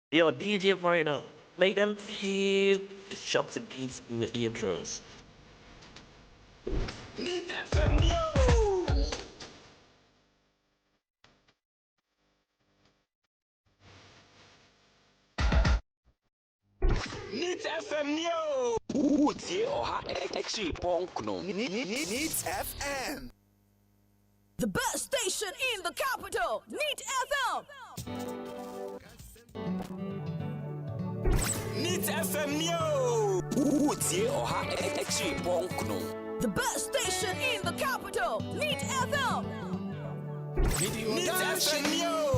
Yo, DJ Marino, make them feel the shops and beats in the eardrums. Needs FM yo. What's here or actually punk no. Needs FM. The best station in the capital, Neat FM. Needs FM yo. What's here or actually punk no. The best station in the capital, Neat FM. Needs FM yo.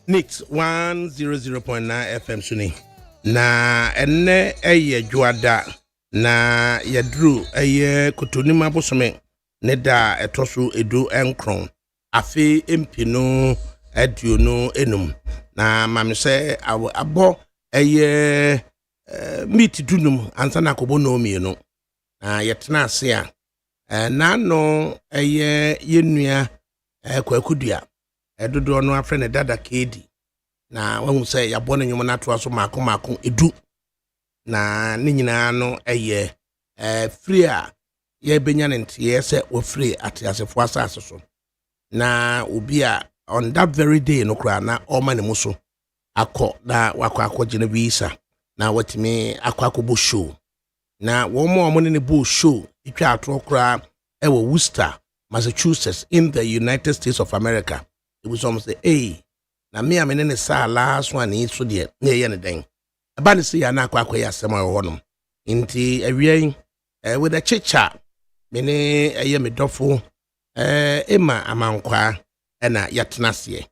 Nix 100.9 FM Suni na enne eye juada na yadru eye kotonima bosome ne da etoso edu enkron afi empino aduonu enum na mamse abo eye meet dunum ansa na kobo no mienu na yetena ase a na no eye yenua kwakudua edodo no afre ne dada kedi na wahu se yabo ne nyum na to aso mako edu na ne nyina no eye free a ye benya ne ntie se wo free atiasefo asase so na obi a on that very day no kra na o ma ne muso akọ na wakọ gine visa na watimi akọ bo show na wo mo ne bo show itwa atro kra Worcester, Massachusetts in the United States of America. It was almost the na me amene ne sa last one is so de na ye ne den aba ne se ya na akwa ya asem a wo no nti awie with a chicha me ne eye me dofo ema amankwa na yatena se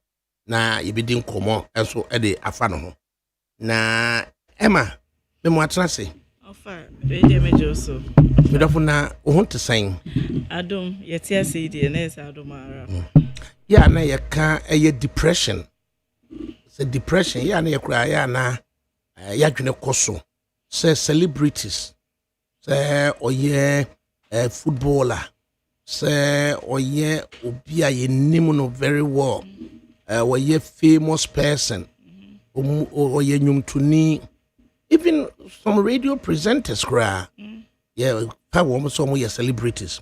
na yebedi nkomo enso de afa no ho na ema me mo atena se ofa we de me joso me dofo na wo ho tesen adom yeti ase de na esa adom ara ya na yeka eye depression se depression ya na yakura ya na ya dwene koso se celebrities se oye footballer se oye obi a yenim no very well oye famous person oye nyumtuni even some radio presenters kra yeah pa wo so mo ye celebrities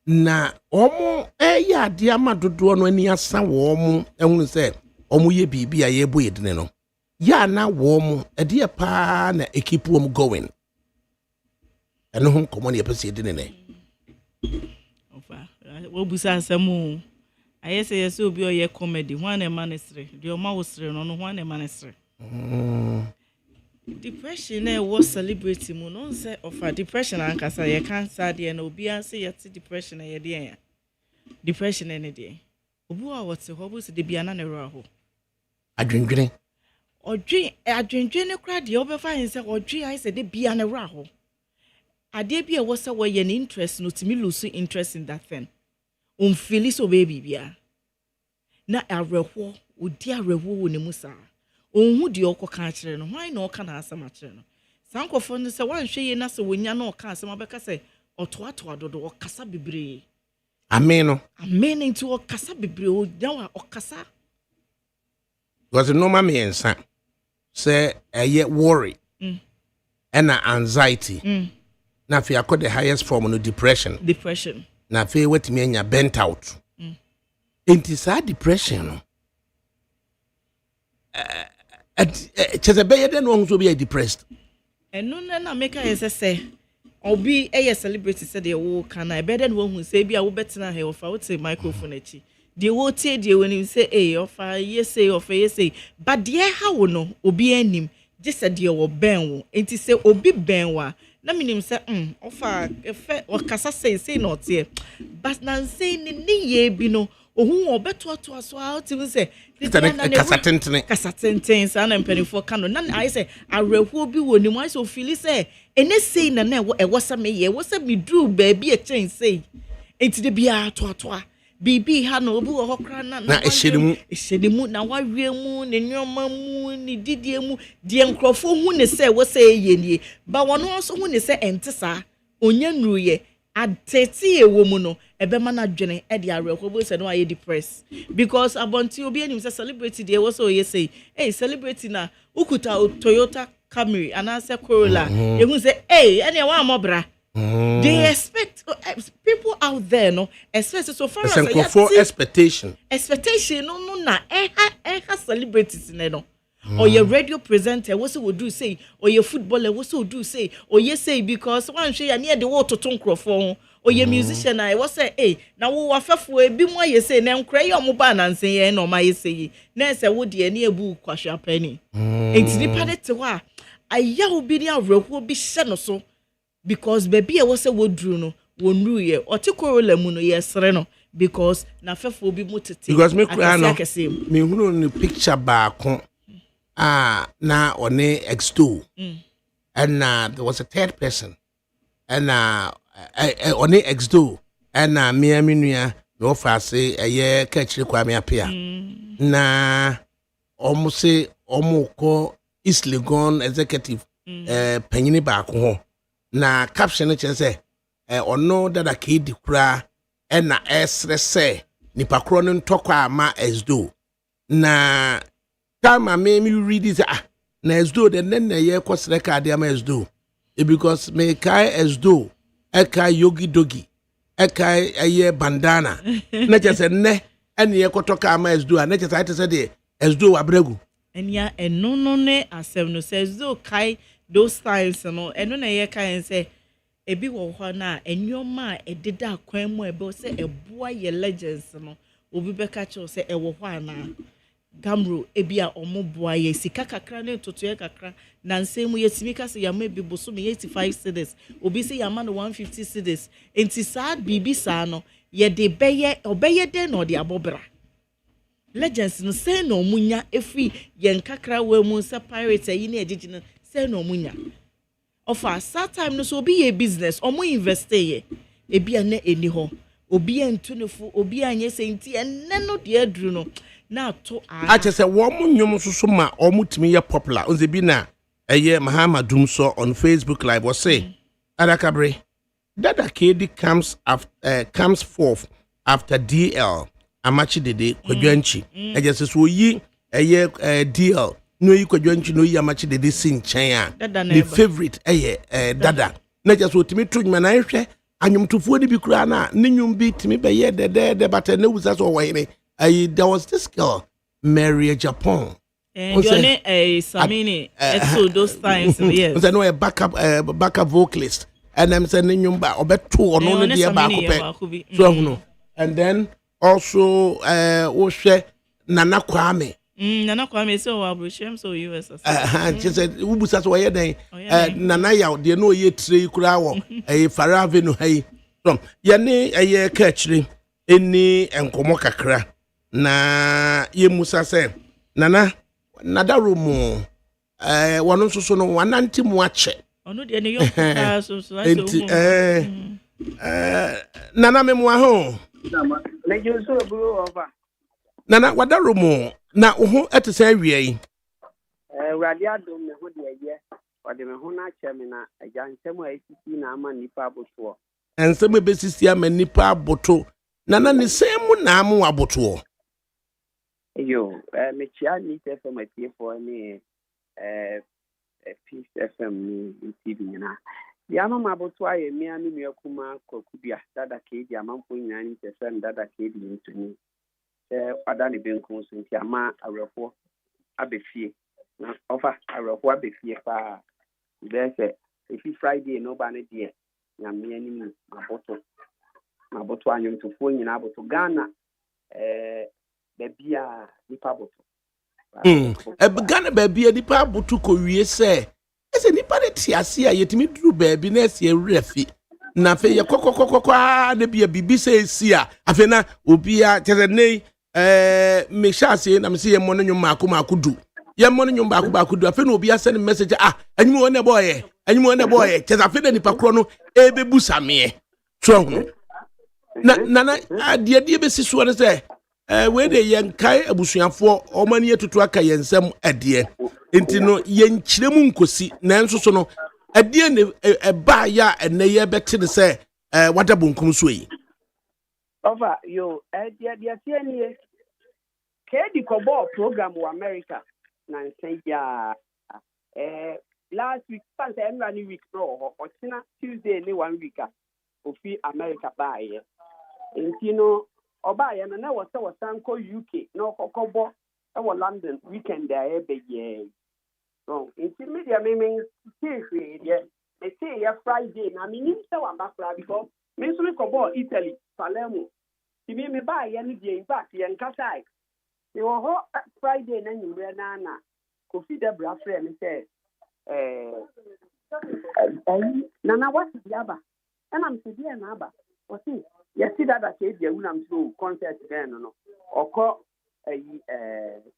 na omo ya de amadodo no ani asa wo mo ehunu se omo ye bibi a ye bo yedene no ya na wo mo ede pa na keep wo going eno hom common ye pese yedene ne ofa wo busa asemu ayese yese obi oye comedy hwan na manesre de o ma wo sre no no hwan na manesre depression was celebrity mu no say ofa depression ankasa ye cancer de na obi ase yete depression ye de ya depression ene de obu a wote ho bu se de bia na ne ro ho adwendwene adwendwene kra de obefa yin se odwe ai se de bia na ro ho ade bia wo se wo ye ne interest no timi lose interest in that thing feel so baby bia na areho odi areho wo ne musa onhu de okoka akere no hwan na oka na asama akere no sankofo no se wanhwe ye na se wonya na oka asama abeka se otoato adodo okasa bebre amen into okasa bebre o nya okasa because normal me ensa say eye worry and anxiety na fe akọ the highest form no depression na fe wetimi anya bent out enti sa depression no chese be den won so be depressed eno na make say obi celebrity say de wo kana be den wo hu say bia wo betena he ofa wo te microphone achi de wo tie de woni say ofa yes but de ha wo no obi anim just de wo ben wo enti say obi ben wa na minim say ofa efe okasa say no tie but na say ni ye bi no ohun obeto to aso out we say kasatenten sa na mpanifo kano na I say arehuo bi woni mo I so feel say ene say na na e wosa me ye wosa me dru baby e chen say enti de bia to bibi ha no obi wo hokra na ehyedimu na wawie mu ne nyoma mu ne didie mu de nkrofo hu ne say wo say ye nie ba wono so hu ne say entesa onya nuruye ateti ewo mu no ebe mana dwene e de areho bo se no aye depressed because abonti obi anim say celebrity de wo so ye say celebrity na ukuta Toyota Camry and answer Corolla you hu say ene wa amobra they expect people out there no expect so far as expectation no na celebrities no or your radio presenter what would do say or your footballer what would do say or you say because one show you near the water to microphone or your musician I was say na wo wafafo e bi mo ye say na nkra ye omoba na nsen ye no ma ye say na say wo de ani ebu kwahwa pani enti ni pade te wa aya obi ni awreho bi hye no so because baby e wo say wo duru no wonru ye otikorola mu no ye sere no because na fafo bi mo tete because me kra no me hunu ni picture baako na one X2 and there was a third person and on X2 and me aminua me offer say eye ka chire kwa me apia na almost say omoko East Legon executive panyini baako ho na caption che say ono dada ke di kura na esre say nipa kro no ntokwa ma X2 na time me read this na X2 then na ye kwasre ka de ma X2 because me kai X2 eka yogi dogi eka eye bandana na chese ne ene ye kotoka ma X2 na chese ate se de X2 wabregu enya eno no ne asem no says do kai those times no eno na ye kai say ebi wo ho na enyoma ededa kwan mu ebe say eboa ye legends no obi beka cho say ewo ho ana gamro ebia omo boa ye sika kakra ne totoye kakra na nsemu ye simika se yama bi boso me 85 cedis obi se yama no 150 cedis enti saa bibi saa no ye de beye obeye de no de abobra legends no say no munya efi yen kakra we mu se pirate yi na ejiji no say no munya ofa saa time no so obi ye business omo invest ye ebia na eni ho obi entunefo obi anye se nti enne no de aduru no na to a che se wo mo nwom soso ma o mo timi ye popular onze bi na eye Mahamadum so on Facebook live was say Adakabri Dada KD comes forth after DL Amachi Dede Kwadwanchi eje se so yi eye DL no yi Kwadwanchi no yi Amachi Dede sin chen a the favorite eye Dada na je so timi to nwuma na hwe anyumtufuo ni bi kura na ne nwum bi timi be ye de but na wusa so wo hene there was this girl Mary Japan and your name Samini so those times yes I know a backup vocalist and I'm saying nyumba obeto ono no de ba kope so no and then also wo hwe Nana Kwame Nana Kwame so wa brochem so US she said ubusa so ye den Nana yaw de no ye tire kura wo Fara Avenue hai so ye ne ye ka chire eni enkomo kakra na ye musa se Nana nadaro mu wono so no wananti mu ache ono de ne yo so Nana memu aho na joso bro over Nana wadaro mu na ho etese awie yi urade adom me ho de ye ode me ho na che me na ajansem a etiti na ama nipa aboto ensem ebesisi ama nipa aboto Nana ni semu na amu aboto yo me chia ni FM atifo ni Peace FM ni TV na ya mama aboto aye mi anu mi akuma kokubia dada keji amamfo nyina ni tesen dada keji ntuni ada ne benku so nti ama awrefo abefie na ofa awrefo abefie pa bese efi Friday no ba ne de na me ani maboto anyomtofo nyina aboto Ghana da bia nipa aboto Ghana ba bia nipa aboto ko wie se ese nipa de tiase a yetimi duru ba bi na ese refi na fe ye kokokokokwa na bia bibi se esi a afe na obia tere nei me shase na me se ye mo no nwum mako du ye mo no nwum bako du afe na obia send message anyim won na boy tere afe na nipa kro no ebebu same so hu na de be siso ne se we de yenkai abusuafo omani etutu aka yensem ade enti no yenkyiremu nkosi nanso so no ade ne ba ya ene ye bete de se wada bonkum so yi over yo dia tienie kedi kobo program wa America na nsen ya last week past every week bro o china Tuesday ni 1 week ofi America baaye enti no obaye na wasan ko UK na okokobo e wo London weekend there be ye so enti media me see they say ya Friday na me nim se wa bakra because me so kobo Italy Palermo ti me baaye no dey in fact ye nkasai e wo ho Friday na nyumre na Kofi Debra friend me say na what yaba and I'm saying na aba o see you see that dey we am so concert then no oko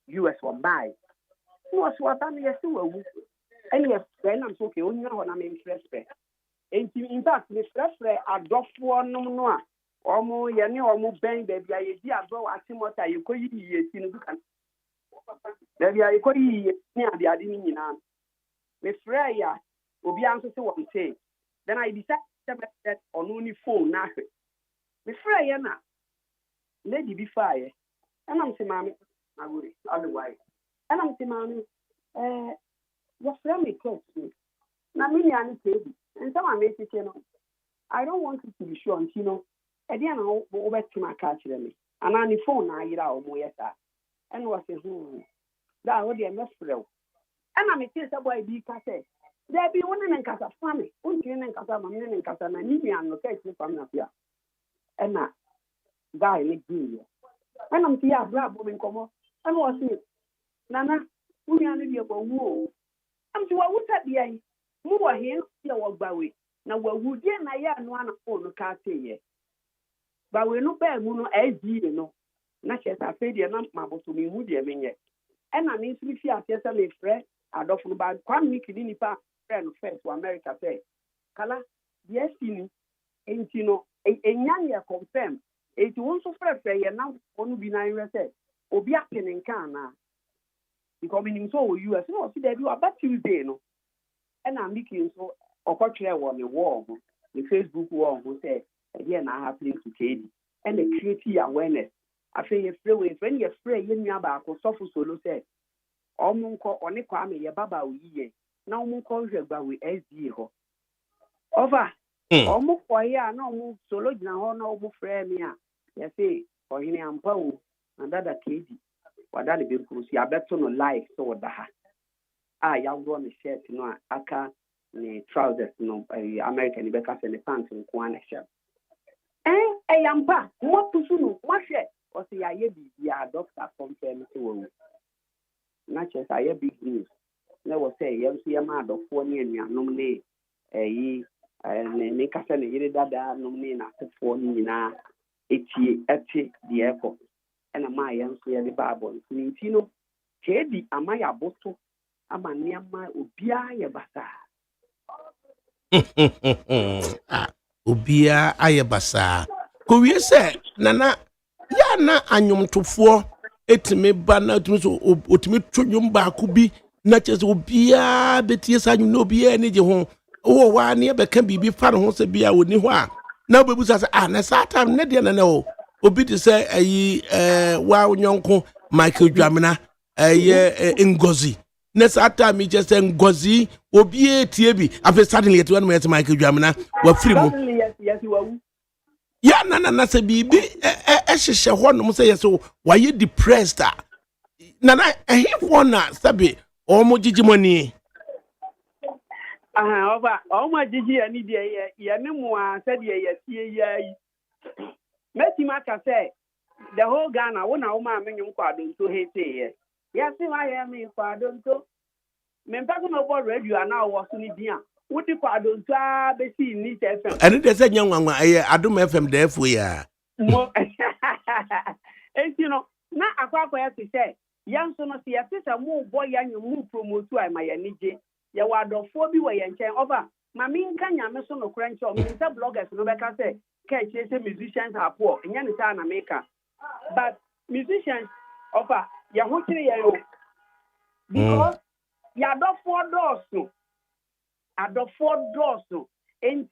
US one buy no so what am you see we any friend am so okay onya ho na me interest in fact me fresh adofo no a omo ye ne omo ben baby aye di agbo atimota ye koyi ye ti no dukan baby aye koyi ni ade ni nyina me frɛ ya obi anso se won say then I decided that on only phone na me frɛ ya na lady bi fire and I'm say mami aguri otherwise and I'm say mami your friend me catch me na me ni table and some am say no I don't want you to be sure until you know e dey na wo betima my catch me and on the phone na yira o mo yesa and was say da wo dey me frɛ and I'm say boy bi ka say there be one in nkasa family unti ne nkasa ma me ne nkasa na ni nua no catch me family afia and na guy ni give and I'm say bra bo me komo ɛna ɔsi nana wúnyà ni deɛ wawu o ɛmti wawu sɛ deɛ yi mu wɔ hɛn deɛ wɔgbawe na wawu deɛ na yɛ ano ana fon no ka ase yɛ bawe no bɛɛ mu no ɛɛdi no na kyerɛ sɛ afei deɛ na maboso mi hu deɛ menyɛ ɛna ne nso fi aseɛ sɛ mefrɛ adɔfo no ba kwam ne kidi nipa frɛ no first wɔ America sɛ kala deɛ asi ni enti no enya yɛ confirm enti wɔn nso frɛfrɛ yɛ na wɔn bi na yɛ sɛ obi ate ne nka anaa because meaning so US no see that you about Tuesday no and I'm making so okotwe won the wall the Facebook wall who say here na happening to KD and the create awareness I feel you free when you free you nua ba ko sofo solo say omunko oni kwa me ye baba oyiye na omunko hwegba we SD ho over omunko ya na omun solo gina ho na omu free me a ye say ohini ampa wo na dada KD wadane be kurusi abeto no live so wada ha ya go no shirt no aka ni trousers no American be ka se ni pants nko ana shirt yampa mo tusu no mo hwe o se ya ye bi ya doctor confirm se wo na che sa ye big news na wo say ye so ye ma adofo ni anuanom ne ne ka se ne yire dada anom ne na tefo ni nyina eti the airport and my young so the Bible. Nintino, Kedi, Amaya Boto, Amaniama, Ubia, Yabasa. Ubia, Ayabasa. Kowe say, Nana, Yana, Anyum to 4, etime bana, utimi trujum bakubi, not as Ubia, Betis, and no be any home. Oh, 1 year, but can be fan who say be a would ni wa. Now, baby says, na Satan, Nediana no. Obi te say wa nyonko Michael Dwamina Ngozi na sata mi just Ngozi obi etie bi afi suddenly it one Michael Dwamina wa free mu yes wawu ya na se bibi ehhehye ho no say yes wa ye depressed na he wona sabe o mo gigimoni oba o mo gigi ani de ye ne mu a said ye tie yi Metimaka say the whole Ghana wona wo ma menyum kwadonto hete ye. Yes, I am in kwadonto. Membako no board radio na wo so ni dia. Wodi kwadonto a be si ni FM. Ene de say nyanwanwa Adom FM da afo ya. Mo. No na akwakwa ya say yanso no se yesesa mo boy yanyu mu promote ai ma ya nije. Ye wadofo bi wo ye nchen over. Ma mi nka nyame so no kranche o mi se bloggers no be ka say musicians are poor in America. But musicians offer Yahoo because you do 4 doors. And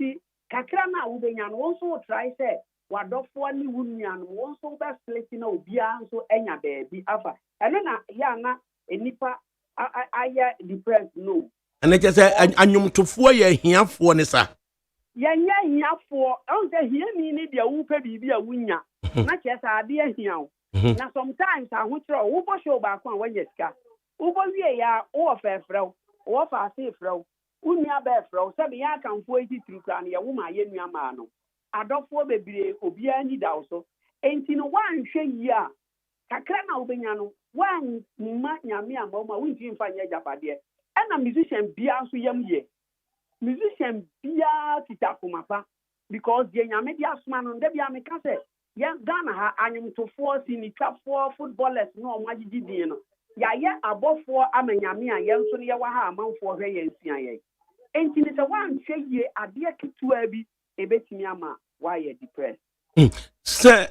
Kakrana Ubenyan also try say, what do 4 ni wunyan, also best letting no bian so enya baby alpha. And then yana a nipa I depressed no. And I just say, anyum to 4 year here for Nessa. Yanya here for on the here need your whooped be a winner. Not just idea here. Now sometimes I want to over show back on when you ska. Over ya or fair fro, or far safe fro. Unya bear fro, sabi ya can 43 crown ya woman yen yamano. I don't for baby obia need also. Ain't in 1 year. Kakrana ubenyano, 1 nyamia mama, we didn't find ya japadia. And a musician be also yam ye. Musician bia titakumapa because the media man on the Biamika said, Yan Ghana ha anyum to 4 in 4 footballers no majidi no. Ya above 4 amenyamia yanso ne yawa amount for her yen CIA. And it is a 1 ye a dear kid to be a betimiama why you depressed. Sir,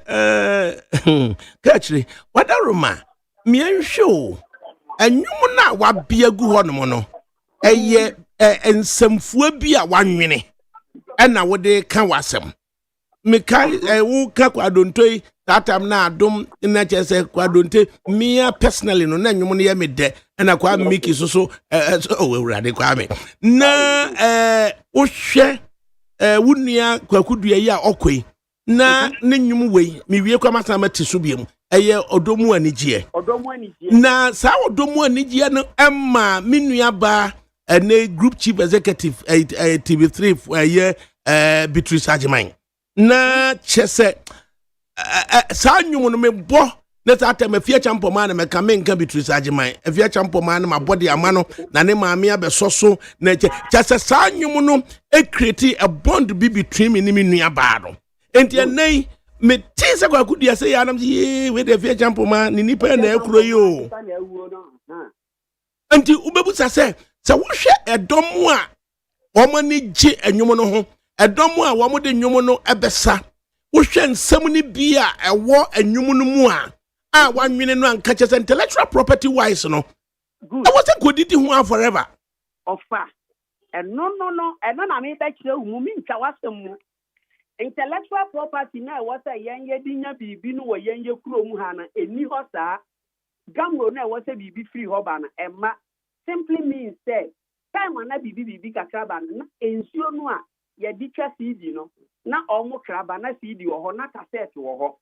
Catchley, what a Roma? Me show. And you na wa be a good one mono. And some phobia 1 minute. And now what they can wasem. Mekai who kakwadonto that I'm na dom in that just kwadonte me personally no na nyum ne me de and akwa miki so oh rade kwa me na wo hwe wunia kwakudua yi a okoi na ne nyum wei me wie kwa masama tiso biem eye odomu anigye na sa odomu anigye no emma menua ba ene group chief executive TV3 Beatrice Ajiman na chese sa nyum no me bo na sa atem afia champoma na meka menka Beatrice Agiman afia champoma na mabodi amano na ne maame abesoso na cha sa nwum no create a bond be between me ni nua ba no enti enai me tise kwa kudia se ya nam ye we de afia champoma ni nipa na ekuro yo enti ubebusa se wohwe edom a womo ni gye enwum no ho edom a womo de nwum no ebesa wohwe nsam ni bia ewo enwum no mu a wanwene no anka chese intellectual property wise no good I wasn't godidi ho forever ofa no na me be kire wu mi nka wasem intellectual property na was a yenye dinya bibi no wo yenye kuro mu ha na eni ho saa gamro na was a bibi free ho ba na emma simply means say time na bibi kakra ba na ensuo no a ye di twa CD no na omo kraba na CD wo ho na cassette wo ho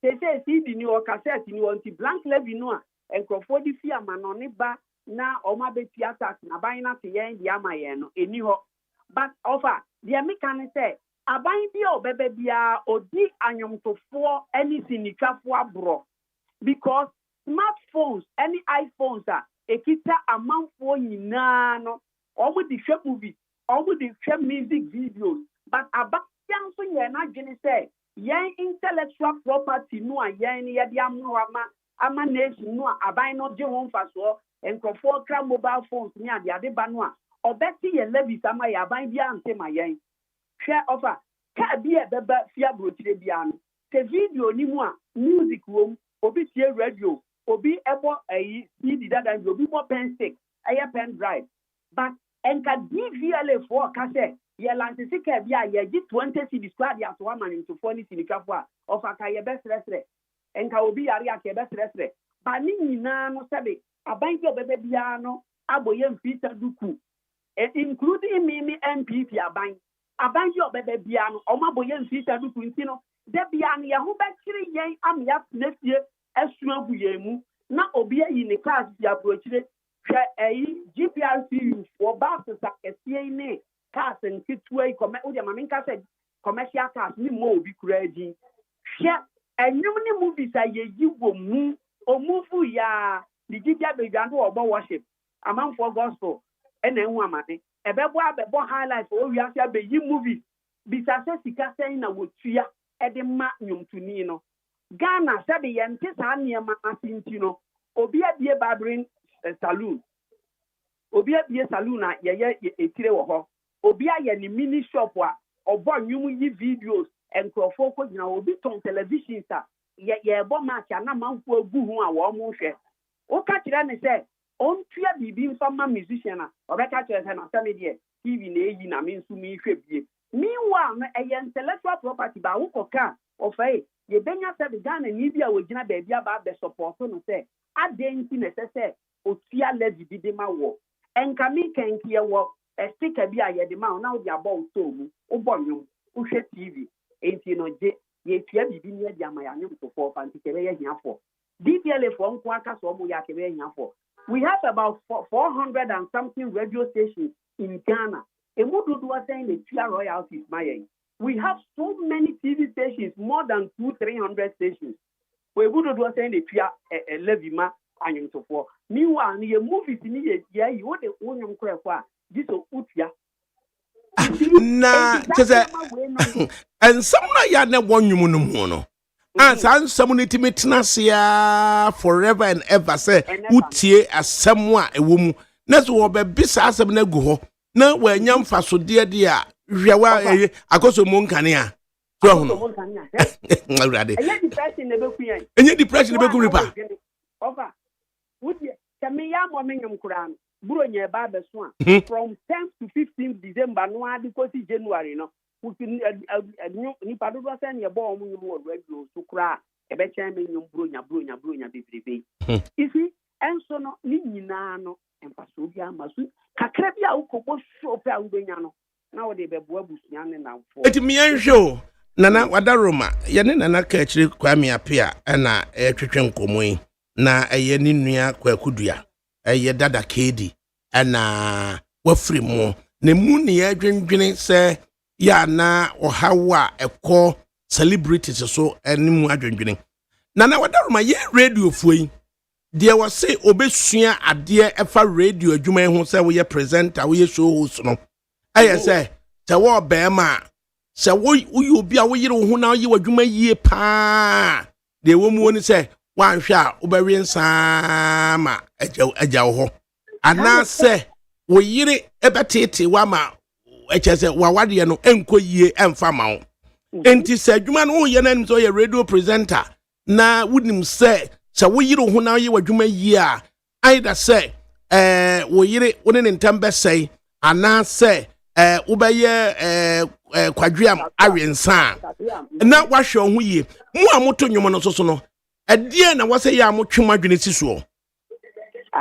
say CD ni o cassette ni on ti blank levy no a enkofo di fi amano ne ba na omo abeti attack na ban na te yen di amaye no eni ho but offer the mechanic say aban bi o bebe bia odi anyomtofo any sinikafo abro because smartphones any iPhones are ekita amanfo nyina no omo di hwe movie omo di hwe music videos but aban so ye na dwene say yen intellectual property no a yen ye de ama nation no aban no je ho mfaso enkofo kra mobile phones ni ade ba no a obeti ye levis ama ya aban bia ante ma yen hwe offer ka bia beba fia brotire bia no te video ni mu a music wom obi tie radio obi ebo CD dada obi mo pen stick pen drive but enka DVLA for ka say ye lance ka bia ye gi 20 CD squad ya so man into 40 CD kafo a offer ka ye best restre enka obi yare ake best restre ba ni nyina no sebe aban ke obebe bia no aboye mfita duku including me MPP aban yo bebe bia no o maboye mfita duku ntino de bia no ye ho be kire yen am ya nefie esu agu ye mu na obi ayi ne class ya brochire hwe GPRC for ba sa esie ne class ntitu ayi kome o de maminka say commercial class ni mo obi kura adi hwe enyum ni movies ayeyi wo mu o move ya the GPR be gando obo worship amanfo gospel ena enhu amade ebebo abebo highlight o wi asia be yi movie bisase sika sen na wotua ede ma nyomtuni no Ghana sabe yente sa niema asinti no obi abie barbering saloon obi abie saloon na ye etire wo ho obi aye ni mini shop a obo nwum yi videos enkrofo ko gina obi ton television sa ye bo match na manfo agu hu a wo mo hwe o ka kire ne se on tua bibi mfama musician a obeka kire se na same de TV na eyi na me nsu mi hwe bie meanwhile no intellectual property ba wo koka ofai ye benya se Ghana ni bia wo gina ba bia ba be support no se adenti na se otua levy bi de ma wo enka mi kenkie wo sticker bia ye de ma na wo dia bo so mu wo bonyo wo hwe TV enti no je ye tua bibi ni dia ma ya nyum to for panti kebe ye hiafo DPLA for nko aka so mo ya kebe hiafo. We have about 400 and something radio stations in Ghana. Emududu was saying the tua royalties my. We have so many TV stations, more than 200-300 stations. We would do saying the tua levy ma anyum to for. Meanwhile, the movies in yeah, you want the onion crab this utia. Na chese and some na ya na wonwum no mu no and some need to metnasia forever and ever say utie asem a ewo mu na so wo be bisa asem na gu ho na wanya mfaso de a hwewa akoso mu nkane a so hu no awrade enye depression be ku ripa over utie kamiya mo menyum kuran buro nye ba be so a from 10 to 15 December no adi ko si January no ni padu do sen ye bo mu nyum wo radio so kura e be chen me nyum buro nya bebrebe isi enso no ni nyina no empaso bia masu kakra bia ukoko shop a ubenya no na wo de bebo abusuan ne namfo eti mi enhwe nana wadaroma ye ne nana ka akire kwame apia na twetwe nkomoyi na eye ni nua kwakudua eye dada kedi na wafri mu ne mu ne ya dwendwene se ya na ohawa ekọ celebrities so enimu adwendwene na wadaroma ye radio fuyi dia wo se obesua ade efa radio adwuma ho se wo ye presenter wo ye show host no aye se wo be ma se wo obi a wo yire wo ho na ye wadwuma yie pa de wo mu oni se wanhwe a wo be wi nsa ma agya wo ho ana se wo yire ebetete wa ma echese wa wade no enko yie emfa ma wo enti se adwuma no wo ye na nim so ye radio presenter na wunim se wo yire ho na ye wadwuma yie a aida se wo yire wo ne ntam say ana se wo be ye kwadwiam awensa na wahwe ho yie mu a moto nwom no so no adie na wose ya motwema dwene sisuo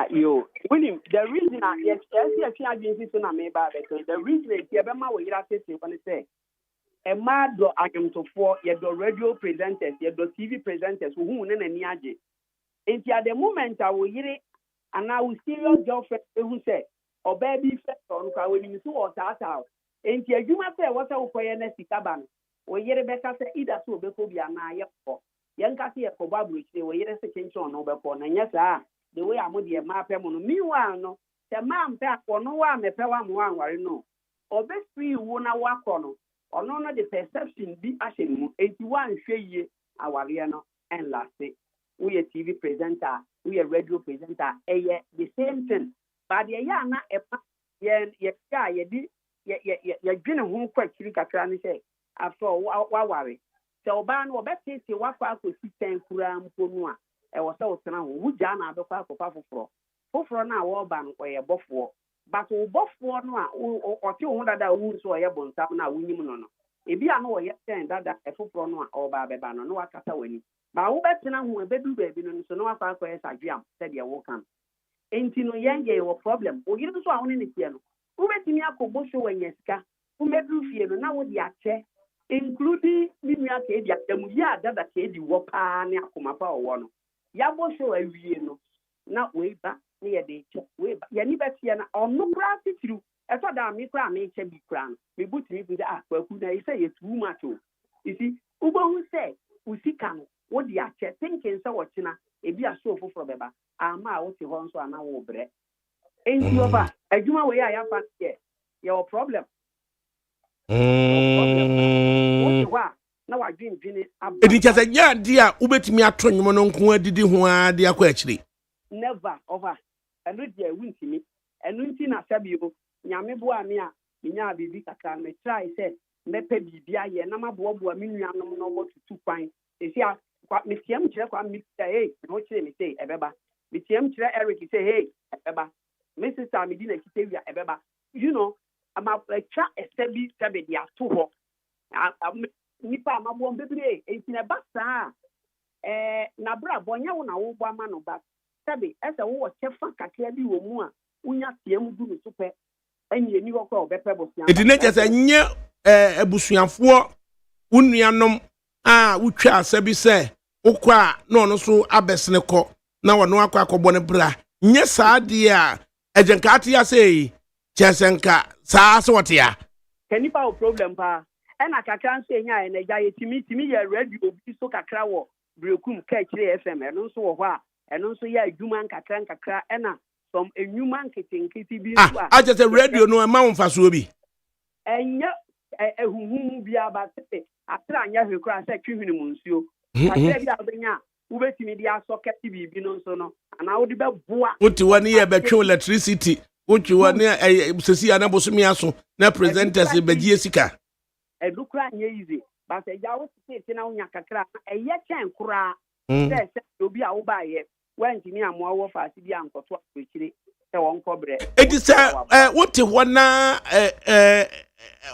yo winning the reason yes yes adwene sisuo na me ba beto the reason e be ma wo yira sese ko ne say e ma do agumtofo ye do radio presenters ye do TV presenters hu ne nani age enti at the moment I wo yire ana wo serious girlfriend who say oba bi fe on kwa we ni so o tata enti adwuma fe wo se wo koye na sikaba no wo yire be ka se ida so be ko bia na ye ko yen ka se ye ko ba buchire wo yire se kenchon no be ko na nya sa the way amodi e ma pe mo no miwa no se ma mpe akono wa me pe wa mo anware no obe free wo na wa kono ono no the perception bi ahye mu enti wa nhwe yie aware no en last we a TV presenter we a radio presenter the same thing but ye ya na e pa ye ka ye di ye dwene ho kwakiri kakra ne say after wa ware se oba no obetete wa kwa akosi ten kura mpo no a e wo se wotena ho wugya na abekwa akofa foforo na wo ba no ye bofo but wo bofo no a o ti ho dada wo so ye bonsam na wunyim no ebi a no wo ye ten dada e foforo no a o ba beba no wakata wani ba wo betena ho ebedu ba bi no so no akwa akwa sadwiam se de wo kan enti no yenge wo problem o yiri so a woni ne tie no wo betimi akobɔ so wanyesika wo medu fie no na wo di ache including minua ka edi atamu ya dada ka edi wo pa ne akoma pa wo no ya bo so awie no na we ba ne ye de che we ba ya ni betie na onu kra titiru eto da mi kra me che bi kra no me butimi bi da akwaku na ise ye too much o isi ubo hu se usika no wo di ache thinking se wo china ebi aso foforo beba ama a wo ti ho nso ana wo bre enti oba adwuma we ya fa ye your problem na wa dwindwini abba edi chasa nya dia ubetimi ato nwom no nko adidi ho a dia kwa akiri never over enu dia wintimi enu nti na sabio nyame bo ame a nya bibi kakra me try say mepe bibia ye na maboaboa menuanom no wo tutu kwan esi a me tiam kire kwa me say hey no kire me say ebeba me tiam kire Eric say hey ebeba me sister me di na kitewia ebeba you know ama twa esebi sebe dia to ho nipa amabo bebre entina basa na bra bonya wo na wo bɔ ama no ba sebe ese wo chefa kakra bi wo mu a unya tiam du no super enye ni wo kwa obepe bosia edi ne chasa nye abusuafo unuanom a wutwa asabi se ukwa no no so abesne kɔ na wono akwa akɔbɔ ne bra nye saade a ejenka ate ya sei chesenka saa so wote ya kanipa o problem pa ena kakra nso enya na gya yetimi ye radio bi so kakra wo brekum ka kire FM eno nso wo ho a eno nso ya adwuma nkakra ena som enwuma nketenketi bi nso a aje se radio no ma won faso bi enya ehuhum bi abate atra anya hwekura se twihwini mu nsuo kakra bi abenya ubetimi dia socket bi no nso no ana wo de beboa uti wani ye betwe electricity uti wani sesi ana bosumi aso na presenters begie sika edukura nye easy but ya wo sisi na unya kakra eye chen kura se obi a wo ba ye wantimi amoa wo fa ase bi ankoto akire se won kobre edi se wote ho na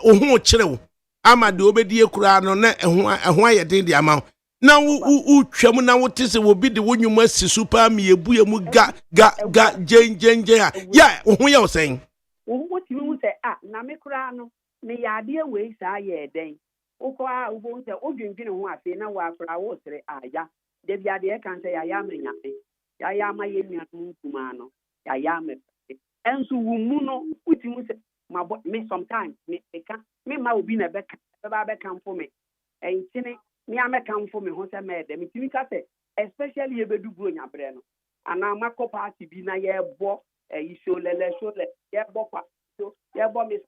ohu kirew ama de obedie kura no na eho ayeden de ama na wo twam na wote se wo bi de wonwuma si super me ebu emu ga jenjenje a ya ohu ye osen wo timi mu se na me kura no me yade we sa ye den ukwa ubo nte odwindwene ho afi na wa afra wo sere aya de biade e kan se ya menyame ya ma ye nuanu kuma no ya me enso wu mu no utimu se mabo me sometimes me eka me ma obi na beka ba beka mfo me entine me ameka mfo me ho se me de me timi ka se especially yebedu bro nyabre no ana mako party bi na yebo iso lele yebo kwa so yebo me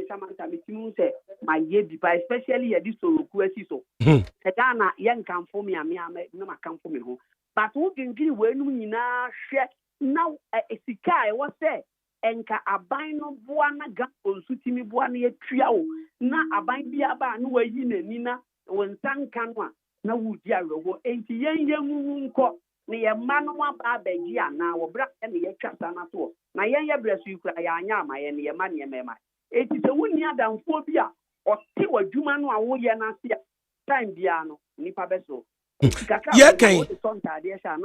samanta me timu se my ye bi especially ye di so roku asi so Ghana yen kan for me na ma kan for me ho but wo dwendwiri we nu nyina hwe na esika e wo se enka aban no boa na ga onsutimi boa na yetua wo na aban bia ba na wayi nani na wonsan kan wa na wudi awo enti yen nko na ye ma no aba abegi ana wo bra na ye twasa na so na yen ye bresu ikura ya anya ama ye na ye ma ne mema enti se woni adamfo bi a ɔte wadwuma no a woyɛ na ase time bia no nipa beso yeah kan would tontare sha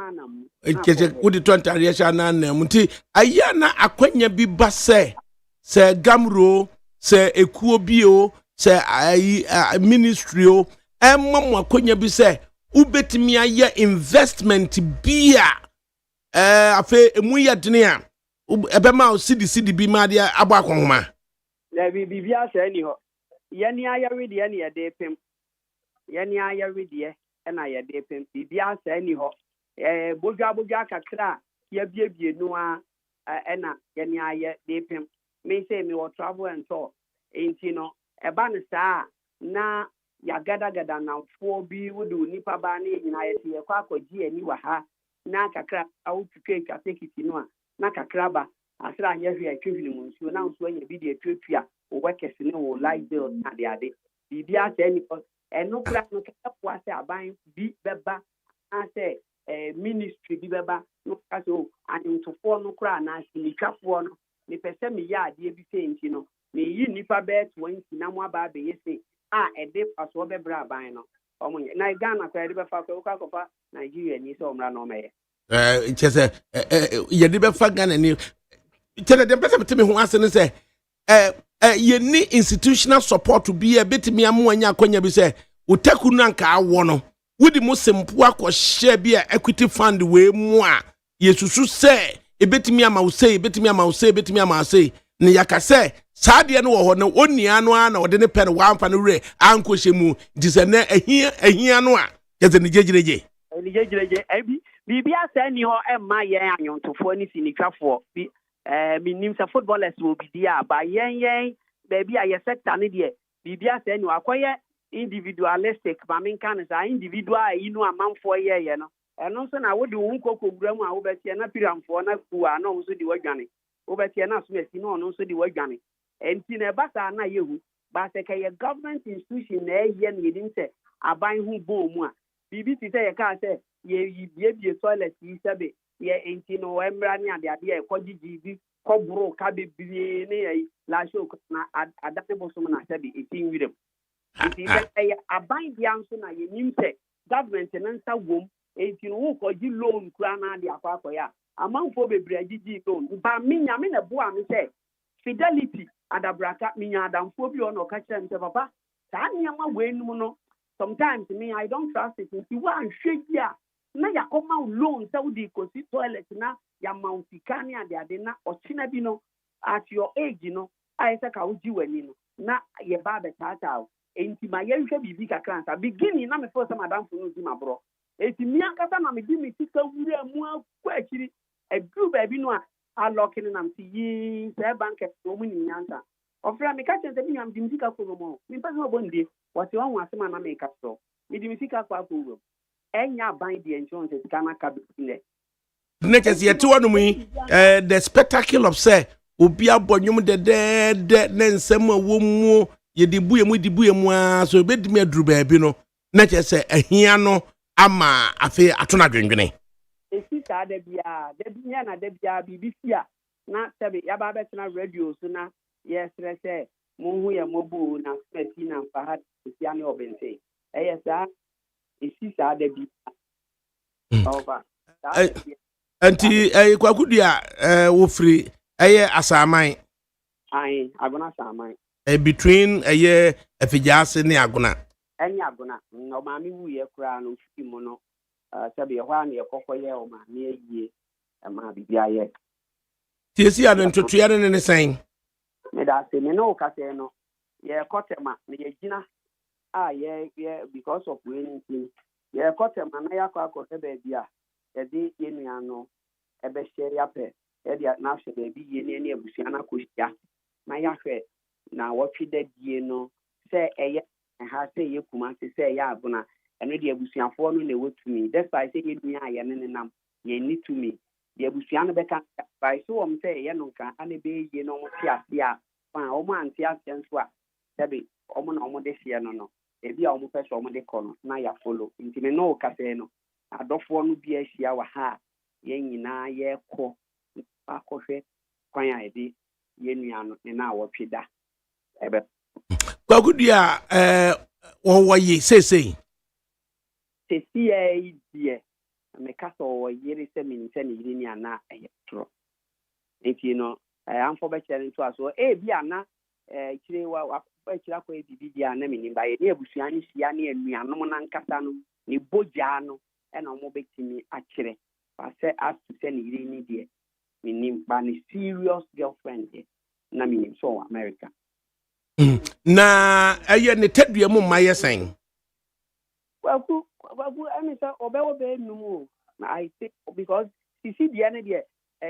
na na muti aya na akwanya bi ba se gamro se ekuo bio se ministry o mo akwanya bi se ubetimi aye investment bia afa emu ya dene a ebema o cd bi ma dia abo akonhoma na bibia se ni ho ye ni ayare de ne ye de pem yɛne ayɛredeɛ ɛna yɛde pem bibia saa ni hɔ bodwa kakra yɛbiebie no a ɛna yɛne ayɛ de pem me sɛ me wɔ travel and tour enti no ɛba no saa na yɛagadagada namfoɔ bi wode nipa ba ne nyinaa yɛte yɛkɔ akɔgye ani wɔ ha na kakra awotwitwa nkasekiti no a na kakra ba asra anyɛ hwɛ atwehwene mu nsuo na nsuo anya bi de atuatua wo wɛkɛse ne wo light bill na de bibia saa ni hɔ no kra no kapo ase aban bi beba ase ministry bi beba no kaso anentofo no kra na sinikafo no me pese me ya ade bi se nti no me yi nipa be 20 na mo aba be yese ede paso be bra aban no omonye na Ghana kwa ede be fa kwa kofa Nigeria ni se omra no meye chese yede be fa Ghana ni chese de pese me ho ase ne se ye ni institutional support to be a bit me amwanya akwanya bi se utaku nanka awo no wudi mo sempo akɔhye bi a equity fund we mu a yesusu se ebetimi ama wo se ebetimi ama se ne yakase saade no wo ho no onia no a na ode ne pen wa amfa no re ankohye mu dise na ahia no a yeze ne jejereje abi bibia sa ni ho emma ye anyontofo ni sinikafo bi minim sa footballers will be there ba yen baby a sector ne de bibia sa ni akoye individualistic ba men kan sa individual inu amanfo ye no eno so na wode wo nkokogura mu a wo betie na piramfo na ku a na wo so di wadwane wo betie na so mesi na ono so di wadwane enti na ba sa na yehu ba se ka ye government institution na ye na yedin se aban hu bo mu a bibi ti se ye ka se ye bie toilet yi sebe ye enti no emra ni ade e kogigi bi kobro ka bebie ne ye la show na adate bosom na sebe etin wirem enti ye aban bia nso na ye nimse government na nsa wom enti no kogi loan kura na ade akwa ya amanfo bebre agigi loan ba minya me na bo am se fidelity adabraka minya adamfo bi ono ka kire nte papa ta niam we num no sometimes me I don't trust it nti wa nhwe ya na yakoma loan saudi kosi toilet na ya mountika ni ade na ochina bi no at your age no ayesa ka uji wani no na ye ba be tata enti ma ye hwe bibi kakra nsa beginning na me for some madam for no di mabro enti mi ankasa na me di me tika wura mu akwa akiri adru ba bi no a alokini na mti yi se bank e mu ni nyansa ofra me ka chense bi nyam di mtika ko mo mi pa no bonde wati wan wasema na me ka so mi di mtika kwa ko enya ban di insurance Ghana cabinet ne kesi yete wonu mu the spectacle of say obi abonyum de ne nsem awo mu ye di buye mu a so bedimi aduru ba bi no ne kese ahia no ama afi atona dwendwene esi ta da bia na da bia BBC a na sebe ya ba betena radio so na yes rese mo hu ye mobu na speti na fahad esi ani obense sa esi sa da bia over anti kwakudua wofri asaman agona asaman between afijase ne agona eni agona no ma mi wu ye kura no fi mu no sebe ye hwa na ye kokoye o ma na yie ma bibia ye tiesi ya ntoto ya ne sen me da se me no ka se no ye kotema me ye gina ye because of anything yɛ kɔtɛm ana yɛakɔ akɔhwɛ baabi a yɛde yɛ nua no ɛbɛhyɛ yɛapɛ yɛde n'ahyɛ baabi yie ne abusua no akɔhyia na yɛahwɛ na wɔtwe dadie no sɛ ɛyɛ ɛha sɛ ɛyɛ Kumase sɛ ɛyɛ Abona ɛno deɛ abusuafoɔ no na ɛwɔ tumi despite sɛ yɛ nua a yɛne ne nam yɛnni tumi deɛ abusua no bɛka bae so wɔm sɛ ɛyɛ no nka ana ɛbɛyɛ yie na ɔmo te ase a ɔmo ante aseɛ nso a sɛbe ɔmo na ɔmo de hyɛ no ebi a ɔmo pɛ sɛ ɔmo de kɔ no na yɛafolo nti me no kasɛɛ no adɔfoɔ no bi ahyia wɔ ha a yɛn nyinaa yɛrekɔ akɔhwɛ kwan a yɛde yɛn nua no ne na awɔtwe da ɛbɛ Kwagudi a wɔwɔ yi seesei sesi yi deɛ meka sɛ ɔwɔ yere sɛ menim sɛ ne yere ni ana ɛyɛ torɔ nti no amfɔ bɛkyerɛ no nto a so bi ana kyire akyire akɔ bibi deɛ a na menim ba yɛne abusua no hyia ne anuanom no ankasa no ne bogyaa no ɛna ɔmo bɛtumi akyerɛ sɛ aso sɛ ne yere ni deɛ menim ba ne serious girlfriend deɛ na menim sɛ ɔwɔ America. Na ɛyɛ ne tadua mu mma yɛ sɛn Wagu ɛmi sɛ ɔbɛwɔ bɛyɛ num o na I think because sisi deɛ ne deɛ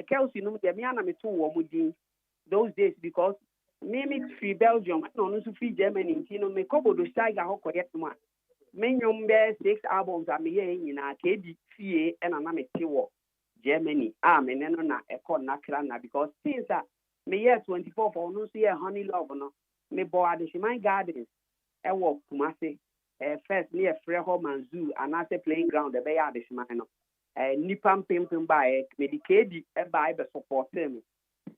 Kelsey num deɛ mea na meto wɔ mo din those days because me free Belgium ɛna ɔno nso free Germany nti no mekɔbodo Steiger hɔ kɔyɛ nom a me nnwom bɛyɛ 6 albums a meyɛ nyinaa kɛdi fie ɛna na mete wɔ Germany a me ne no na ɛkɔ nakra na because since a meyɛ 24 for ɔno nso yɛ Honey Love no mebɔ Adehyeman Gardens ɛwɔ Kumase first near Freho Manzu and as a playing ground the Bay Adishman Nipam Pimpin by Medicaid by the support him.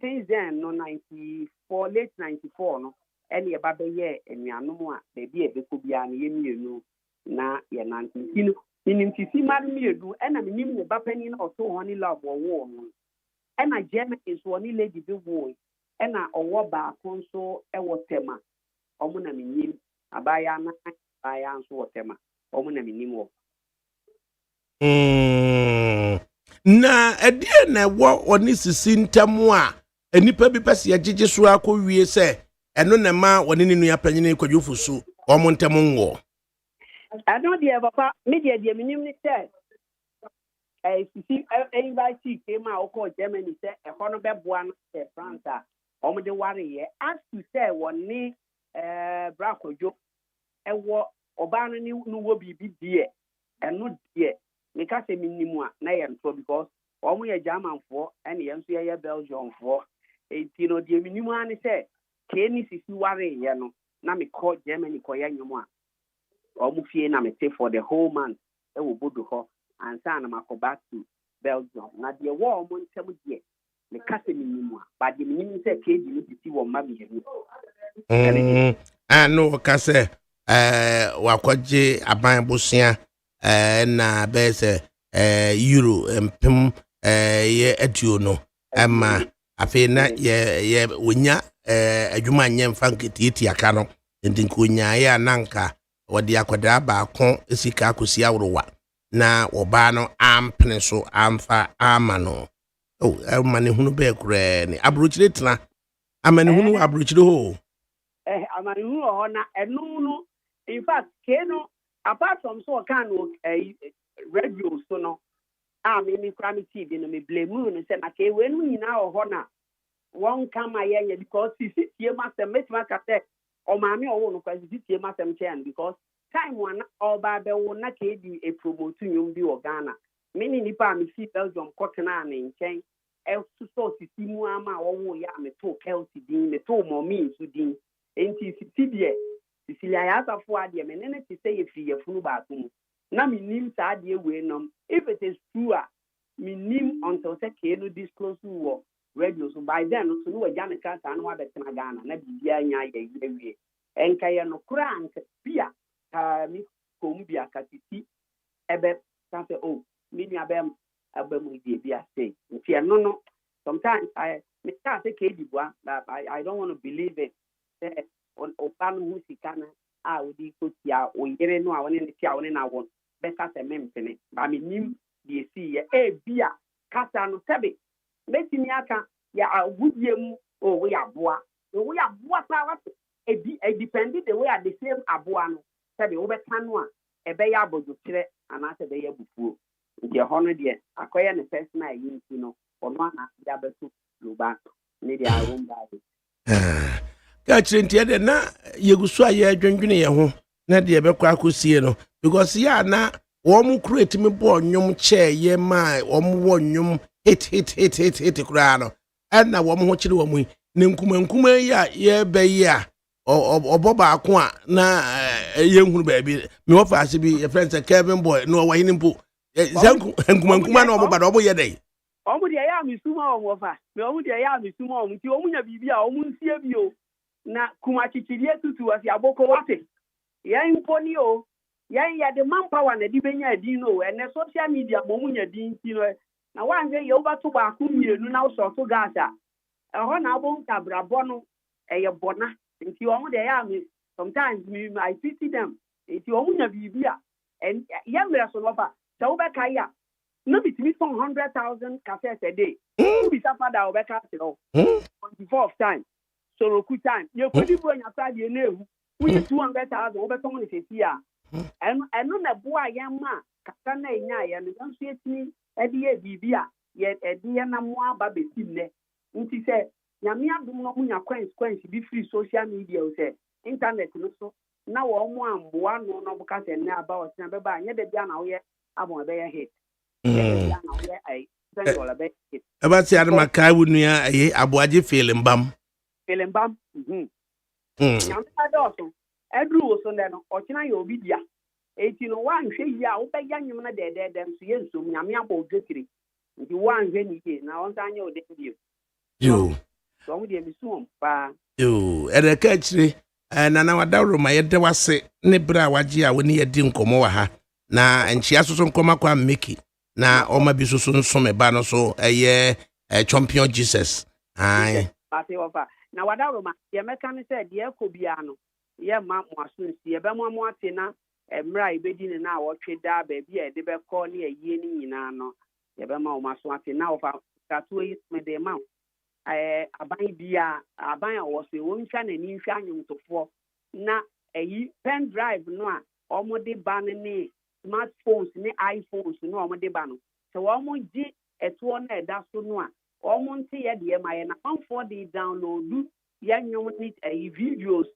Since then, no 94, late 94, no, any about the year and Yanua, the beer, the Kubian, you na ya 19. You know, to see Madame do, and I'm naming the Bapenin or so Honey Love or war. And I German is one lady big boy, and I or ba conso, a watema, Omuna minim, Abayana. I answer whatever. Omuna minimo. Na ɛdeɛ na ɛwɔ ɔne sisi ntam a enipa bi pɛ sɛ yɛgyegye so akɔ wie sɛ ɛno na ma ɔne ne nua panyin kwadwofo so ɔmo ntam nwɔ. I don't dear papa, media dear minim ne sɛ sisi invite came out call Germany sɛ ɛhɔ no bɛboa no sɛ France a ɔmo de ware yɛ as to sɛ wɔne brakojo ɛwɔ ɔbaa no ne no wɔ biribi deɛ ɛno deɛ meka sɛ minimu a na yɛ ntorɔ because ɔmo yɛ Germanfoɔ ɛne yɛn nso yɛyɛ Belgiumfoɔ enti no deɛ minimu a ne sɛ kee ne sisi wareyɛ no na mekɔ Germany kɔyɛ nnwom a ɔmo fie na mete for the whole month ɛwɔ bodo hɔ ansa na makɔ back to Belgium na deɛ wɔ ɔmo ntɛm deɛ meka sɛ minimu a ba deɛ minimu sɛ kee di ne sisi wɔ mma mmienu ano ka sɛ wakɔgye aban bosia na bɛyɛ sɛ euro mpem yɛ aduo no ama afei na yɛ wonya adwuma nyɛ mfa nketieti aka no nti nkonya yɛ ananka wɔde akɔdaa baako sika akɔsi aworowa na wɔbaa no ampene so amfa ama no ama ne hunu bɛɛ koraa ne aburokyire tena ama ne hunu aburokyire hɔ ama ne hunu hɔ na ɛno no in fact keno apart from so kind of radio so no me kura TV no me blame no say na ke we no nyina wo ho na won kama ye because sisi tie masem metima ka say o maame o wo no kwa sisi tie masem chen because time one oba be wo na ke di a promote nyum bi wo Ghana me ni nipa me si Belgium kotena na nchen e so sisi mu ama wo wo ya me to Kelsey din me to mommy nsu din enti sisi die Sicilia Yasafo adie me nene ti say yefi yefunu baako mu na minim sa adie we nom if it is true minim until say ke no disclose wo radio so by then so no agya ne ka sa no abetena Ghana na bibia nya ye wie enka ye no kura anka bia mi kom bia katiti ebe ka say oh mi nua bem abamu die bia say nti eno no sometimes I me say ke di bua but I don't want to believe it on opano musikana a odi kotia o yere no a woni ne tia woni na won beka se mempene ba menim die si ye bia kasa no sebe betimi aka ya agudie mu o we aboa pa what e depend the way at the same aboa no sebe wo beka no a ebe ya abodotire anase be ya bufuo nti ho no de akoye ne personal yinti no ono na ya betu luba ne dia rumba ka chintie de na yegusu aye adwendwene ye ho na de be kwa akosie no because ya na wo mu create me bo nyom che ye ma wo mu wo nyom hit kura no na wo mu ho kire wo mu ne nkuma ya ye be ya oboba ako a na ye nhuru ba bi me wo fa ase bi ye friend say Kevin boy no wo hini mpo nkuma na oboba do bo ye dai omu de ya misuma omu fa me omu de ya misuma omu ti omu nya bibia omu nsie bi o na kuma chichirie tutu asi aboko wate ya imponi o ya de manpower na di benya din no ene social media mo mu nya din ti no na wanze ye obato ba ku mienu na so to gasa ho na abo ntabrabo no eye bona nti omu de ya mi sometimes I pity them nti omu nya bibia en ya mira so loba so be kai ya no be me 100,000 cassettes a day be suffer that we can you 24 of time so roku time you could do on your side you know we 200,000 we be ton se tia and no na boa yamma kaka na nya ya no so etini e de bibia ye e de na mo aba betim ne nti se nyame adum no munya consequence be free social media o se internet no so na wo mo amboa no no buka se na aba o se na be ba nya de bia na wo ye abon be ye hit About the other Makai would near a abuaji feeling bum. Feeling bum. Edru was on then, or China, you'll be there. 1801, she ya, open young woman dead, them to yen so Yamia Bogri. You want any day now on time your debut. You, so would you be soon? You, at a catchery, and an hour down my head was say, Nebra Wajia when he had dim Komoa. Na and she also some come kwa Mickey. Na oma biso so me ba no so champion Jesus ai pate ofa na wadaroma ye meka ne said ye kobia no ye ma mo asunsi ye be mo ate na emra ibedi ne na wotwe da ba bia e de be ko ne ayie ni nyina no ye be ma o maso ate na ofa katu yi me de ma aban bia aban a wo se won hwa na ni hwa anyumtofo na ayi pen drive no a omode ba ne smartphones ne iPhones no omo de ba no so omo gi eto na eda so no a omo nte ye de ma ye na on for the download ya nyom ni videos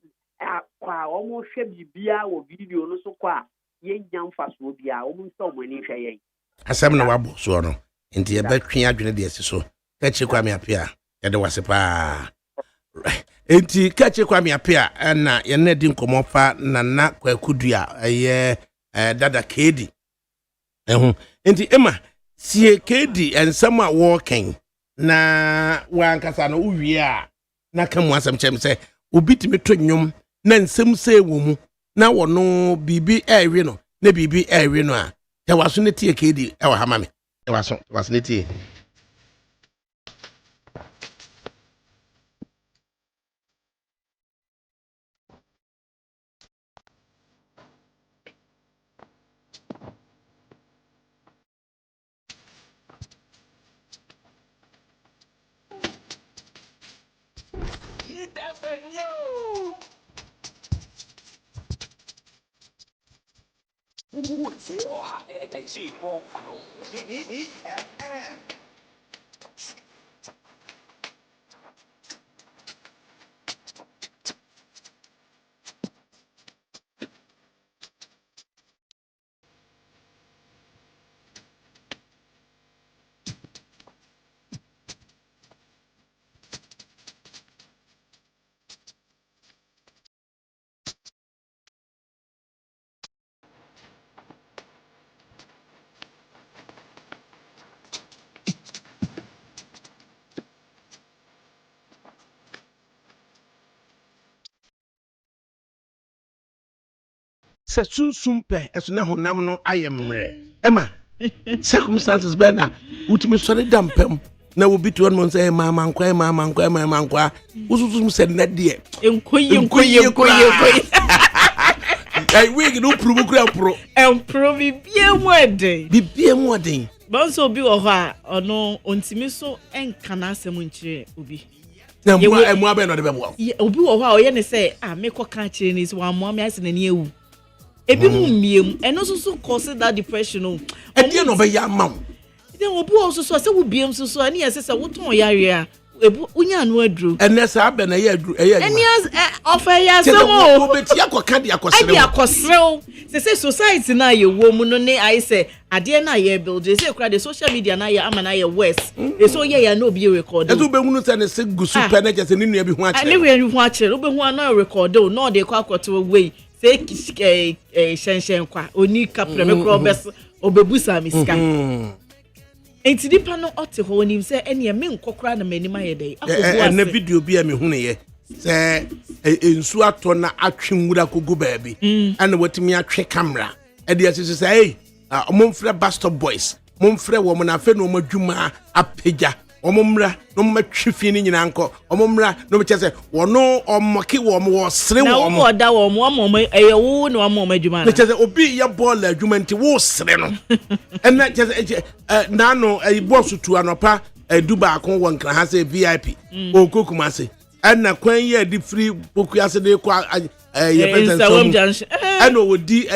kwa omo hwe bibia wo video no so kwa ye nyam faso bia omo nso omo ni hwe ye asem na wabo so no nti ye betwe adwene de asiso kachi kwa me apia ye de wase pa nti kachi kwa me apia na ye na di nkomofa na kwa kudua ye dada kedi nti ema sie kedi ensam a walking na wankasa no uwie a na kamu asem chem se obi timi to nwom na nsem se wo mu na wono bibi ewe no na bibi ewe no a te waso ne tie kedi e wa hama me te waso ne tie se sunsumpe eso na honam no ayemre ema circumstances bena utimi sori dampem na wo bitu on say mama nkwa ususu se na de enkoyi ai we no promo kura pro empro bibia mu aden bonso obi wo ho a ono ontimi so enka na asem nkyire obi na emu abe no de bebo obi wo ho a oye ne say mekọ ka kire ni so wa mo me ase na ni ewu ebi mu miem eno so cause that depression o e no be ya ma then obu also so say wo biem so ani ese say wo ton yare a ebu unya no adru ene sa be na ye adru eni ofa ya so o beti akoka de akosrew say society na ye wo mu no ne I say ade na ye build say kra the social media na ye ama na ye worse e so ye ya no be record e so be hunu say ne se gusu pe na je say ni nua bi hu a kire ani we hu a kire obe hu na record o no de kwa akoto we say shen kwa oni kapre me kro bes obebusa miska enti dipa no ote ho nim se ene me nkokora na mani ma ye dai akobu na video bi a me hunu ye se ensu ato na atwe nwura kogu baabi ana watimi atwe camera e de asese say momfre bastard boys momfre wo mo na fe no madwuma apagya omomra no matwe fi ni nyina nko omomra no me chese wono omoke wo mo wo sere wo mo da wo mo eyewo no mo madwuma na chese obi ye ball adwuma nti wo sere no ena chese na no boss tu anopa duba akon won kra ha se VIP o kokuma se ena kwan ye di free boku ase de kwa ye president ena wodi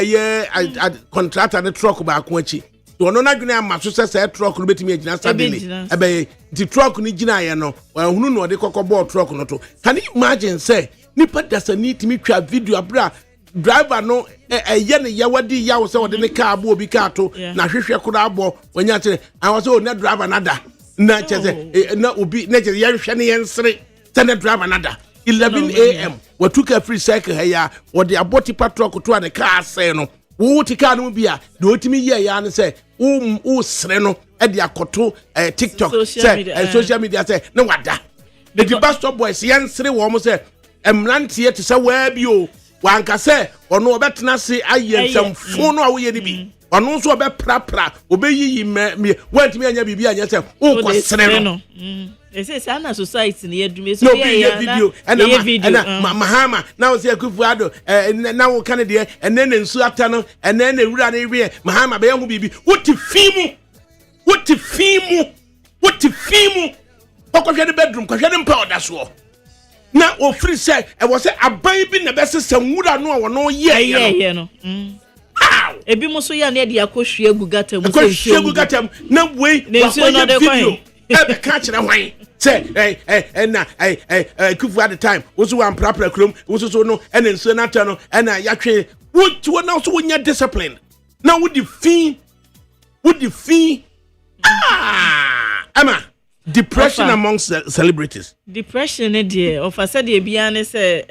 contractor ne truck ba akon achi to no na dwene amaso se truck no betimi agina sadely ebe di truck ni gina ye no hunu no de kokobọ truck no to can you imagine say nipa dasani timi twa video abra driver no ye ne yawadi yawo se wode ne car bo obi car to na hwehwe kura abo wanya kire an so na driver nada na chese na obi na chese ye hwehwe ne yensere se na driver nada 11 am we took a free cycle here wode aboti truck to an car say no wo tika no bia de otimi ye ya ne say o sere no e de akoto TikTok social media say na wada the bastard boys yensere wo mo say emrantie te say wa bi o wanka say ono obetena se ayensam fonu a wo ye ni bi ono so obeprapra obeyiyi me wantimi anya bibia anya say o ko sere no say na society ne yadum so yeah video and mahama now say akufuado na wo kan de ene na nsu ata no ene na ewura na ewe mahama be hu bibi wuti fimu okwohwe de bedroom kwohwe de mpa oda so na o free say e wo say aban bi na be sesa nwura no wo no ye no ebi mo so ya na de akohwe agugata mu say agugata na wei wa video e ka kire hwan say na kufu at the time was one proper krom was so no and nso na ta no and yatwe what now so wonya discipline now with the fee Emma depression amongst celebrities depression e dey of said dey bia ne say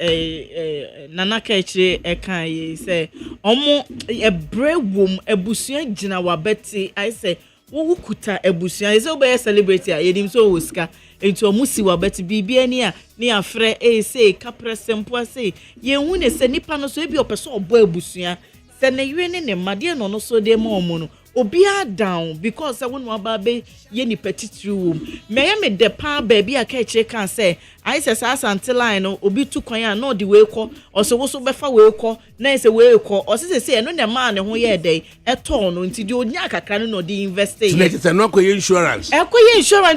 nana ka kire e kan ye say omo e brewom abusua gina wabeti I say wo kuta abusua e say obey celebrity a yedim so woska ento omusi wabeti bibia ni a ne afre say kapre sempo say ye hu ne se nipa no so e bi opeso obo abusua se ne yire ne made no so de ma omo no obi a down because when waba be ye ni petitri wom me de pa baby a ka kire kan say I say asante line no obi tu kwan a no de we kọ oso wo so befa we kọ na say we kọ o say no ne ma ne ho ye dey e ton no nti de onya kakra no de invest e say no ko insurance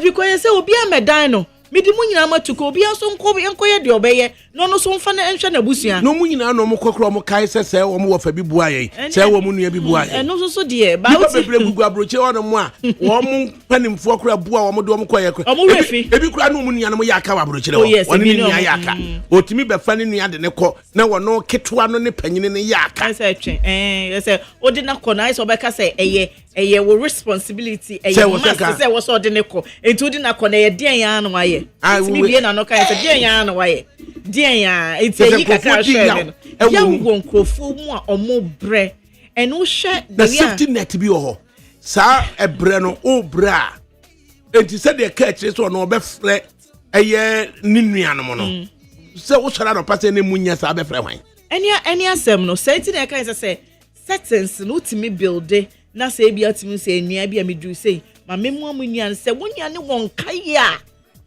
because say obi a medan no midi mu nyina matuko obi aso enkoye de obeye no so mfa na enhwe na busua no mu nyina no mo kokro mo kai se wo mo wo fa bi bua ye se wo mo nua bi bua ye no so de ba o bebre gugu abroche wono mo a wo mo panimfo kora bua wo mo de wo mo koye kora ebi kora no mu nua no mo ya aka abroche wo woni ni nua ya aka otimi be fa ni nua de ne ko na wono ketwa no ne panyine ne ya aka se twen se odi na ko na so be ka se eye wo responsibility must say wo so de ne ko enti odi na ko na ye den ya no aye mi bie na no kan se den ya na waye den ya enti yi kaka share ya wo nkrofo mu a omo bre eno hwe the safety net bi ho sa ebre no o bra enti se de ka kire so no be frɛ eye ninua no mo no se wo sora no pase ne munya sa be frɛ hwan eni asem no se enti na kan se settings no timi build na se bia timi se nua bia medru sei ma memu amunua se wonya ne won kai a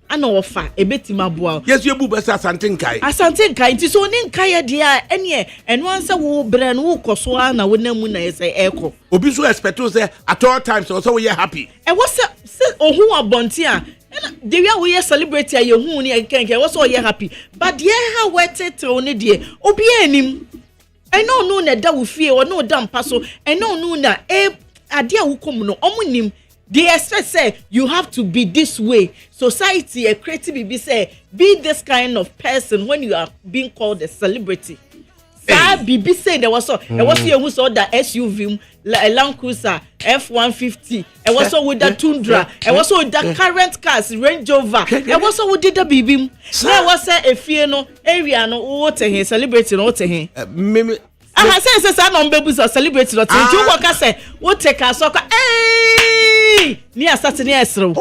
ana ofa ebetima boa yes you bu besa asante nkai nti so ne nkai de a ene eno ansa wo bre no wo koso na wo namu na se eko obi so expect say at all times so we happy e wo se ohun abonti a the way we celebrate ye hu ni kenke wo so ye happy but ye ha wetete oni de obi anim no na da wo fie or no da mpa so no na ade a wo kom no omunim they expect say you have to be this way. Society a creative be say be this kind of person when you are being called a celebrity. Bibi say there was you who saw the SUV Land Cruiser F-150 and was with the Tundra and was with the current cars Range Rover and was with the Bibi. There was a fear no area no water here celebrating water here. I say some on babies are celebrating or take you work say what take a soccer near Saturday Esro.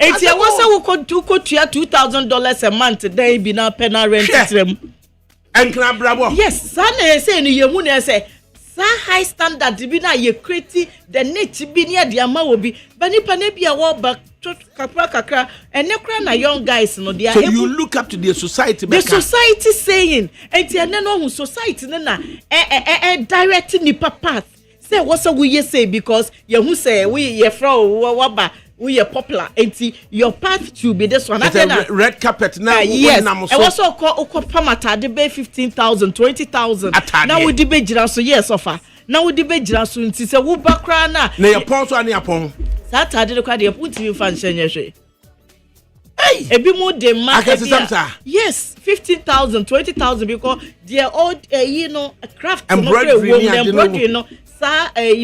And there was a who could $2,000 a month they be now penal rent them. And can bravo. Yes, son say ni you mun say sa high standard be na ye create the net be near the ama will be banipa na bia wo ba kakra and nekra na young guys no they are. So you look up to the society. The society saying and the no society na directing the path. Say what so we say because you who say we ye fro waba we are popular and your path to be this one. Red carpet now. Yes. I also call Pamata the bay 15,000, 20,000. Now we debate so yes offer. Now we debate so it's a wood background. Now your pons on your pong. Saturday the card you put you function. Hey, a bit more than yes, 15,000, 20,000 because they are all craft embroidery,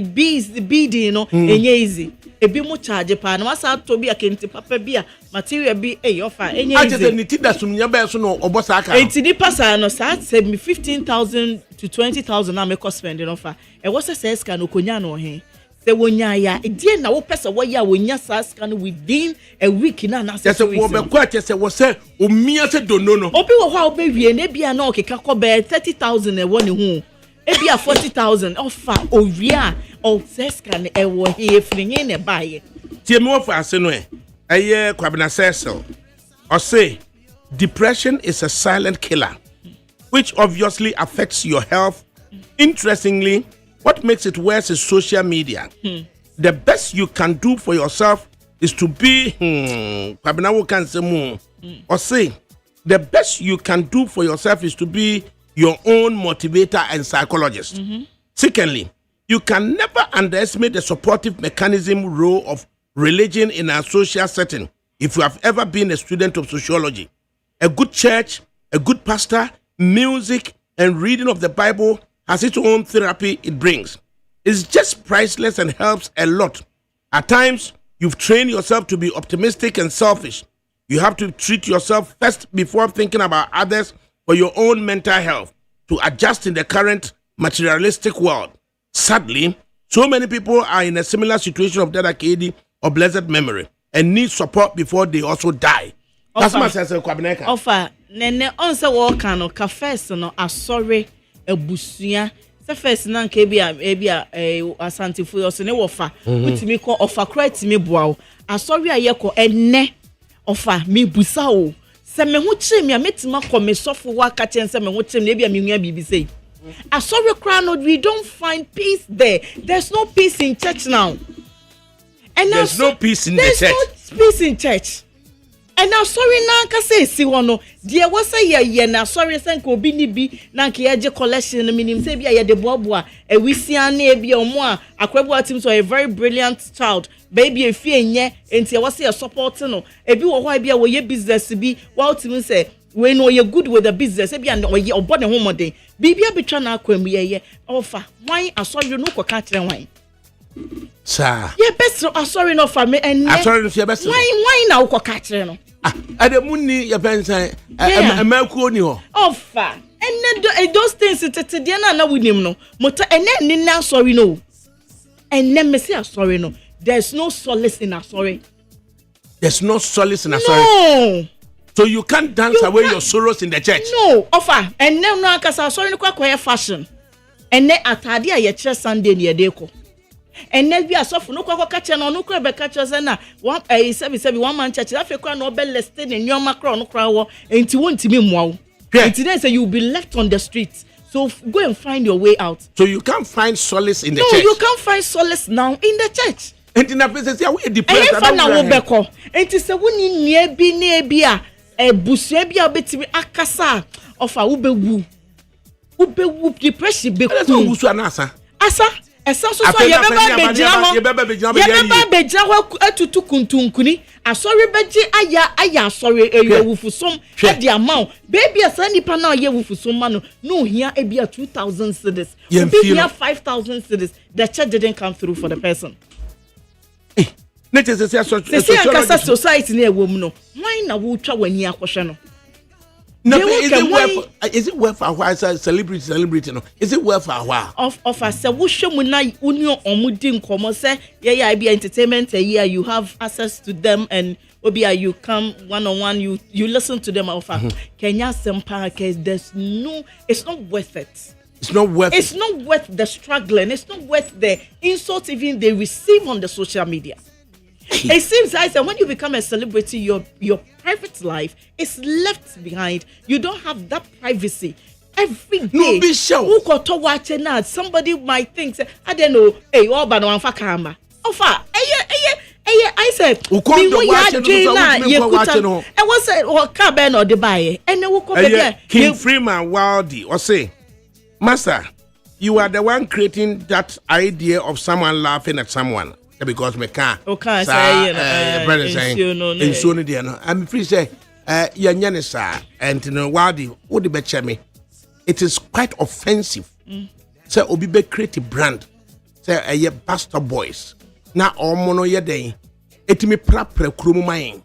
bees, the beading, easy. Ebi mu charge pa na wasa to bi akenti papa bi a material bi offer enye I just need that sumnya be so no obosa aka enti ni pasa no sa save me 15,000 to 20,000 na me cost spending offer e wo se scan okonya no he se wonya ya die na wo pesa wo ya wonya scan within a week na na se so wo be kwa che se wo se omia se dono no obi wo ha obi wie na bia na okeka ko be 30,000 e wo ne hu ebi a 40,000 offer ovia o sescan e wo he frinye ne baye tie me offer ase no kwabena Cecil or say depression is a silent killer which obviously affects your health. Interestingly, what makes it worse is social media. The best you can do for yourself is to be kwabena wo kan se mu or say the best you can do for yourself is to be your own motivator and psychologist. Secondly, you can never underestimate the supportive mechanism role of religion in a social setting. If you have ever been a student of sociology, a good church, a good pastor, music, and reading of the Bible has its own therapy it brings. It's just priceless and helps a lot. At times, you've trained yourself to be optimistic and selfish. You have to treat yourself first before thinking about others for your own mental health to adjust in the current materialistic world. Sadly, so many people are in a similar situation of ADAKABRI or blessed memory and need support before they also die. That's my sense of Kwabineka. Offer, nene onse worker no ka first no asore ebusuya. Se first na nke ebia asantifo yo se ne wofa. Utimi ko offer credit me boa. Asore ayeko enne offer me busa o. Se me hu kire me ametima ko me sofo wa ka chen se me hu kire me ebia me nua bibi sei. Asore crown we don't find peace there. There's no peace in church now. And there's no peace in the church. There's no peace in church. And now sorry na nka say si wono there was a ye na sorry senka obi ni bi na nka ye collection minim say bia ye de boaboa e wisia na e bia omo a akwabo atim so a very brilliant child baby efie enye enti e was say support no e bi wo ho bia wo ye business bi wa ultim say we know you good with the business e bia no ye obo ne ho moden bibia betwa na akwam ye offer wan asori no ko ka kire wan sir ye best asori no for me and asori no fe best wan na wo ko ka kire no Ademuni ya pensa amakuo ni ho offer and those things today na winim no mota ene na sorry no and me say sorry no there's no solace in sorry. There's no solace in sorry. No. So you can't dance away your sorrows in the church. No, offer and no akasa sorry no kwa fashion and atade a ye kire Sunday ne dey ko. And then we are so no kwa catch no no kwa be catch us na one 7 man church that fekwa no be listed in your macro no kwa wo enti wontimi mwa. Enti then say you will be left on the streets. So go and find your way out. So you can't find solace in the church. No, you can't find solace now in the church. Enti na place say we depressed. E fa na wo be ko. Enti say woni nua bi na e bi a ebusua bi a betimi akasa ofa wo bewu ube depression be That's all gusu anasa. Asa so ye beba be ho atutu kuntunkuni asori beji aya asori ewufusom e di amount baby asa nipa na ye wufusom ma no hia e bia 2000 cedis be hia 5000 cedis the check didn't come through for the person. Society na ewom no why na wo twa wani akohwe no. No, is it worth a while? Celebrity, no? Is it worth a while? Of us, so we show na unyo omudin komo say, yeah, I be entertainment. Yeah, you have access to them, and obia you come one-on-one, you listen to them. Offer Kenya Sempa case. It's not worth it. It's not worth. It's not worth the struggling. It's not worth the insults even they receive on the social media. It seems like when you become a celebrity, your private life is left behind. You don't have that privacy. Every day, no be show. Who got to watch it now? Somebody might think, I don't know. Hey, all but no camera. Offer. I said, we was say, or cabin or the buyer, and they will come King Freeman Wildy or say, Master, you are the one creating that idea of someone laughing at someone. Because me can't. Okay, say brother saying in so no. I'm free say yanya sir and no Wildy would be me. It is quite offensive. Say obi be create a brand. Say ye pastor boys. Na omo ye den. Etimi prapre krumu man.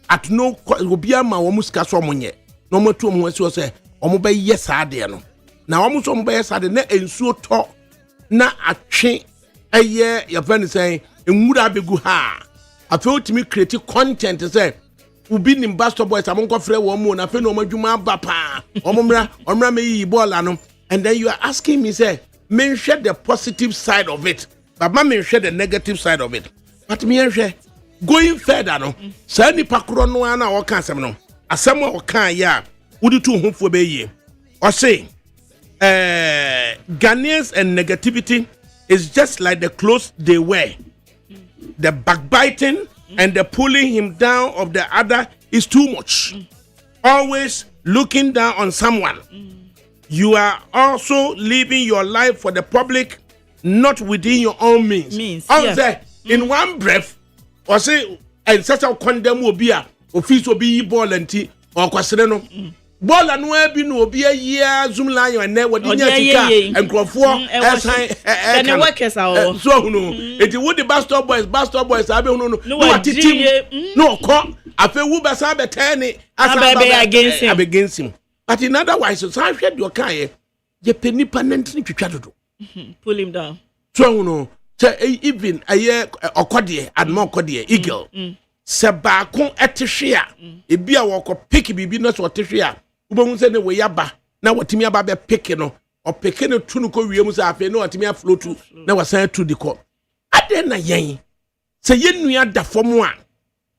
At no obi ama wo musika so omo nye. No mo tu omo so say omo be yes ade no. Na omo so omo be yes ade na ensuo to na atwe Aye, your friend is saying, in Muda Begu ha. I felt to me create content to say, Ubi in Bastard Boys, I'm going to free one more, I feel no more Juma Bapa, Omra me Bolano. And then you are asking me, say, mention the positive side of it, but mention the negative side of it. But me, going further, no, Sandy Pakrono or cancer, no, as someone or can, yeah, would you two home for be or say, Ghanaians and negativity. It's just like the clothes they wear. The backbiting and the pulling him down of the other is too much. Always looking down on someone. You are also living your life for the public, not within your own means. In one breath, or say, and such a condemn will be a office will be ball and tea or quasereno. Ball and where be no be a year zoom line and never did and Crawford as and the workers are so no. It would the Bastard Boys, I don't know. No, come. I feel Uber Sabe Tani as against him. But in otherwise, so I said your car, ye penny panent to try to do. Pull him down. So no, even a year or Codier and more Codier, Eagle. Sabacon at Tishia. It be a walk of picky be not what Tishia. Ubon say we yaba na watimi aba be pick no or pick no tunu ko wiem say afi no watimi aflow to na wasan to the call ade na yen say yenua da fom a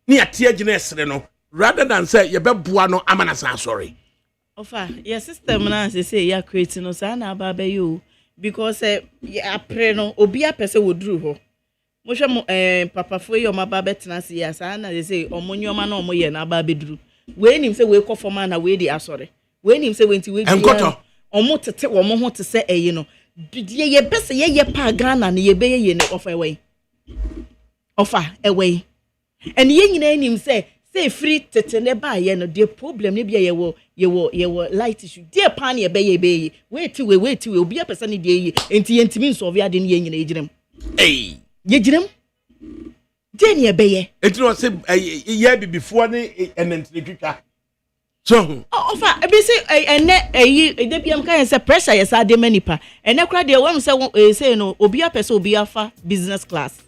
na yate agina esre no rather than say ye be boa no amana san sorry ofa your system na say ya create no say na aba be you because ya pre no obi apese woduru ho mo hwe mo papa fo ye o ma ba betena se ya say na say omonyoma na omoye na aba be duru when him say we call for man na we dey asore when him say wenti we omo tete omo ho te say no ye bese ye pa Ghana na ye be ye ne offer away and ye nyina him say free tete ne ba ye no the problem ne bia ye wo light issue dey pan ye be ye wait obi a person ne dey ye enti yentimi nso ade ne ye nyina ejirem ye jirem Jenny Abaye. It was a year before the twitcha. So, I be say, and a DPM can say pressure, yes, I de manipa. And I cried the one say no, Obia Peso Biafa business class.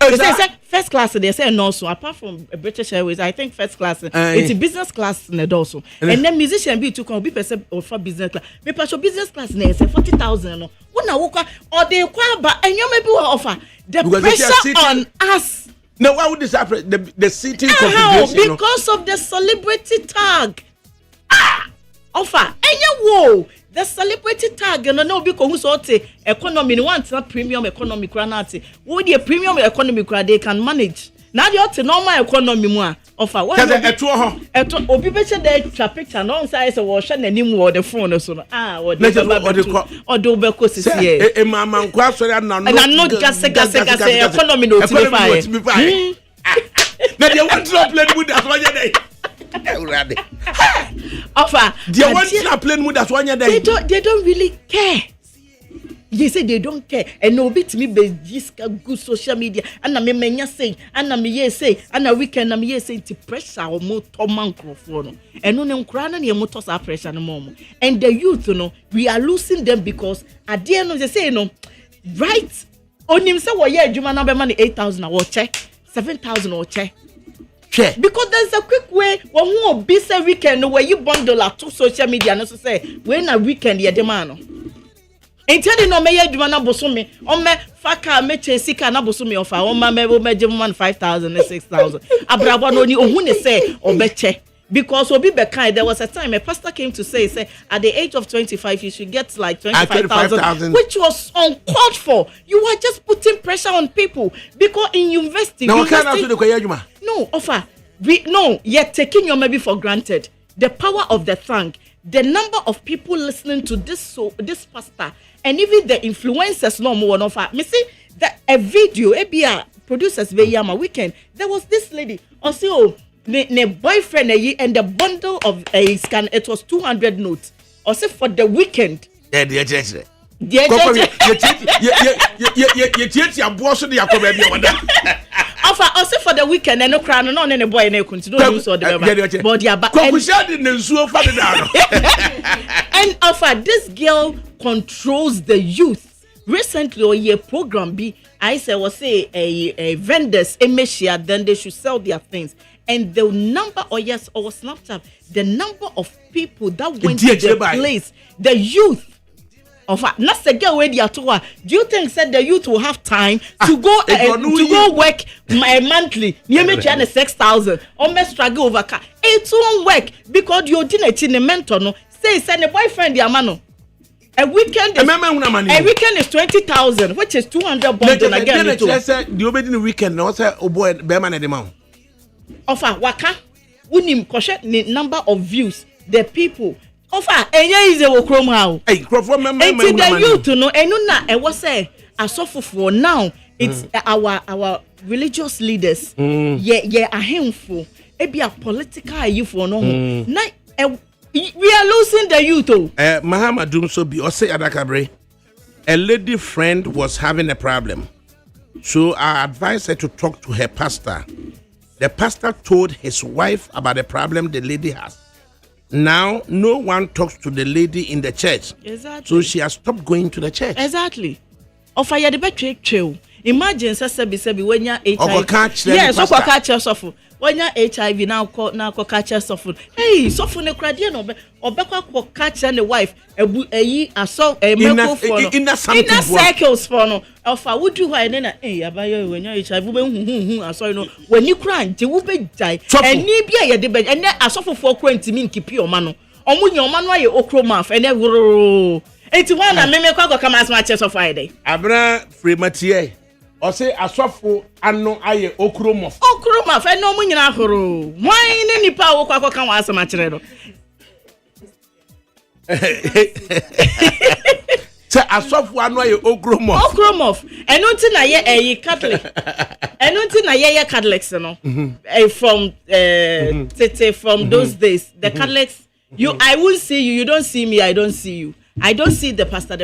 They say first class, they say no, so apart from British Airways, I think first class, it's a business class in the also. And then musician be to come be person or for business class. Maybe for business class, they say 40,000. When I walk or they acquire, but and you may be offer the pressure on us. No, why would this happen? The seating configuration? Because of the celebrity tag. Offer. And you the celebrity tag, no, because who's what economy, wants not premium economy granate. Would the premium economy they can manage? Now the other normal economy more offer. What Cause eto obi be che dey twa picture no say say wo hwe nanim wo the phone so no what the odo be ko sisi e mama nkwa sori na no na no gase economy no ti na dey want to play with that one day offer they want to play with that one day they don't really care. They say they don't care and no bit me be this good social media and na me menya say and na me ye say and na weekend na me ye say to pressure or more to microphone no and no nkra na motor sa pressure no more and the youth no we are losing them because at the end of the say no right onim say wo ye adwuma na be man 8,000 or check 7,000 or check because there's a quick way when who be say weekend where you bundle to social media no say when a weekend ye demand no Enti no me adwuma na bosome o me faka me chesika na bosome ofa o ma me je man 5,000 and 6,000 abrabo no ni ohun ne say obeche because obi be kind there was a time a pastor came to say at the age of 25 you should get like 25,000 which was uncalled for. You are just putting pressure on people because in university no offer you're taking your maybe for granted the power of the tongue, the number of people listening to this pastor and even the influencers no more of me see that a video producers be yama weekend there was this lady also ne boyfriend and the bundle of a scan it was 200 notes also for the weekend also for the weekend and no crown no ne boy na continue to use all the but dia back and offer this girl controls the youth. Recently or year program be I say was say a vendors emeshia then they should sell their things and the number or Snapchat the number of people that went to the place the youth of not the girl where they are to do you think said the youth will have time to go work monthly near me 6,000 or me struggle over car it won't work because you didn't in a mentor no say send a boyfriend your man a weekend is 20,000 which is 200 bundle again the obedient weekend no say oh boy be man the man offer waka unim koshe the number of views the people offer enye is a chrome how the youth no enu na e was say asofofo now it's our religious leaders yeah ahemfo e be a political youth no na we are losing the youth Mahamadum so be or say ADAKABRI a lady friend was having a problem so I advised her to talk to her pastor. The pastor told his wife about the problem the lady has. Now, no one talks to the lady in the church. Exactly. So she has stopped going to the church. Exactly. Offer you the better. Imagine, sebi when you're HIV. Yes, so catch yourself. When you're HIV now catch yourself. Hey, so for the crowd, no, or back catch and the wife. A microphone in circles for no. Offer would you why then? Hey, abayo when you're HIV. Sorry, no. When you cry, you will be die. And you be a debate, and then I suffer for quarantine. Keep your man. Omu your man why you okro mouth and then 81 and me kwa come as much as of Friday. Abra free Mathieu. Or say asofo ano aye okromof. Okromof e no mu nyina horo. Wan ne nipa wo kwa kan wa asama kire no. Say asofo ano aye okromof. Okromof. Eno ti na ye Catholic. Eno ti na ye Catholics no. From from those days the Catholics I will see you, you don't see me, I don't see you. I don't see the pastor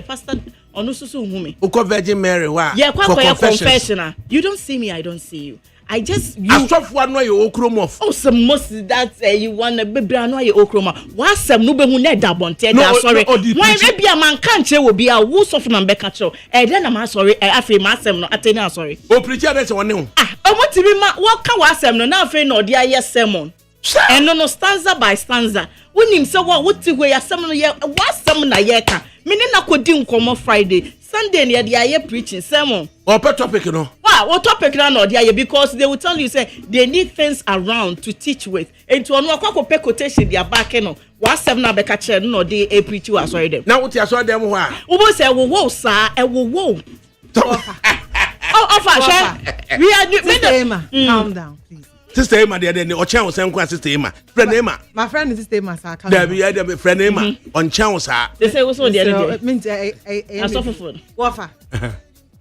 onususu humi. Uko Virgin Mary wa. Yeah, kwa confessional. You don't see me, I don't see you. I just you asofo ano ye okromof. Oh, some most that you want to be ano ye okroma. Wa sem no be hu na da bonte da sorry. Why we be a man kan che wo bia wo sofo na be ka cho. Den na ma sorry afi ma sem no ateni sorry. O preacher dey say won hu. Omo ti bi ma wo ka wa sem no na afi na odi aye sermon. And no stanza by stanza. Unim se what ti we asem no ye wa sem na ye ka. Me ne na kodi nkomo Friday. Sunday ne dey aye preaching sermon. Open topic no. What topic na dey aye because they will tell you say they need things around to teach with. Enti onu akwa pe quotation dia back no. Wa sem na be ka kire no dey e preach you asori dem. Na what you asori dem ho a. Wo say wo sa e wo. Offer. We are Sister Emma, calm down, please. Sister Emma, the other day, or channel same class, Sister Emma. Friend Emma. My friend is Sister Emma, sir. There be friend Emma on channel, sir. They say what's on the other day. It means I suffer for. Wafa.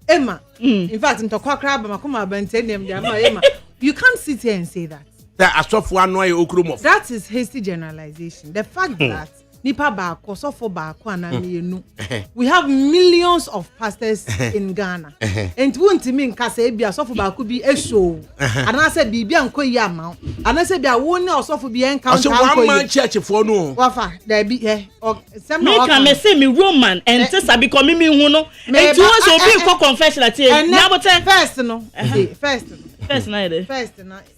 Emma. In fact, into Quakrab, Makuma, Bentenium, Emma. You can't sit here and say that. That I saw one way Okrumo. That is hasty generalization. The fact that Nipa Bako, Sofo Bako, and we have millions of pastors in Ghana. And won't mean Kasebia, Sofo Bako be a show. And I said, Bibi and Koyama. And I said, I won't know Sofo be encountered. So one man church for no. Wafa, there be here. Me can say me Roman and just I become me uno. And to us will be for confession at here. Now, first, no. First night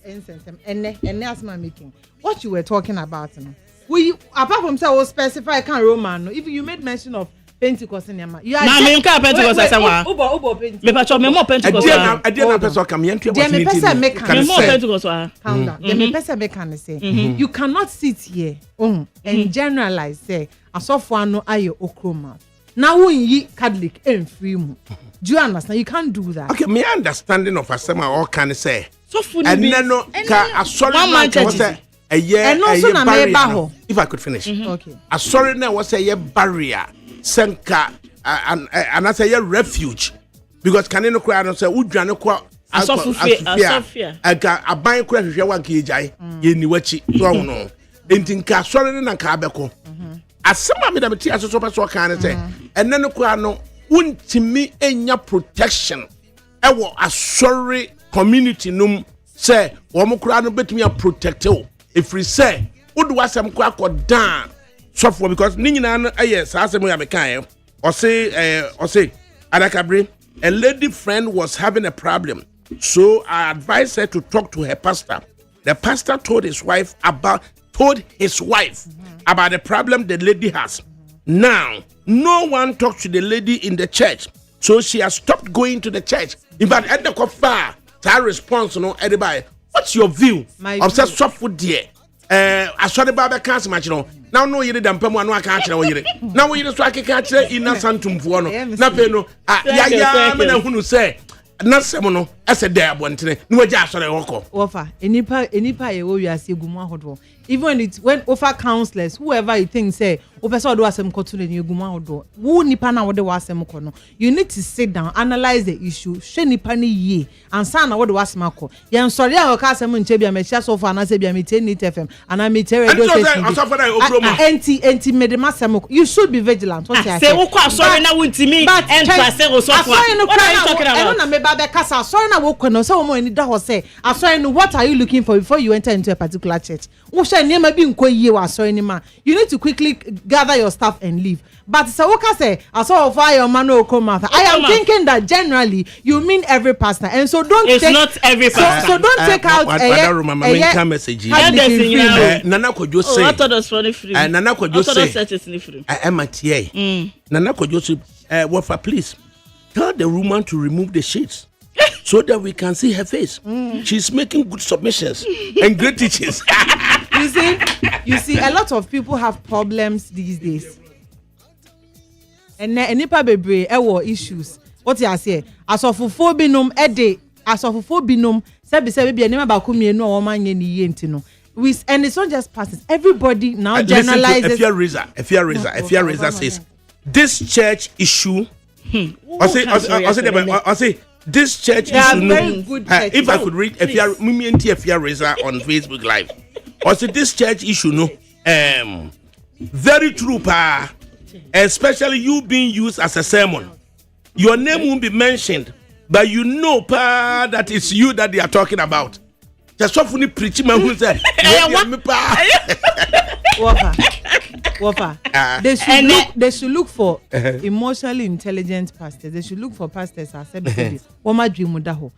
incense and that's my making. What you were talking about, no. We apart from say we specify can Roman, no. If you made mention of Pentecost in Yama, you are me can Pentecost as one. Ubo Pentecost. Me pacho me more Pentecost. I didn't person come here to me person make me more Pentecost. Calm down. Me person make can say you cannot sit here and generalize say asofo no aye okroma. Now when ye Catholic and free mu. Do you understand? You can't do that. Okay, my understanding of asema all can say. So funny. And then no ka sorry man was a year and also na me ba if I could finish. Okay. A sorry na was a year barrier senka and I say a refuge because can no cry and say udwane kwa Asofia. Aga aban kura hwehwe wan ka ejai ye ni wachi so no. Enti ka sorry na ka abeko. Asema me da beti asoso pa so kan say and then no kwa no untimi enya protection ewo asori community num say wo mokura no betumi a protect you if we say would wasem kwa down suffer because ni nyina no yes asem ya mekan or say Adakabri, a lady friend was having a problem, so I advised her to talk to her pastor. The pastor told his wife about the problem the lady has. Now no one talked to the lady in the church, so she has stopped going to the church. In fact, at the far, her response, no, everybody, what's your view of such soft food, dear? I saw the barber cancer match, no. Now, no, you didn't pay one catch. Now, you just like a catcher in a santum for no. Nothing, no. Yeah, who say, not semono, as a dab one today. No, just on a walk. Offer, any you are seeing Guma. Even when offer counselors, whoever you think say, Opeso do asem kotu ne Guma do. Who nipa na wode wasem kono. You need to sit down, analyze the issue, she nipa ni ye, and sana wode wasem ko. Yan sorry I ka asem nche bia me sha so fa na se bia me ten FM and I me tell radio station. Enti me de masem. You should be vigilant. What I say. Say wo kwa sorry na wuntimi enta say wo so kwa. What are you talking about? I know na me ba be kasa sorry na wo kono so wo ni da ho say. Sorry no what are you looking for before you enter into a particular church? You need to quickly gather your stuff and leave. But Sawoka say, I saw fire man no come out. I am thinking that generally you mean every pastor, and so don't. It's not every pastor. So don't take out a message. Nana could you say? I thought that's funny free. Nana could you say? I am at TA. Nana could you say? Wafa, please tell the woman to remove the sheets. So that we can see her face. She's making good submissions and great teachings. You see, a lot of people have problems these days. And nipa bebre ewo issues. What you say? Asofofo binum ede, asofofo binum se be enema ba ko mienu o man ye ni ye ntino. And it's not just pastors. Everybody now generalizes. If your razor says this church issue. I say this church issue. If I could read if you razor on Facebook Live. Also this church issue no very true pa, especially you being used as a sermon. Your name won't be mentioned, but you know pa that it's you that they are talking about. Just so funny preaching man who say they should look for emotionally intelligent pastors. They should look for pastors as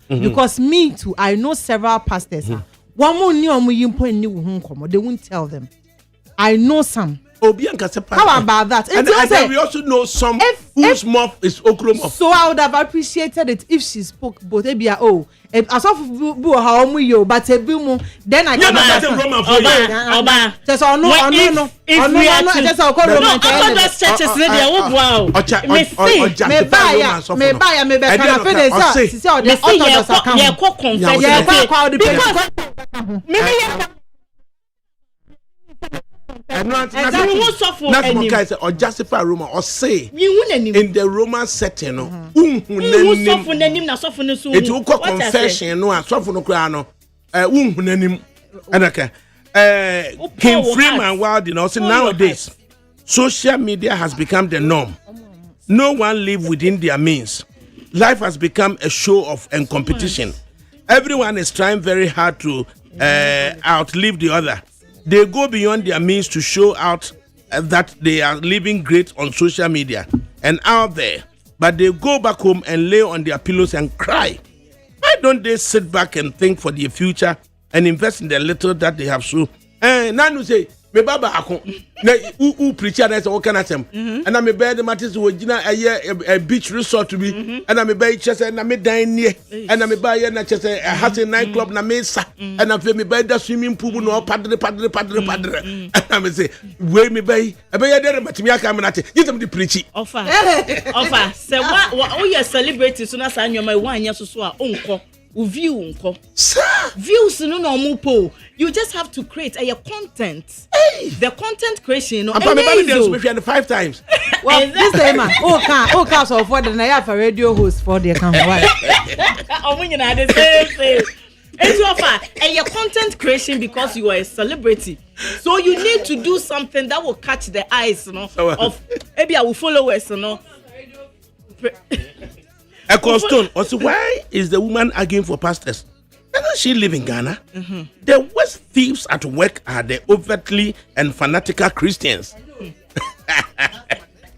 because me too, I know several pastors. They won't tell them. I know some. Obi and Kasepa. How about that? And then we also know some whose mouth is okra mouth. So I would have appreciated it if she spoke both. Maybe as of how you, but then I can understand. Oba. Just no. If we are just all those churches ready. Wow. Me buy. Can I finish? She said the Orthodox account. Or justify Roman or say in the Roman setting, it will call confession, no, soften no, King Freeman Wild, so nowadays social media has become the norm. No one live within their means. Life has become a show off and competition. Everyone is trying very hard to outlive the other. They go beyond their means to show out that they are living great on social media and out there, but they go back home and lay on their pillows and cry. Why don't they sit back and think for their future and invest in the little that they have? So, now you say, me baba akon na u preacher na say what can I say and na me bed the matters we gina a beach resort to be and na me buy chese na me dan near and na me buy na chese a Hatton nightclub na me sa and na me buy the swimming pool no padre and na me say we me buy e buy there matimi aka me na che give them the preachy offer say what we are celebrating so na sa anyoma e anya so a onko view unko views no normal po. You just have to create a content. The content creation, I'm probably 5 times. Well, this time, can't so for the have a radio host for the account. I'm winning at the same thing. It's offer a content creation because you are a celebrity. So you need to do something that will catch the eyes, of maybe our followers, Echo Stone, also, why is the woman arguing for pastors? Doesn't she live in Ghana? The worst thieves at work are the overtly and fanatical Christians.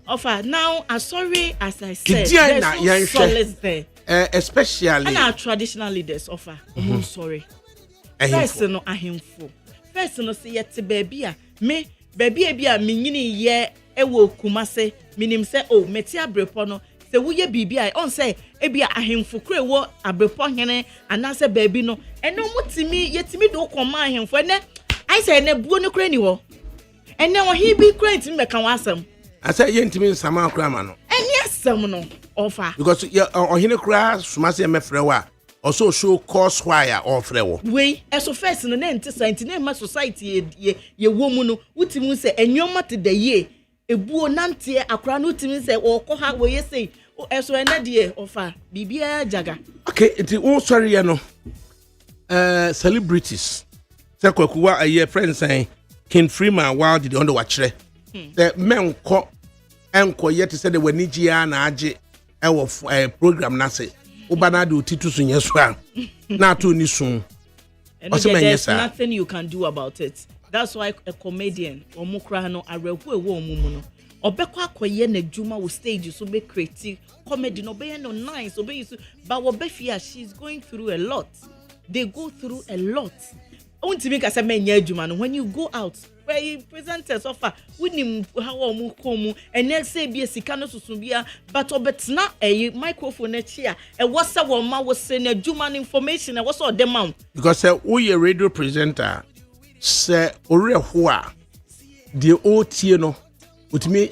Offer now, as sorry as I said, there's no solace there. Especially and our traditional leaders offer. Sorry. First, no, ahemfo. First, no, say yet baby, me baby, me ye ewo kumase. Minim say metia brepono. Se wuye BBI on say ebia ahemfo kure wo abrepo hene anase baby no ene mutimi yetimi do koma ahemfo ene I say ene buo no kure ni wo ene wo he bi kure ntimi meka wasam I say yentimi nsama kura ma no ene asam no offer because ohene kura sumase mefre wa also show course wire or frewo we eso first no na ntisa ntine ma society ye wo mu no wutimi say enwoma te the ye ebuo nantie akra no timi say okọ ha we say eso enade offer bibia jaga okay it sorry ya no celebrities say kwakuwa aye friends say King Freeman Wild did on the watchere the men ko enko yet say the wanigia na age e wo program na say ubana do titu so nyeso a na to ni sun there's nothing you can do about it. That's why a comedian or mukra no arehu ewo omumu no obekwa akoye na djuma wo stage so be creative comedy no be no nice obe you but wo be fear she's going through a lot. They go through a lot. Untimi ka say menya djuma no when you go out where you presenters offer winim how omu komu and say be sika no susu bia but obetna a microphone e chia e wasa wo ma wo say na djuma information e wasa dem am because we a radio presenter say oreho a the otie no utimi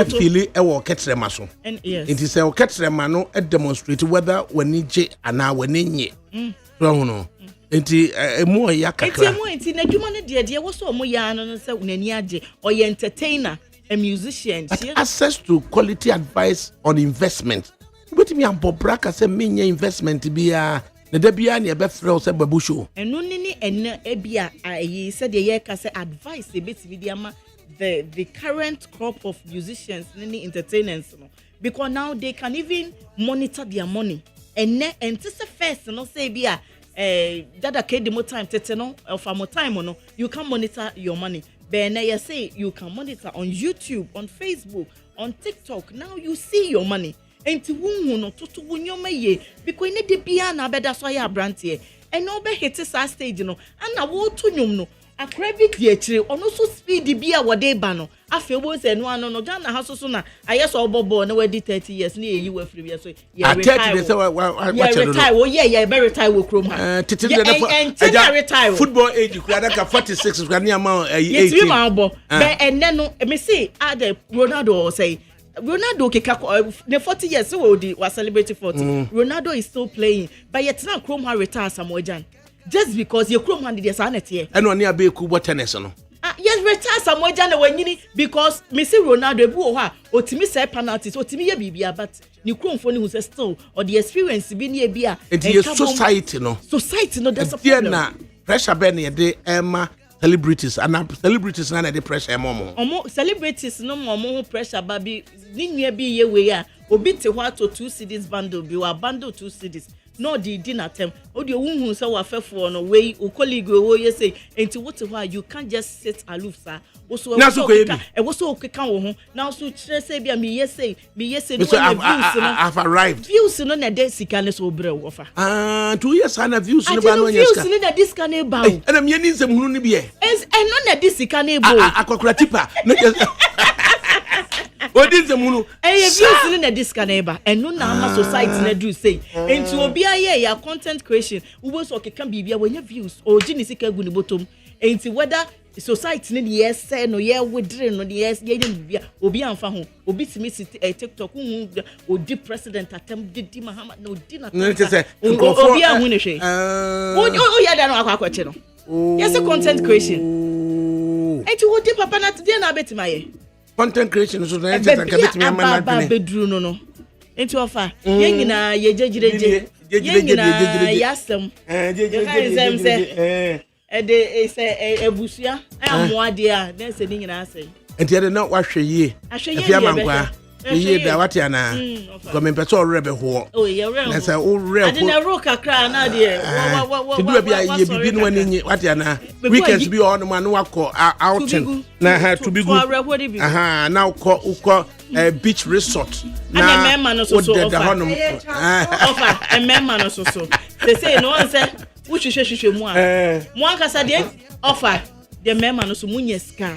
feel e wo ketrema so it is say o ketrema no demonstrate whether when je ana when nye so no enti emu ya kakra enti na dwuma ne de wo so mo ya no say unani age or you entertainer a musician access to quality advice on investment betimi ambobraka say menya investment bia na da bia ne be frɛ say babu show enu ni ene ebia ayi say de ye ka say advice e betimi dia ma the current crop of musicians and entertainers no because now they can even monitor their money and say first no say bia dada ke demo time tete no of more time no you can monitor your money then you say you can monitor on YouTube, on Facebook, on TikTok. Now you see your money enti wunhu no toto wonyoma ye because ne de bia na beda so ya brand here and no be hit sa stage no and na wo to nwum no akra bi di akyire ono so speed bi a wode ba no afi obo se no ano no Ghana ha so na aye so obobo na wadi 30 years na eyi wa free so ye retire wo ye be retire wo krom ha retire football age kura ka 46 kura ni ama 18 yetimi ma obo be enne no me say ade Ronaldo say Ronaldo the 40 years so was celebrating 40 Ronaldo is still playing but yet now krom ha retire Samojan just because your krom hand dey sanet here and one near be ku tennis no yes retire Samojan na wanyini because me say Ronaldo ebu ho a otimi say penalties otimi ye bibia but ni krom fo ni hu say still or the experience bi ni e bia and society no there's a problem na pressure be na dey Emma celebrities and celebrities na dey pressure omo celebrities no mo pressure ba bi ni nua bi ye we a obi te ho ato 2 cedis bundle bi wa bundle 2 cedis no di dinner time o de wunhu say wa fefo no we o colleague wo ye say enti what why you can't just sit aloof sir also e wo so okeka wo ho na so kire say bia me ye say no I've arrived views no na dey sika ne so bre wo fa 2 years na views no ba no nya sika views na dis kan e ba o na me ni nsem hunu ni bi e no na dis sika ne bo akokura tipa odi nzemunu views na dis kan e ba eno na ama society na do say enti obi aye ya content creation wo so okeka bibia wanya views o gi ni sika gu ni bottom enti whether society ni yes say no ye wedre no yes ye bibia obi anfa ho obi timi TikTok hu odi president atem didi Muhammad no odi na obi ahu ne hwe o ya da no akwakoche no yes content creation enti wo di papa na tide na betima ye content creation so na enter ka betimi ama na bedru no enti ofa ye nyina ye jejireje ye nyina yasem ede say ebusia amoade a na se ni nyina say enti ede na wahwe yie afia mankwa yie da wate ana go me pese orebe ho oh ye re na say orebe ade na ro kakra na de wa bia ye bibi no ani wate ana weekends bi on ma no wakọ outing na ha to be good aha na ukọ beach resort na memma no so offer memma no so they say no one say wuhwehwehwehwe mu a mu ankasa de offer de memma no so munye ska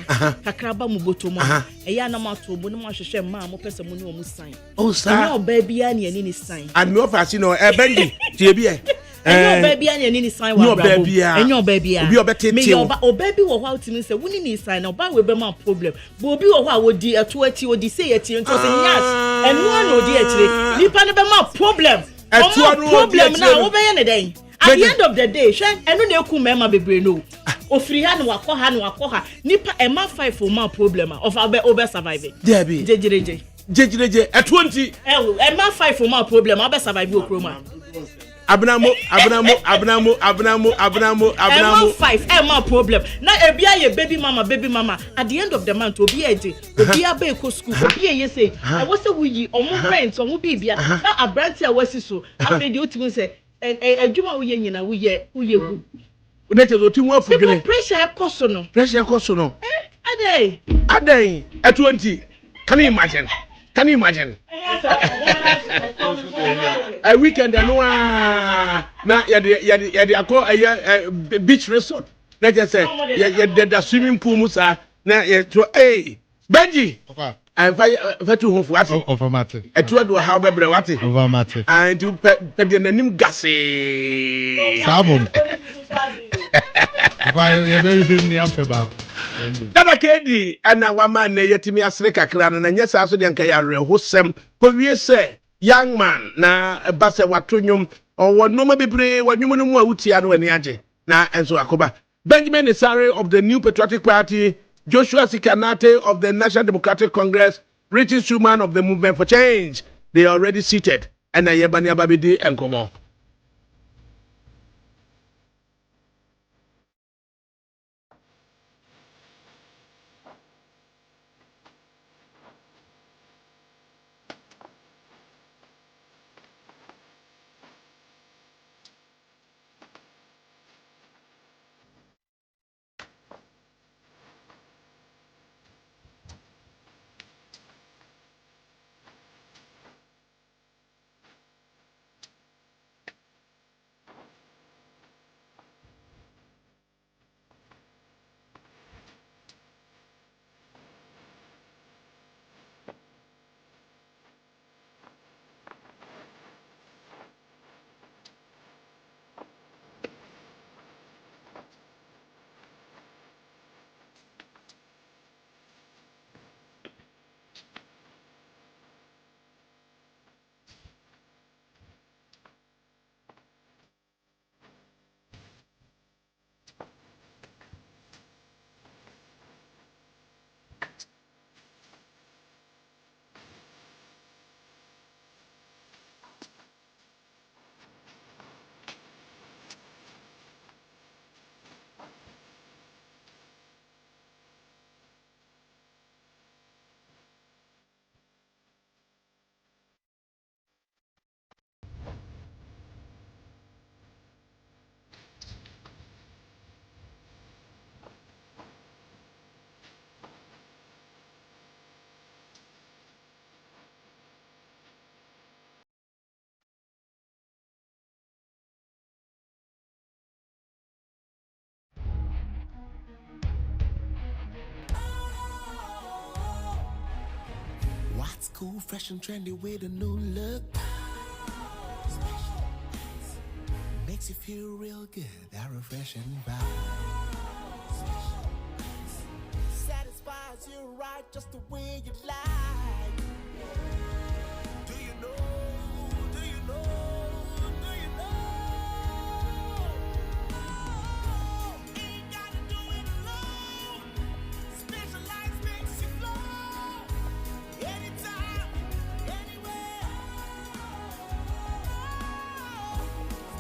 kakraba mu botomu eya na mato bo no mahwehwe ma mo pese mu ne omu sign sa no ba bia ne ani ni sign and me offer si no benji tie bia enyo ba bia ne ani ni sign wa brabo enyo ba bia obi obetete me oba bi wo ho utimi se wuni ni sign na oba we be ma problem bo obi wo ho a wodi eto achi wodi say achi nto se nyas enu an odi achire nipa ne be ma problem eto no problem na wo be ye ne den at the end of the day she enu na eku mema bebre no ofiri ha no akọ ha nipa ema 5 for ma problem of obe survive debi jejireje at 20 ema 5 for ma problem obe survive okroma abnamo ema 5 ema problem na ebia ye baby mama at the end of the month obi eje obi aba eko school obi eye say I was say we omo rent omo bibia na abranti a wasi so after the ultimate say adwuma wo ye nyina wo ye gu unete zo ti won afugene pressure ekoso no adai at 20 can you imagine a weekend no na ya akọ beach resort na just say ya the swimming pool musa na ya to Benji papa I to home for what over matter eto do how bebre what over matter and to pe de nanim gase sabon papa you very film ni ampe ba dada kedi ana wama na yetimi asre kakra na nya sa so de nka ya rehosem ko wie se young man na base watonyum owo no ma bebre wadwum no mu awutia no ani age na enso akoba Benjamin Isare of the New Patriotic Party, Joshua Sikanate of the National Democratic Congress, Richard Schumann of the Movement for Change. They are already seated and ayebani ababidi enkomo. cool, fresh and trendy with a new look? Makes you feel real good, that refreshing vibe. Satisfies you right just the way you like. Do you know? Do you know? Do you know? Ain't gotta do it alone. Specialized makes you flow. Anytime, anywhere.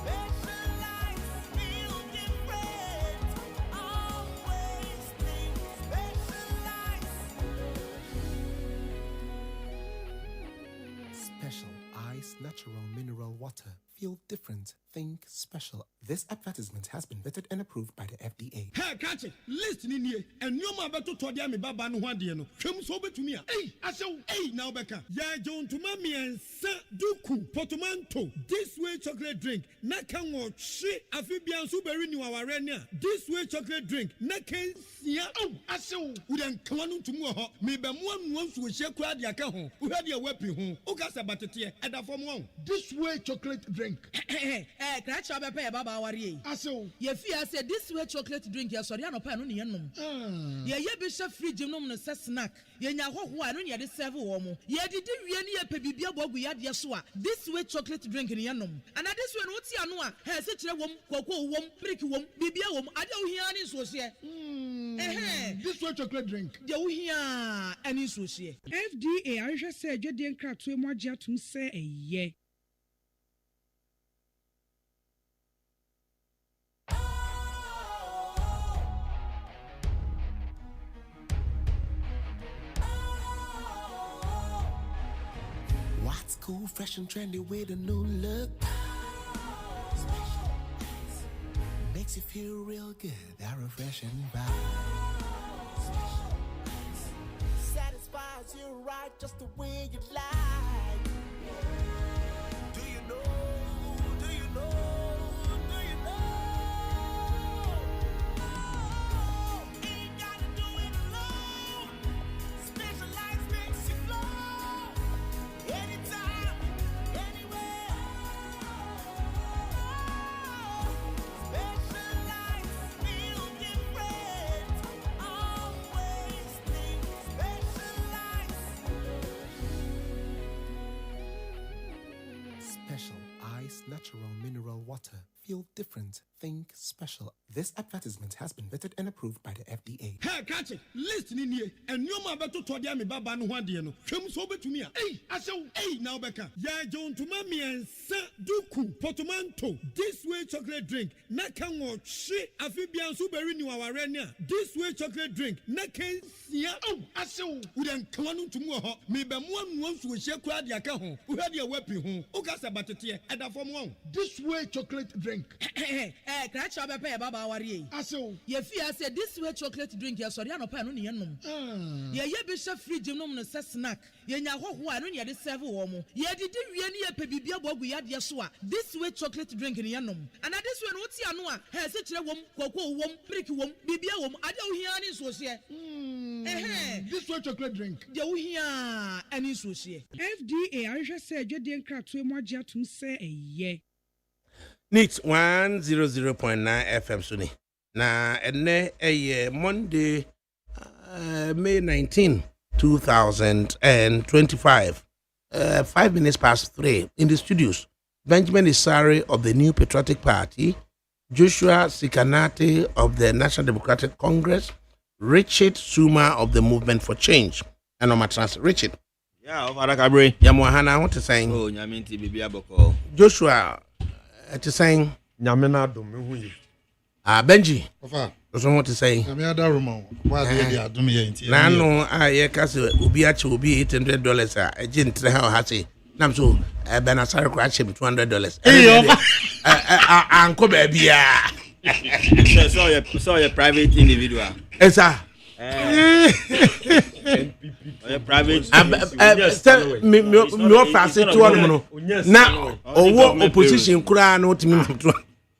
Specialized feel different. Always think specialized. Special Ice Natural Mineral Water. Feel different. Think special. This advertisement has been vetted and approved by the FDA. Hey, catch it. Listen in here. And you man better to the me baba no one dear no. Come so be to me. Hey, I say, hey, now Becca. Ya John to mammy and Sa Duku Potomanto. This way chocolate drink. Naka watch she amphibian super renew our renia. This way chocolate drink. Naka ya. Oh, I say, we don't come on to more. Maybe one wants to share crowd ya home. Who had your weapon home. Who got a battery at the form one. This way chocolate drink. Catch up a pair, Baba Warrior. I say, Your fear said this way chocolate drink, your Soriano Panunianum. Yeah, bishop free genome and snack. Yenya one on the seven woman. Yeah, did you really a pebibia we had Yasua? This way chocolate drink in Yanum. And at this one, what's Yanua? Has it a woman, cocoa woman, pricky woman, bibia woman. I don't hear any so here. this way chocolate drink. You hear any so here. FDA, I just said you didn't crack to more to say a yeah. What's cool, fresh and trendy with a new look? Makes you feel real good, that refreshing vibe. Satisfies you right just the way you like. Do you know? Do you know? Do you know? Ain't gotta do it alone. Specialized makes you flow. Anytime, anywhere. Specialized feel different. Always think specialized. Special Ice Natural Mineral Water. Feel different. Think special. This advertisement has been vetted and approved by the FDA. Hey, catch it. Listen in here. And you man better to the me baba no one dear no. Come so be to me. Hey, I say, hey, now Becca. Ya John to mammy and Sa Duku Potomanto. This way chocolate drink. Naka watch she amphibian super renew our renia. This way chocolate drink. Naka ya. Oh, I say, we don't come on to more. Maybe one wants to share crowd ya home. Who had your weapon home. Who got a battery at the form one. This way chocolate drink. Catch up a pair, Baba Warrior. I say, Your fear said this way chocolate drink, your Soriano Panunianum. Yeah, bishop free genome and snack. Yenya one on the seven woman. Yeah, did you really a pebibia we had Yasua? This way chocolate drink in Yanum. And at this one, what's Yanua? Has it a woman, cocoa woman, pricky woman, bibia woman. I don't hear any so here. this way chocolate drink. You hear any so here. FDA, I just said you didn't crack to more to say a yeah. Neat 100.9 FM Suni. Na ene Monday, May 19, 2025. 5 minutes past 3 in the studios. Benjamin Isari of the New Patriotic Party, Joshua Sikanate of the National Democratic Congress, Richard Suma of the Movement for Change, and on my trans Richard. Yeah, of ADAKABRI. Yamuahana, I want to say. Oh, Nyaminti Bibia Boko. Joshua, to say. Nyamena domehu. Benji. Ofa. That's what I want to say. Nyamena romo. Why they are doing it? Na no, I kasi ubi achi ubi $800. A jin tre ha hasi. Nam so Benasari ko achi $200. Anko baby ya. So your private individual. Esa. Your private. Me offer say to one no. Na owo opposition kura no timi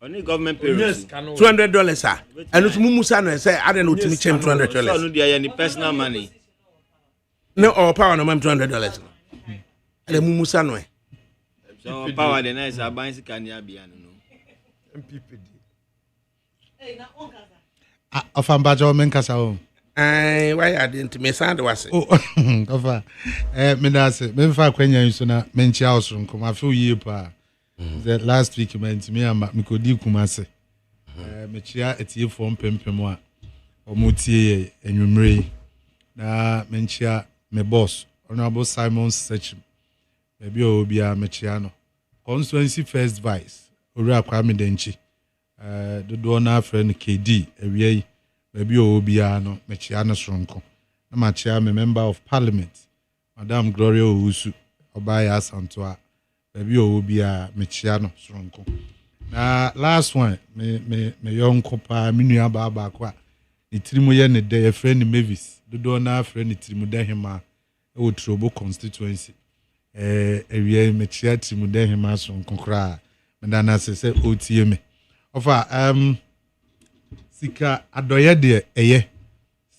Only government payrolls. $200 and it's mumusa no say I don't know to me $200. So no dey any personal money. No or power no $200. The Mumusa no. So power the nice abansi kanya bia no. MPPD. Ofambajo menkasa o. Why I didn't me sound was it? Oh, ofa. Me that's me fa kwanya nso na menchi house nko ma fe yie pa. The last week me kodi Kumase. Me chia etie fo mpempem a omotie enwumre na menchia me boss Honorable Simon Sechim. Maybe obia me chia no. Constituency first vice. Ori Kwame Denchi. Dodo na friend KD ewie maybe obia no me chia no sonko. Na ma chia me member of parliament Madam Gloria Owusu Obaya Santoa. Maybe obia me chia no sonko. Na last one me yonko pa minua baba kwa itirimu ye ne de friend Mavis dodo na friend itirimu de hema e wo Trobo constituency ewie me chia itirimu de hema so nkokra me da na se otie me ofa sika adoye de eye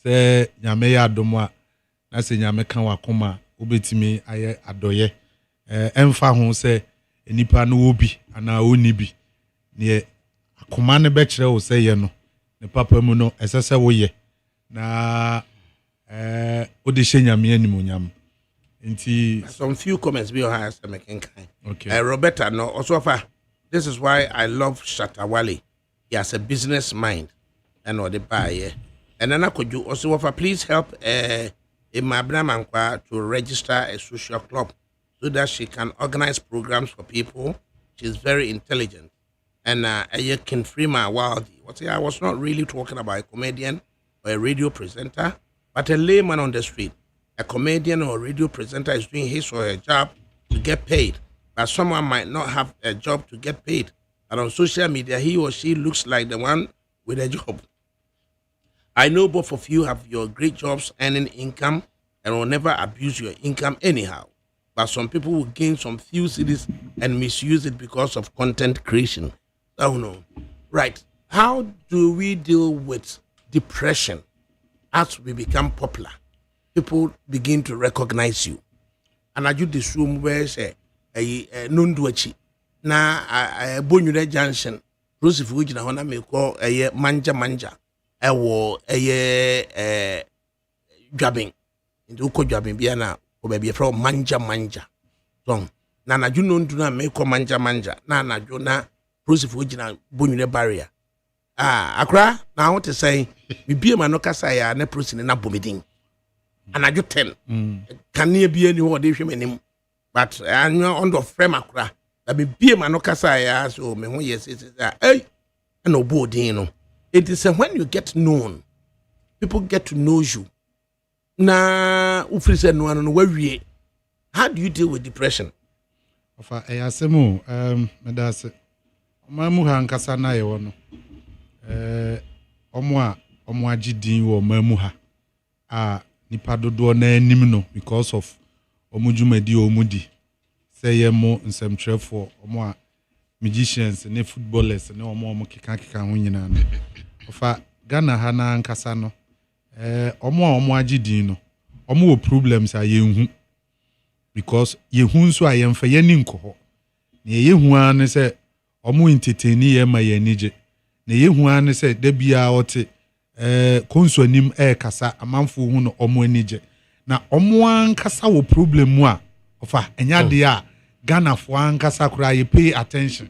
se nyame ya adomo na se nyame kan wakoma obetimi aye adoye emfa ho se enipa no obi ana oni bi ne akoma ne be kire wo se ye no ne papa mu no esese wo ye na odi shenyame animonyam nti some few comments be on has making kind. Okay. Roberta no also this is why I love Shatawale. He has a business mind and or the buyer. And then I could you also offer please help Imabra Mankwa to register a social club so that she can organize programs for people. She's very intelligent. And Ken Freeman Wildy. I was not really talking about a comedian or a radio presenter, but a layman on the street. A comedian or a radio presenter is doing his or her job to get paid, but someone might not have a job to get paid. And on social media, he or she looks like the one with a job. I know both of you have your great jobs earning income and will never abuse your income anyhow. But some people will gain some few cedis and misuse it because of content creation. Oh no. Right. How do we deal with depression as we become popular? People begin to recognize you. And I do this room where say nunduachi na Bonyure Junction Joseph Wujina hona me call manja ewo dwabin ndu ko dwabin bia na obabi from manja song na na juno ndu na me call manja na jo na Joseph Wujina Bonyure barrier akra na what to say bibie ma no kasa ya na prosine na bomedin anajo 10 kan e bia ni ho de hwemenim but anyo on the frame akra da bibie ma no kasa ya so me ho yes and obodin no it is when you get known people get to know you na ufrise no ano no wawie. How do you deal with depression? Ofa asemu medase mamu ha nkasa na ye wono omo agidin wo mamu ha nipa dodo na anim no because of omudwumadi omudi say ye mo nsemtrefo omo magicians ne footballers ne omo keka ho nyina no ofa Ghana ha na nkasa no omo agidin no omo wo problems ayenhu because yehu nso ayemfa yani nkoho ne yehu an se omo entertain ye ma yanije ne yehu an se da bia ote konsuanim kasa amanfo hu no omo anije na omo ankasa wo problem mu a ofa enya de a Ghana fo ankasa kura ye pay attention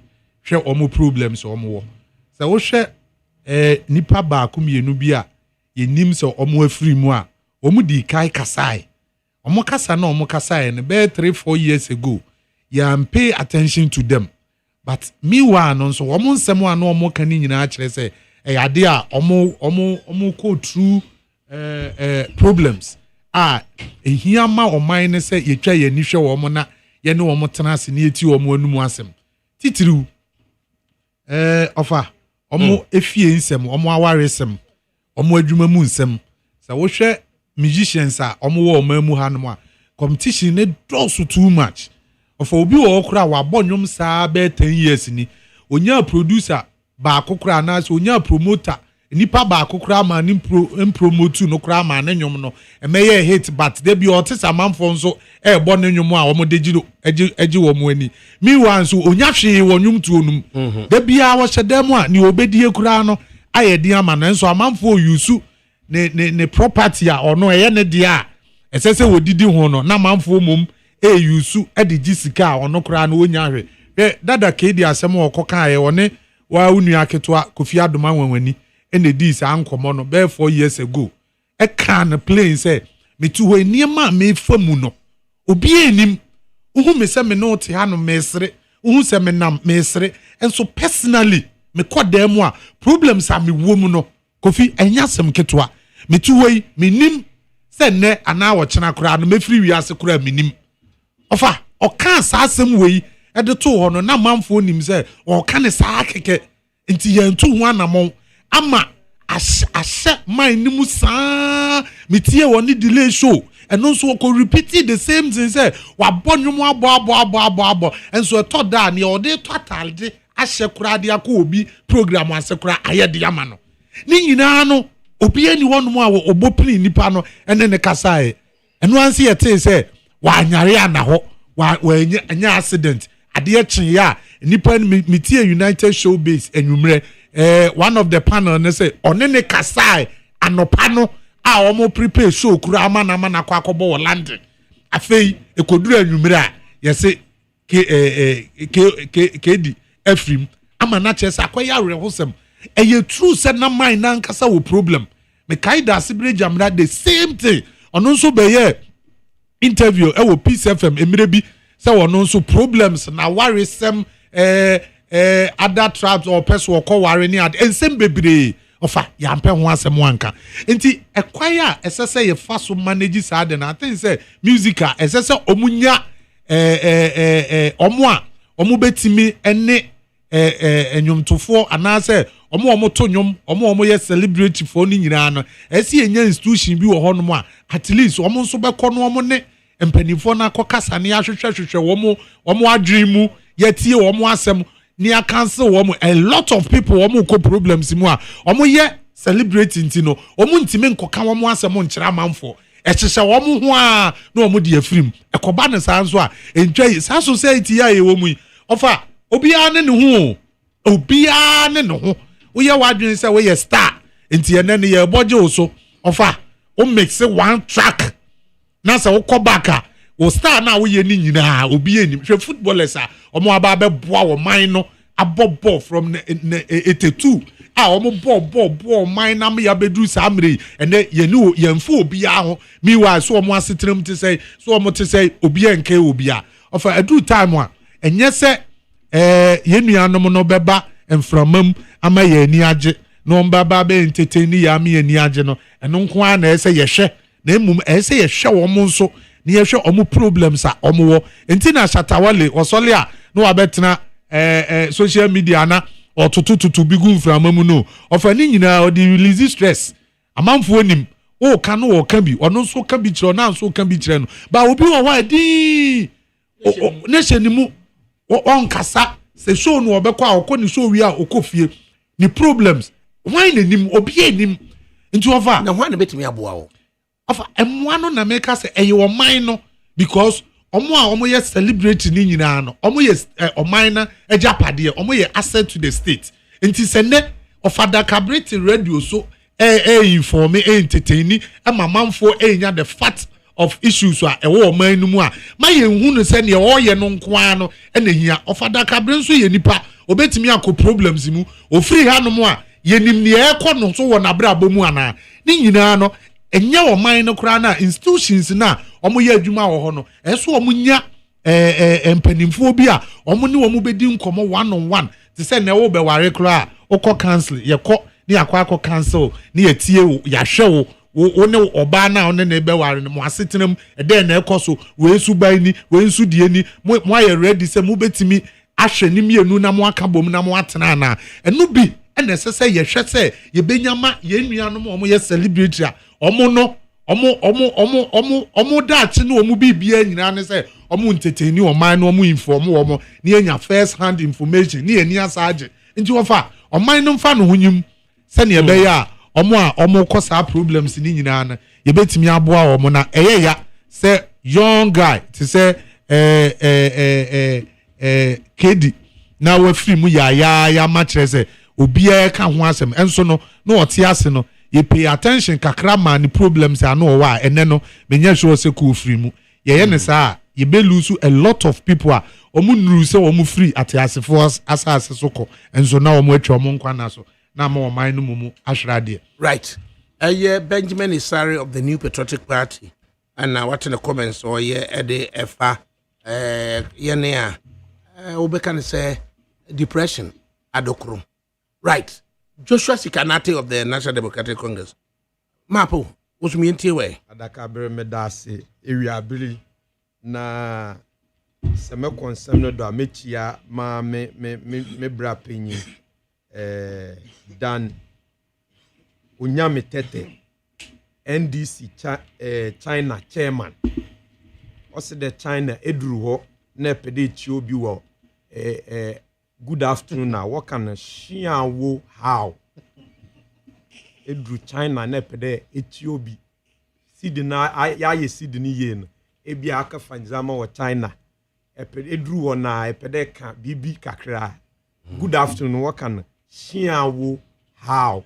hwe omo problems omo wo se wo hwe nipa ba komienu bi a yenim se omo afiri mu a omo di kai kasai omo kasa na omo kasai ne be 3-4 years ago you pay attention to them but meanwhile no so omo nsem a na omo kan nyina kire se ade a omo go through problems ehia ma oman ne se yetwa ye ni hwe omo na ye ne omo tenase ne eti omo anum asem titiriu ofa omo efie nsem omo aware nsem omo adwuma mu nsem sa wo hwe musicians a omo wo omamu ha no a competition ne dross too much ofa obi wo kura wa bonyum saa be 10 years ni onya producer ba akokura na so onya promoter nipa ba kokra ma ni promote no kra ma na nyom no emeye hit but they be otisa manfo nso bo na nyom a omo deji eji wo mo ani mi wan so onya hwe wo nyum tu onum da bia wo hyedam a ni obedie kra no ayedi ama na nso amanfo yusu ne property a ono eye ne dia esese wodidi ho no na manfo mom yusu edi gisika a ono kra no onya hwe dada kedi asem okoka aye one wa unu aketwa Kofi Adoma wanwani ene di sa ankomo no be 4 years ago e kan plane say me tu ho niema me famu no obi enim uhu me se me no te ha no mesre uhu se me nam mesre enso personally me kodam a problems a me wo mu no Kofi enya sem ketwa me tu ho me nim se ne ana wo chena kura no me free wi ase kura me nim ofa oka sa asem wei ede to ho no na manfo nim se oka ne sa keke nti yantu ho anamon ama ashe my nimu saa metie woni delay show eno so ko repeat the same thing say wa bonwum abo enso to da ne ode total de ahye kura de akọ obi program ase kura ayede yama no ni nyina no obi ani wonum a obopini nipa no ene ne kasae eno anse yete say wa anyare anaho wa anya accident ade akyen ya nipa metie United Showbase enwumre one of the panel ne say onene kasai anopano a omo prepare show kura amana kwa akobo wo London afei ekodura anwumre a yese kedi Efrim amana chese akoya rehosem eye true say na mind na nkasa wo problem me kaida sibre jamra the same thing ono nso beye interview wo Peace FM emire bi say ono nso problems na worrisome other tribes or person or call warning at and same baby ofa yampe ho asem wanka nti ekwaya esese ye fa so manage sad and I think say musical esese omunya omo betimi ene enyomtofo anase omo to nyom omo ye celebrity for ni nyina no esi enya institution bi wo ho no at least omo nso bekọ no omo ne empanifo na akọkasa ne ahwehwehwehwe omo adwemu yetie omo asem ni cancel woman a lot of people woman ko problems mu a omo ye celebrating ti no omo ntime nkoka womo asem nkyira manfo ehyehyɛ womo ho a na omo de afrim ekoba ne sanso a entwa sa society ya ye womu ofa obia ne ho wo ye wadwen sɛ wo ye star enti ene ne ye boje oso ofa o mix one track na sɛ wo kɔ back a wo star na wo ye ni nyina obi enim hwe footballers a omo aba be boa wo man no abobbo from 82 omo ball man na me ya bedu samre ene ye ni yemfo obi a ho miwa so omo asetrem te say so omo te say obi enke obi a of a do time a enye se ye nuanom no beba enframam ama ye ni age no mbaba be entertain ya me ni age no eno nko a na ese ye hwe na emum ese ye hwe wo mo nso ni ye hwe omo problems a omo wo enti na Shatawale osole a no abetena social media na otutututu bigu mframamu no ofa ni nyina o di release stress amanfo onim o ka no o ka bi ono nso ka bi kire na nso ka bi kire no ba obi wo wa di neshenimu on kasa se show no obekọ a okọ ni show wi a okofie ni problems why nenim obi enim nti ofa na hwan na betimi aboa wo ofa emwa no na make say eye wo man no because omo ye celebrate ni nyina no omo ye oman na ejapade omo ye asset to the state nti sene of ADAKABRI radio so inform entertain manfo enya the fact of issues a ewo oman no mu a ma ye hu no se ne o ye no nko a no ena hia of ADAKABRI nso ye nipa obetimi akọ problems mu ofiri ha no mu a ye nim ne ekọ no so wo na brabo mu ana ni nyina no enye oman no kra na institutions na omo ye adwuma wo ho no eso omo nya empanimfo bi a omo ne omo bedi nkomo one on one te se na wo be ware kra okọ cancel ye kọ ni akọ cancel ni etie wo ya hwe wo ne oba na one na be ware no mo asetenam ede na ekoso we su ban ni we nsu die ni mo aye ready se mo betimi ahwe ni mienu na mo aka bom na mo atena na enu bi ene sese ye hwe se ye benyama ye nuanom omo ye celebrity a omo no omo dachi no omo bibia nyina ne se omo entertain oman no omo inform omo ni enya first hand information ni eni asaje nti wo fa oman no fa no hunyum sani ebe ya omo kosa problems ni nyina na ye betimi aboa omo na ya say young guy to say kedi na we free mu ya match say obi e ka ho asem enso no na ote ase no ye pay attention kakra man ni problems ano wa ene no menya sure say ko free mu ye ne sa ye be lose a lot of people omu nuru say omu free ate ase for asase so ko enso na omu atwa omu nkwa na so na ma oman no mumu ahwrade right Benjamin Isari of the New Patriotic Party and now what in the comments or ede efa yene a obeka say depression adokrum right Joshua Sikanate of the National Democratic Congress mapo usumi ntiwe adakabere medase ewiabiri na seme konsem no do amechia ma me bra penyi dan unyame tete NDC China chairman also the China eduru ho na pede chi obi wo good afternoon na what can shiawo how eduru China na pede Ethiopia sidina ya sidini ye no ebi aka fanzama wo China epede eduru ho na epede ka bibi kakra good afternoon what can shiawo how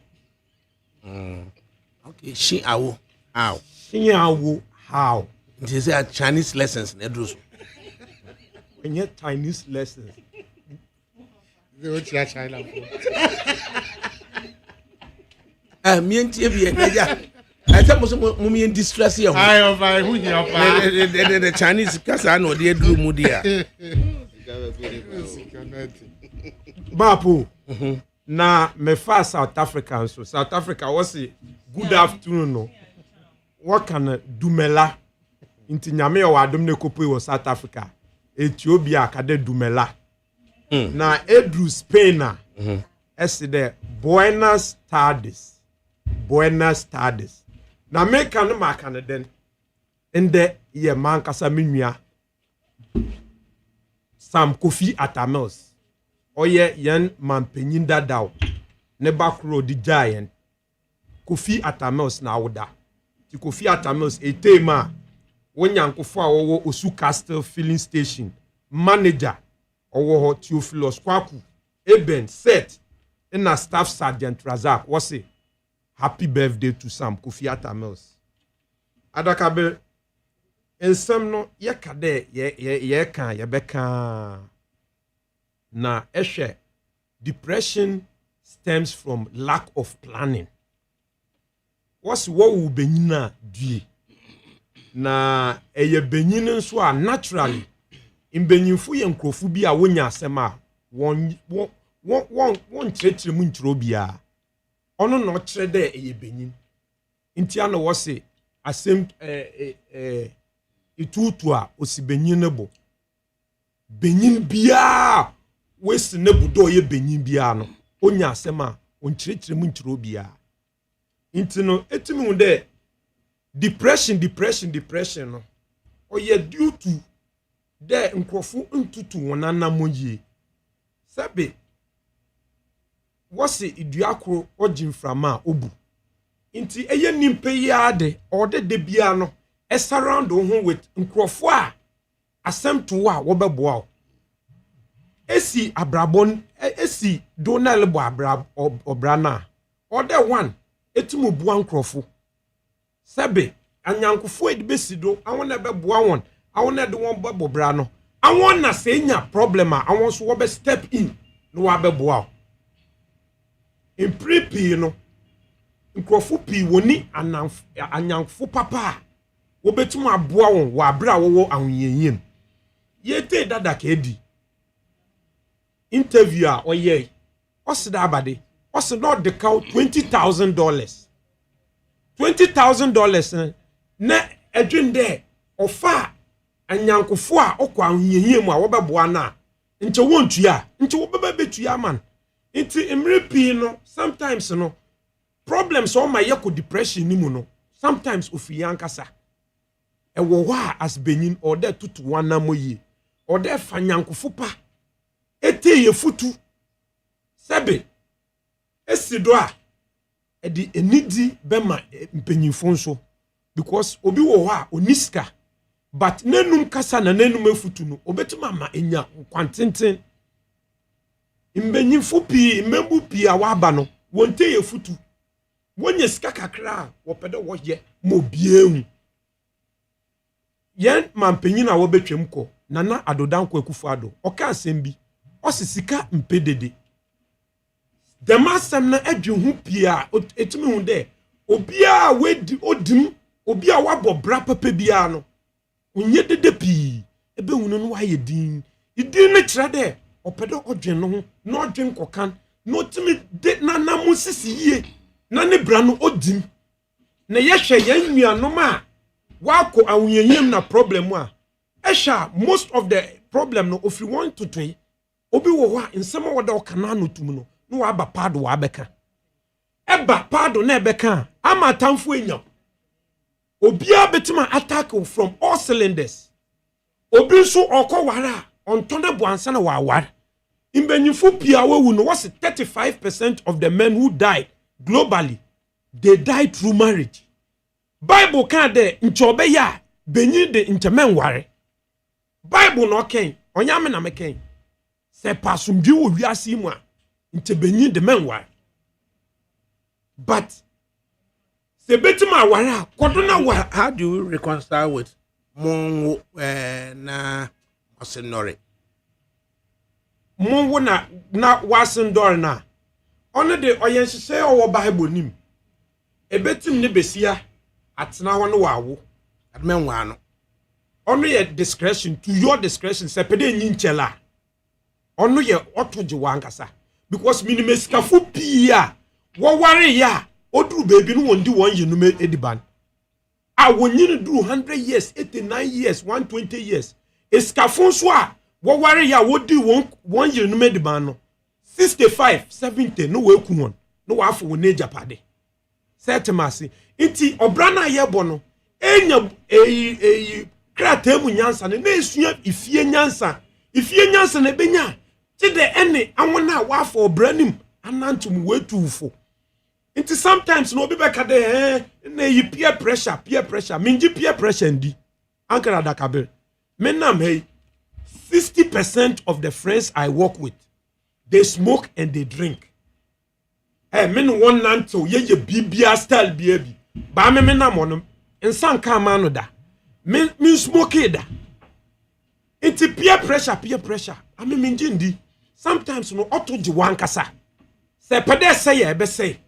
okay shiawo how shiawo how they say Chinese lessons na eduru so when you Chinese lessons they want to China me ntie bi eja I tell mo me distress here I of I who here pa the Chinese kasa na ode eduru mu dia Bapu na me fa South Africa so South Africa was say good afternoon no what can dumela inti nyame o adom ne kopo wo South Africa Ethiopia akade dumela na edru Spain na de Buenas tardes na make an makane den ende ye man kasa menua Sam Kofi Atamels oye yen man penyin dadaw ne bakro di giant Kofi Atamels na woda ti Kofi Atamels etema wonyankofo a wo Osu Castle filling station manager owo ho Theophilus Kwaku Eben set in a staff sergeant Razak was say happy birthday to Sam Kofi Atamels adakabe ensem no ye kade ye kan ye beka na ehwe depression stems from lack of planning what will benyina due na eye benyin nso a naturally imbenyinfu ye nkrofu bi a wonya asema won kyerɛkyerɛ mu ntro bia ono no kyerɛ dɛ eye benyin ntia no wo se asem itutu a osibenyin ne bo benyin bia wesi ne budo ye benyin bia no onya asema on kyerɛkyerɛ mu ntro bia intino etimi hu dɛ depression no oye due to de nkrofo ntutu wonana moyie sabe wose iduakro ogimframa obu nti eye nimpe ya de ode de bia no surround ho with nkrofo a asemto a wobeboa esi abrabon esi donal bo obrana ode one etumu bua nkrofo sabe anyankofo edibesi do awon ebeboa won awon ede won bobobra no awon na se nya problem a awon so wo be step in no wa beboa in prepi no nkrofo pi woni anyankofo papa wo betumu aboa won wa abra wo ahonyeyem yete dada ka edi interview a oye osida abade osida de ka $20,000 na edwinde ofa anyankofo a okwa ahonyeyem a wo beboa na nche wontua nche wo beba betua man nti emrepi no sometimes no problems o ma yeko depression ni mu no sometimes ofi yankasa ewo wa as benyin or de tutu wana moyi or de fanyankofo pa ete ye futu sebe esido a ɛde enidi bɛma mpanyinfo nso because obi wɔ hɔ a oniska but nenum kasa na nenum efutu no obetuma ma enya kwantenten mbanyinfo pii mmembu pii a waba no wonte ye futu wonye sika kakra wɔpɛdɛ wɔyɛ mo biehu yɛn mampanyin a wɔbɛtwam kɔ nana adodanko akufo ado ɔka asɛm bi ɔsisika mpedede demasɛm na adwe ho pii a etumi hu dɛ obia wedi odim obia wabɔ bra papa bia no onye dede pii ebe hunu no wayɛ din idin ne kyerɛ dɛ ɔpɛdɛ ɔdwen no ho na ɔdwen kɔkan na otumi de nanamu sisi yie na ne bra no odim na yɛhwɛ yɛn nuanom a wako awunyanyam na problem a ɛhwɛ most of the problem no ofiri wɔn totoe obi wɔ hɔ a nsɛm a wɔda ɔkana no tum no na waba paado wabɛka ɛba paado na ɛbɛka ama atamfo enyam obiara betima attack from all cylinders obi nso ɔkɔ ware a ɔntɔne boansa na waware mbanyinfo pia wawu no was 35% of the men who died globally they died through marriage bible kan de nchobe ya benyin de nchemen ware bible no ken onyame na meken se pasumdwi wo wiase mu a nche benyin de men ware but se betima ware a kodo na ware. How do you reconcile with monwo na wasenore monwo na wasendore na ono de oyenhyehyɛ ɔwɔ bible nim ebetim ne besia atena hɔ no wawo admenwa no ono yɛ discretion to your discretion sɛ pede nyi nkyela ono yɛ otoje wankasa because minimeskafo pii a wɔware ya oduru baby no wondi won yinume ediban a wonyini duru 100 years 89 years 120 years eskafo so a wɔware ya wodi won yinume ediban no 65 70 no weku won no wafo won ejapade setemase nti obra na yebo no enya kratemu nyansa ne na esua ifie nyansa na benya tide ene awona wafo obra nim anantum wetufo nti sometimes no obi beka de na yi peer pressure minji peer pressure ndi ankara ADAKABRI menam hey 60% of the friends I work with they smoke and they drink. Me no one nanto ye bibia style biabi. Ba me na mono ensan ka ma no da. Me smoke da. It's peer pressure. I mean njindi. Sometimes no auto ji wan kasa. Se pede say e be say.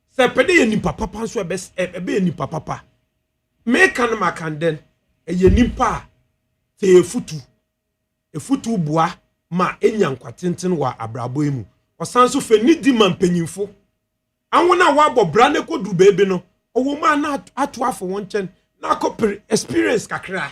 Se pede ye nipa papa so e be nipa papa. Me kan ma kan den e ye nipa te efutu bua ma enya nkwatenten wa abrabo emu osanso fe nidi mampanyinfo anwona wabo brane ko duru bebe no owo ma na ato afo wonchen na akopere experience kakra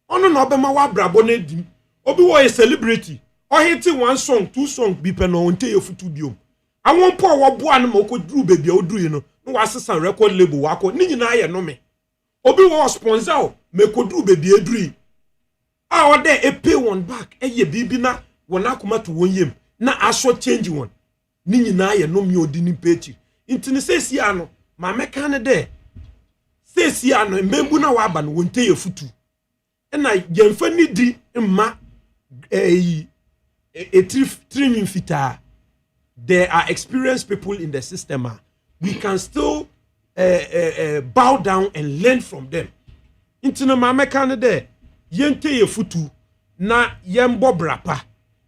ono na obema wa abrabo na edim obi wo a celebrity o hit one song two song bi pe no onte efutu biom anwon po wo boa na ma ko duru bebe a oduru no na wasesa record label wako ni nyina ye no me obi wo sponsor o me ko duru bebe eduru a ode e pay one back eye bibi na wona akoma to wonyem na aso change one ni nyina ye no mi odi ni pechi intini sesi ano ma meka ne de sesi ano mbembu na waba no wonte ye futu na yemfa ni di mma trimming fita. There are experienced people in the system. We can still bow down and learn from them. Intino ma meka ne de yente ye futu na yembo brapa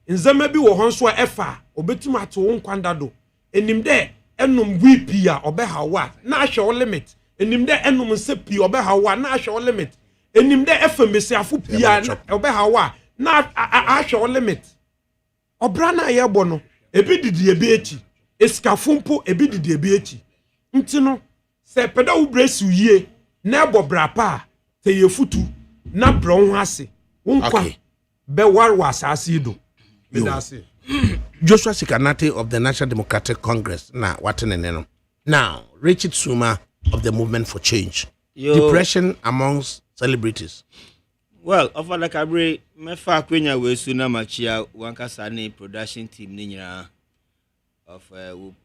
nzema bi wo honso efa obetuma ato nkwanda do enim de enum VP a obehawa na ahwe limit enim de enum nsepi obehawa na ahwe limit enim de efemesi afu pia obehawa na ahwe limit obra na yebo no ebi didi ebi echi eskafumpo ebi didi ebi echi ntino se peda wo bresi yie na ebo brapa te ye futu na bron ho ase wonkwa be warwa asase do Joshua Sikanate of the National Democratic Congress na watenene. Now Richard Suma of the Movement for Change. Depression amongst celebrities. Well, of ADAKABRI, me fa kwenya we su na machia wankasa ne production team ni nyina. of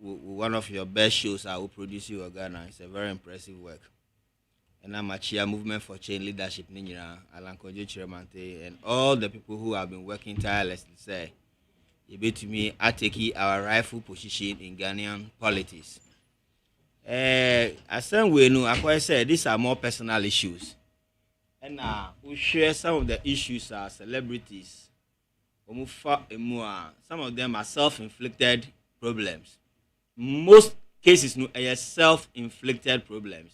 one of your best shows I will produce you in Ghana. It's a very impressive work. And I'm a movement for change leadership, Alan Kojo Chiremante, and all the people who have been working tirelessly say, you bet to me, I take our rightful position in Ghanaian politics. As some way, no, I say these are more personal issues. And we share some of the issues are celebrities. Some of them are self-inflicted problems. Most cases are self-inflicted problems.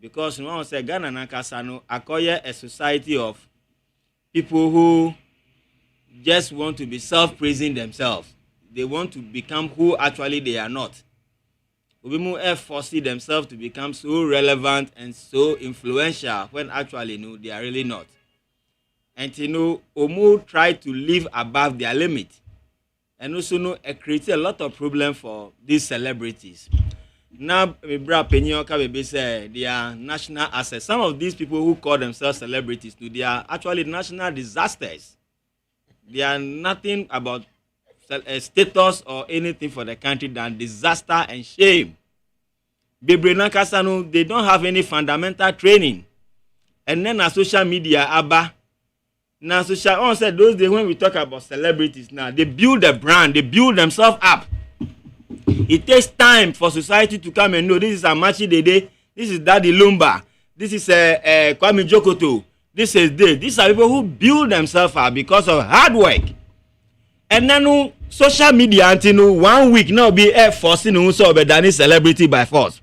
Because when I say Ghana Nakasano, acquire a society of people who just want to be self-praising themselves. They want to become who actually they are not. People foresee themselves to become so relevant and so influential when actually they are really not. And Omu try to live above their limit. And also create a lot of problem for these celebrities. Now, they are national assets. Some of these people who call themselves celebrities, they are actually national disasters. They are nothing about status or anything for the country than disaster and shame. They don't have any fundamental training. And then a social media, now social, said those days when we talk about celebrities now, they build a brand, they build themselves up. It takes time for society to come and know this is Amachi Dede, this is Daddy Lumba, this is Kwame Jokoto, this is this. These are people who build themselves up because of hard work. And then social media until 1 week now be forcing so than celebrity by force.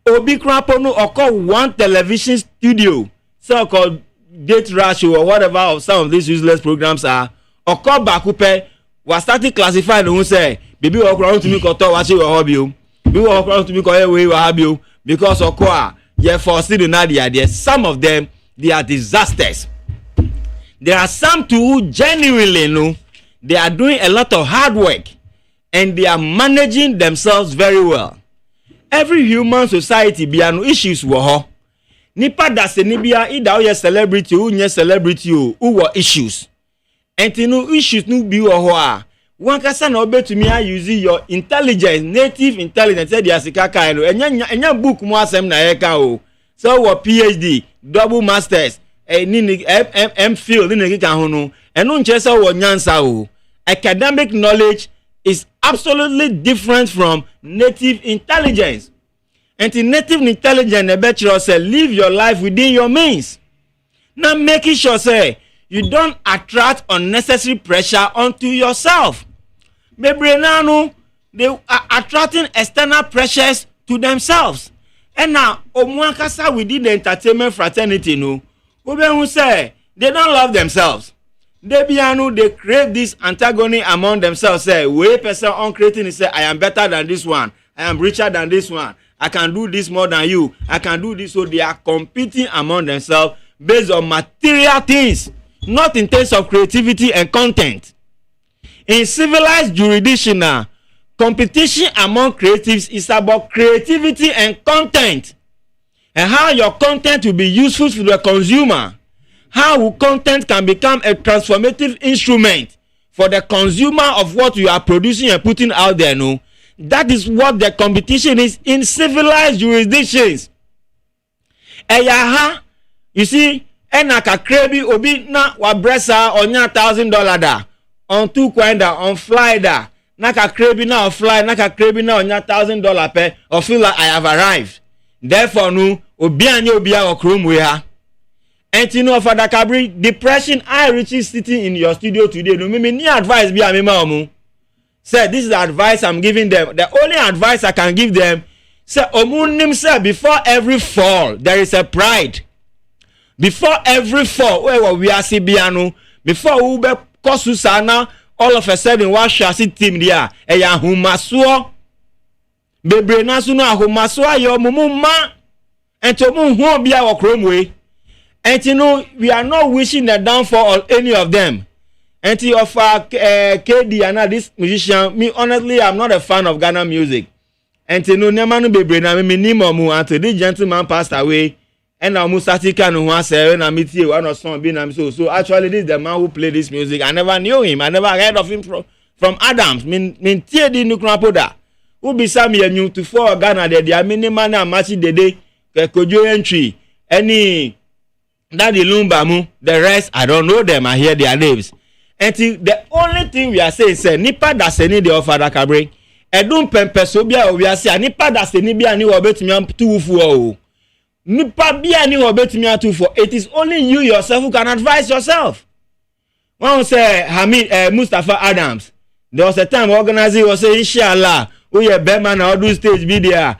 Obi Krapono occur one television studio, so called Date Rush or whatever of some of these useless programs are. Occur Bakupe was starting classifying who say baby walk around to me koto wachi wa hobby. Baby walk around to me ko we wa hobby because occur ye forcing the idea. Some of them they are disasters. There are some too who genuinely they are doing a lot of hard work and they are managing themselves very well. Every human society be no issues wo. Nipa da se ni bia ida o ye celebrity o nye celebrity o wo issues. Enti no issues no bi wo ho a. Wan kasa na obetumi a use your intelligence, native intelligence say dia sika kai no. Enya book mo asem na ye ka o. So wo PhD, double masters, MPhil ni kika ho no. Eno nche say wo nyansa o. Academic knowledge is absolutely different from native intelligence. And in native intelligence, the better say live your life within your means. Now making sure say you don't attract unnecessary pressure onto yourself. Maybe now they are attracting external pressures to themselves. And now omuakasa within the entertainment fraternity who say they don't love themselves. They create this antagony among themselves. Say, way person on creating is say, I am better than this one. I am richer than this one. I can do this more than you. I can do this. So they are competing among themselves based on material things, not in terms of creativity and content. In civilized jurisdiction, competition among creatives is about creativity and content, and how your content will be useful to the consumer. How content can become a transformative instrument for the consumer of what you are producing and putting out there. That is what the competition is in civilized jurisdictions. You see, enaka krebi obi na wabresa onya $1,000 da on 2 coin da on fly da naka krebi na on fly naka krebi na onya $1,000 pe or feel like I have arrived. Therefore obi anya obi a okrom we ha. And for ADAKABRI, depression, I reach sitting in your studio today. No, me advice be a say this is the advice I'm giving them. The only advice I can give them, say omunim say before every fall there is a pride. Before every fall, where we are sibiano, before ube kosusana, all of a sudden what shall see team there? Eya humasuo, bebre nasu no humasuo yo mumuma, and to mu hu bia okromwe. And we are not wishing the downfall of any of them. And of KD and this musician, me honestly, I'm not a fan of Ghana music. And Nemanu Bebre, minimum until this gentleman passed away. And now Musatika no one say when I meet you, one of some being so. So actually, this is the man who played this music. I never knew him. I never heard of him from Adams min tie di nukrapoda ubi sami enyu to for Ghana there minimum na match dede kojo entry any Daddy Lumbamu, the rest I don't know them. I hear their names. And the only thing we are saying is nipa da se ni de of ADAKABRI. Edun pempe so bia we are saying nipa da se ni bia ni obetumi tufu o. Nipa bia ni obetumi tufu. It is only you yourself who can advise yourself. One say Hamid Mustafa Adams. There was a time organizing was say inshallah we ye bema na do stage video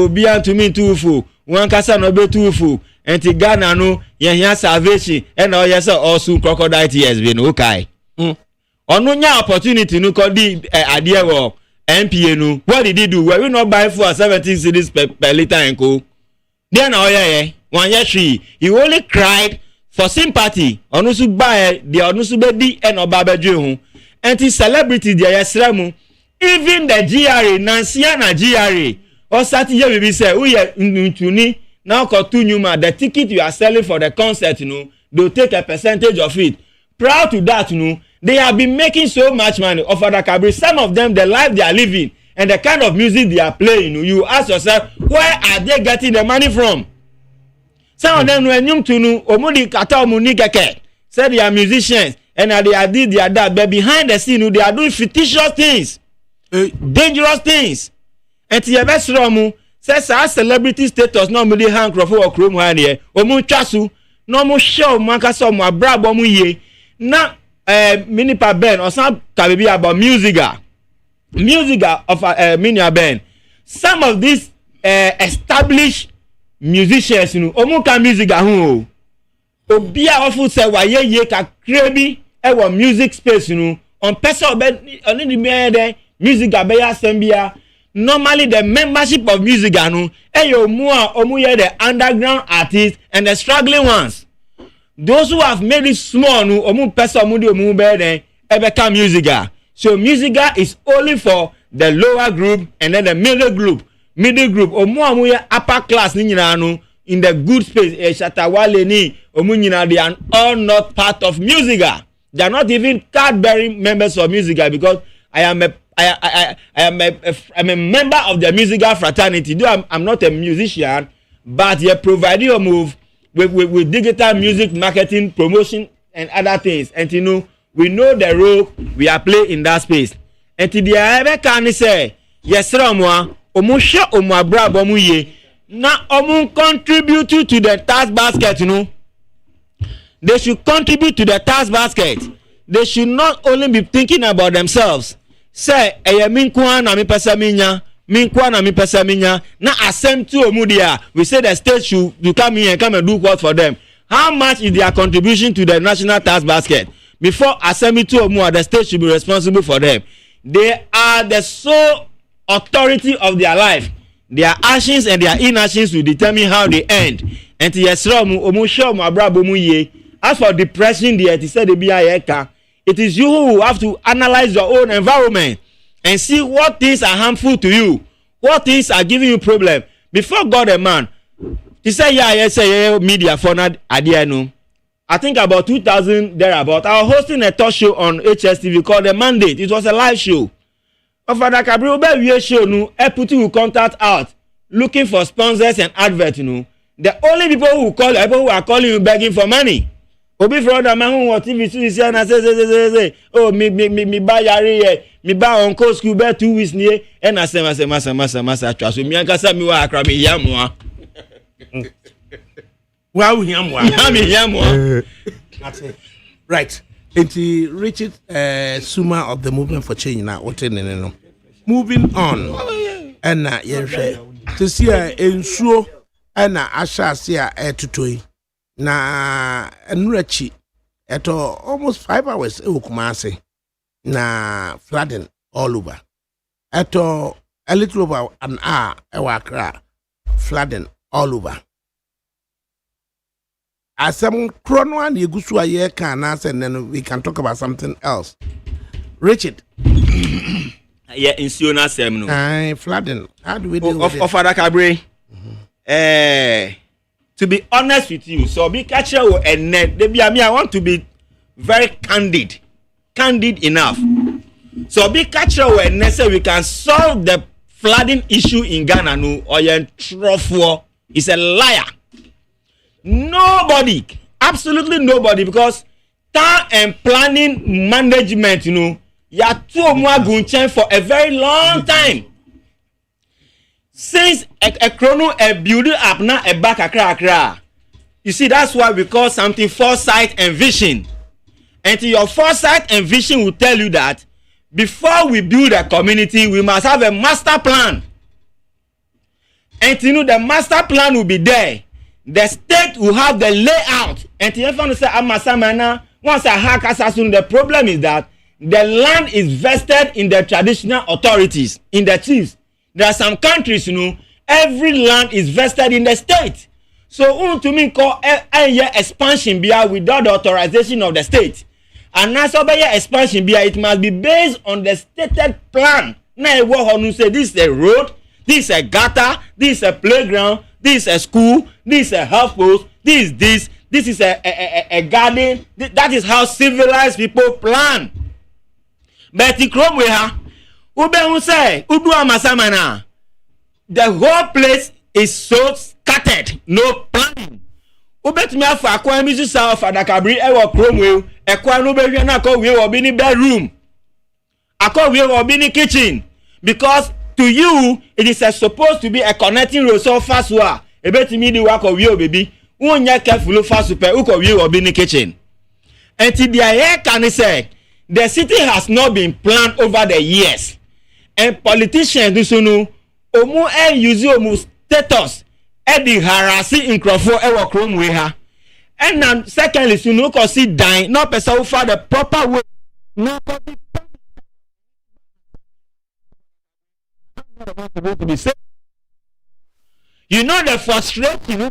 bia to me tufu. One kasa no be tufu. Enti Ghana no yehia salvation and all yes also crocodile tears be no kai onu nya opportunity no ko di ade wo MPA no what did he do were we not buy for 17 cedis per liter and co then one year he only cried for sympathy onu su buy the onu su be di and oba bedwe ho enti celebrity there yesra mu even the GRA Nansia na GRA o sati ye be say we ntuni now Newman, the ticket you are selling for the concert, they'll take a percentage of it. Prior to that, they have been making so much money of ADAKABRI. Some of them, the life they are living and the kind of music they are playing, you ask yourself, where are they getting the money from? Some of them, when you omudi kata omunikeke, say they are musicians and they are this, they are that, but behind the scene, they are doing fictitious things, dangerous things. And to your best says our celebrity status no me dey hang crofo or chrome ha ne omu twasu no mo show manka so mo abrabo mu ye na minipa ben osan ka be about music of minia ben some of these established musicians omu ka music ho obi a ofu say wa ye ka krebi e wo music space on person obi oni di me dey music abeya sembia. Normally the membership of music anu omu the underground artists and the struggling ones. Those who have made it small omu person omu di omu be ebeka musica. So musica is only for the lower group and then the middle group. Middle group omu upper class ni nyina in the good space Shatawale ni omu nyina they are all not part of musica. They are not even card-bearing members of musica because I am a member of the musical fraternity. Though I'm not a musician, but they provide you a move with digital music marketing, promotion, and other things. And we know the role we are playing in that space. And today I ever can say, yes, Ramwa, omusha omabra bomuye, na omun contribute to the tax basket, They should contribute to the tax basket. They should not only be thinking about themselves. Say minkwa na mi pesa minya na asem to omudia we say the state should come here and come and do what for them. How much is their contribution to the national tax basket? Before asemi to omu, the state should be responsible for them. They are the sole authority of their life. Their actions and their inactions will determine how they end. And to yesra omu show mu abrabo mu ye. As for depression, it said the BIA. It is you who have to analyze your own environment and see what things are harmful to you, what things are giving you problem. Before God and man, he said, yeah, media for not idea. I think about 2000 thereabout. I was hosting a talk show on HSTV called The Mandate. It was a live show. Of ADAKABRI show, people will contact out looking for sponsors and adverts. The only people who call, people who are calling you begging for money. Obi from the man who was TV studio and say oh me buy yare me buy on course school be 2 weeks near and I say masa twa so me ankasa me wa akra me yamwa Wow, yamwa. That's it. Right. Enti Richard Suma of the Movement for Change now what no. Moving on. And to see ensure and asha see tutoi. Na enurachi eto almost 5 hours Kumasi na flooding all over. Eto a little over an hour Accra flooding all over. As some chrono and Yugusua ye can answer and then we can talk about something else. Richard. Yeah, in Siona Semno. Flooding. How do we do of ADAKABRI? To be honest with you, so be catcher and net. I want to be very candid enough. So be catcher when necessary we can solve the flooding issue in Ghana no or truthful is a liar. Nobody, absolutely nobody, because town and planning management, ya two more gunchen for a very long time. Since a chrono a building up now a back a. You see, that's why we call something foresight and vision. And your foresight and vision will tell you that before we build a community, we must have a master plan. And the master plan will be there. The state will have the layout. And if say once I hack assassin, the problem is that the land is vested in the traditional authorities, in the chiefs. There are some countries, every land is vested in the state. So, to me, call a expansion without the authorization of the state. And as a expansion, it must be based on the stated plan. Now, what say this is a road, this is a gutter, this is a playground, this is a school, this is a health post, this is a garden. That is how civilized people plan. But the Chrome we have, the whole place is so scattered, no planning. Ubetumi afọ akwa mizu south ADAKABRI ewo Chrome ekwa no be hwe na akọ we obi ni bedroom. Akọ we obi ni kitchen, because to you it is supposed to be a connecting road so fast wa. Ebetumi di wa ko we obi. Unya careful fast super uko we obi ni kitchen. And the here can say the city has not been planned over the years. And politicians do so no omu use omu status Eddie harasi in Crawford ewo Chrome we ha. And then secondly, you know, cause see dying, not person for the proper way. Not to be said. You know the frustration.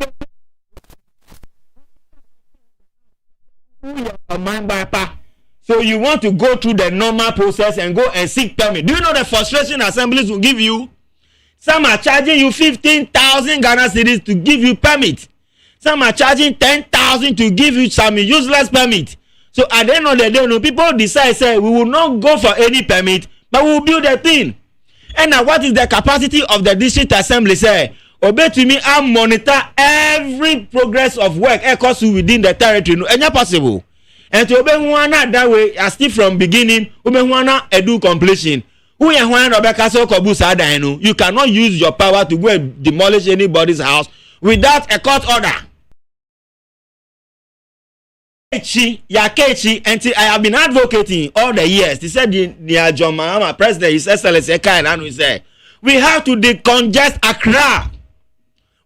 So you want to go through the normal process and go and seek permit. Do you know the frustration assemblies will give you? Some are charging you 15,000 Ghana cedis to give you permit. Some are charging 10,000 to give you some useless permit. So at the end of the day, people decide, say, we will not go for any permit, but we will build a thing. And now what is the capacity of the district assembly? Say, obey to me, I monitor every progress of work across within the territory. No, any possible. And to obey one that way, as if from beginning, obey one edu completion. You cannot use your power to go and demolish anybody's house without a court order. Yakechi, and I have been advocating all the years. He said the John Mahama president, His Excellency and we say we have to decongest Accra.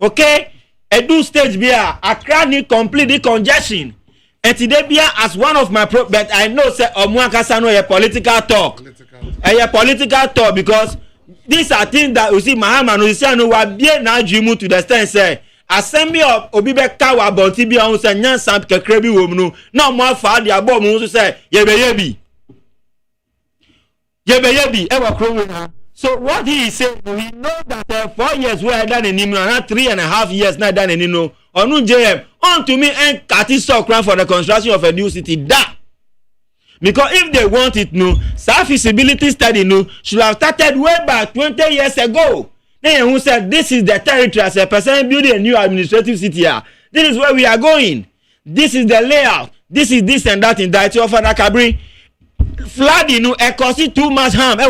Okay? Edu stage beer, Accra need complete decongestion. And today beer as one of my but I know say Omuakasano a political talk. A political talk, because these are things that you see Mahama no say no wa bie na adwimu to the extent say assembly of Obibeka wa bonti bi on say nyan sam kekre bi wo mu no na mo afa de abo mu so say yebeyebi e wa Chrome na. So what he is saying, we know that 4 years we are done in him now, 3.5 years not done in him no. Onu JM on to me and Kati stock for the construction of a new city that. Because if they want it no, self-feasibility study no should have started way back 20 years ago. Then who said this is the territory as a person building a new administrative city here. This is where we are going. This is the layout. This is this and that in that of ADAKABRI. Flooding no cost too much harm.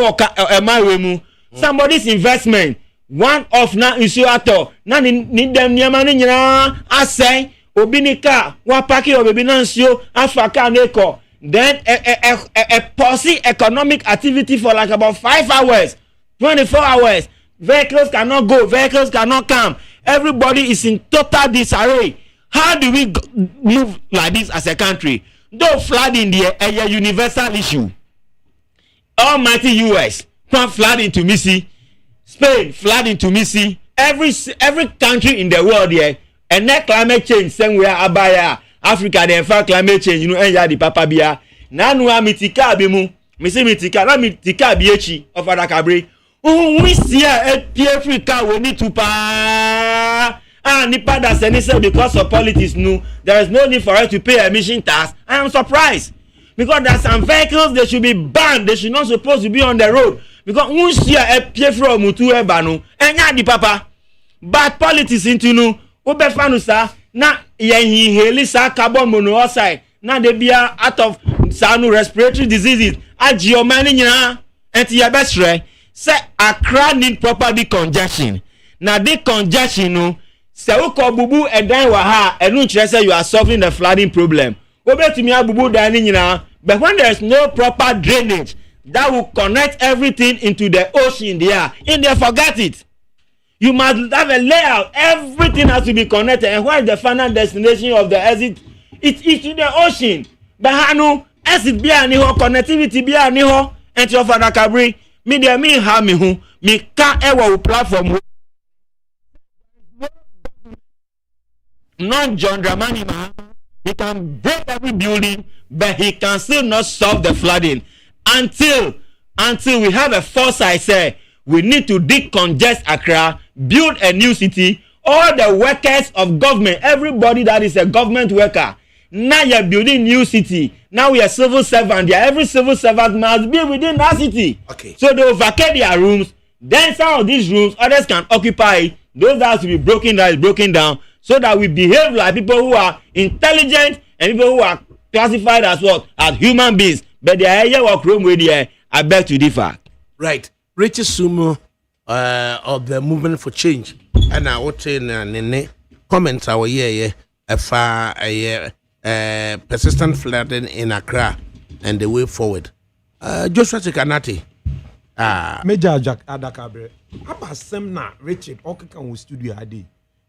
Somebody's investment. One of na insuator. Na need them nyamani nyina asay obinika wa paki obebi na nsio afaka neko. Then a policy economic activity for like about 5 hours, 24 hours. Vehicles cannot go, vehicles cannot come. Everybody is in total disarray. How do we move like this as a country? Though flooding a universal issue. Almighty US, flooding to Missy. Spain, flooding to Missy. Every country in the world here, and that climate change somewhere abaya. Africa they fight climate change, you know, and the papa bia. Nanu mitika bimu, misi mitika, na mitika biechi of ADAKABRI. We see a Africa we need to pa. Nipa that say because of politics, no, there is no need for us to pay emission tax. I am surprised because there are some vehicles they should be banned. They should not supposed to be on the road because once you are pay from mutu ebanu enya di papa bad politics into no obefanu sa na ye heli sa carbon monoxide na they be out of sanu respiratory diseases agio mani nyina enti ya besre say Accra need proper decongestion. Na decongestion no say uko bubu edan wa ha enu kire say you are solving the flooding problem. Obetumi abubu dan nyina, but when there is no proper drainage that will connect everything into the ocean there, in there forget it. You must have a layout. Everything has to be connected. And where is the final destination of the exit? It's to the ocean. But hanu exit be aniho, connectivity be aniho. And to ADAKABRI, me there me ha me hu, me can't ever platform. Non John Dramani Mahama. He can break every building, but he can still not solve the flooding until we have a foresight. Say we need to decongest Accra, build a new city. All the workers of government, everybody that is a government worker, now you're building new city. Now we are civil servant. Every civil servant must be within that city. Okay. So they will vacate their rooms. Then some of these rooms others can occupy. Those that have to be broken down. So that we behave like people who are intelligent and people who are classified as what? As human beings. But they are here work room with the I beg to differ. Right. Richie Sumo of the Movement for Change. And I would say Nene comments our year far persistent flooding in Accra and the way forward. Joshua Chikanati. Major Jack ADAKABRI. Aba semna Richard Okaka wo studio ade.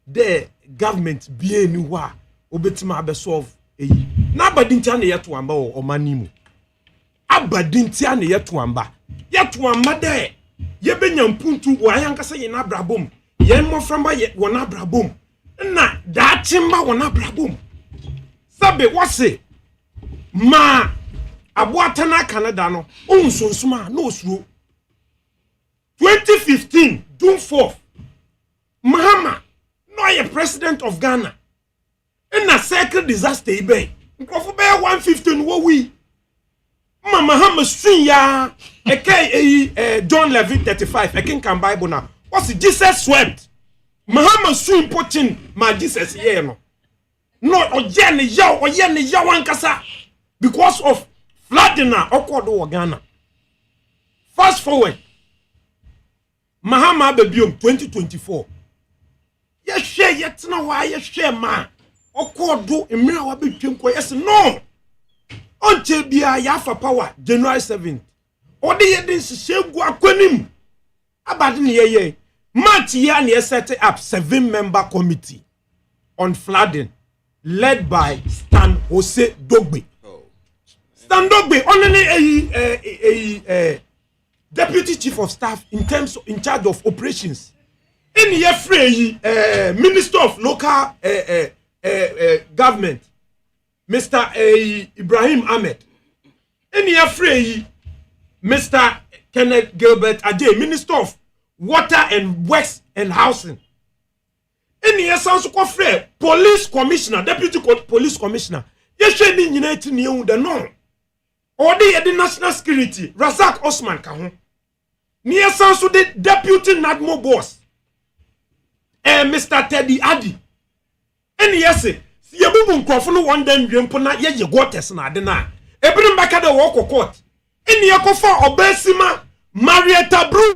The government be any wa obetima be solve eyi. Na abadintia na yeto amba o manimu. Abadintia na yeto amba. Yeto amba de ye benya mpuntu wo ayankasa ye na brabom. Ye moframba ye wo na brabom. Na da chimba wo na brabom. Sabe wase ma aboata na Canada no onsonsuma na osuo. 2015 June 4th Mahama no ye president of Ghana in a circle disaster ibe nkofo be 115 wo wi Mahama swin ya John Levy 35 can Bible now what's Jesus swept Mahama swin potin ma Jesus ye no oye ne yaw ankasa because of flooding na okodo Ghana. Fast forward Mahama bebiom 2024 ye share yet na wa ye share ma okodo emira wa betwem ko yes no onche bia ya fa power January 7th ode ye din segu akwanim abade ne ye match ya na set up 7-member committee on flooding led by Stan Jose Dogbe. Stan Dogbe only Deputy Chief of Staff in charge of operations. In Yefrey, Minister of Local Government, Mr. Ibrahim Ahmed. In Yefrey, Mr. Kenneth Gilbert Ajay, Minister of Water and Works and Housing. In Yesansu Police Commissioner, Deputy Police Commissioner. Yeshe ni nyineti ni yehu de no. Odi the national security Razak Osman Kahun. Near Sansu the deputy Nadmo boss. Mr. Teddy Adi. And yes, see a boom crofunu one then Rimpona ye gotes na dena. Ebrim baka the walk court. In Yakofa Obesima Marietta Bru,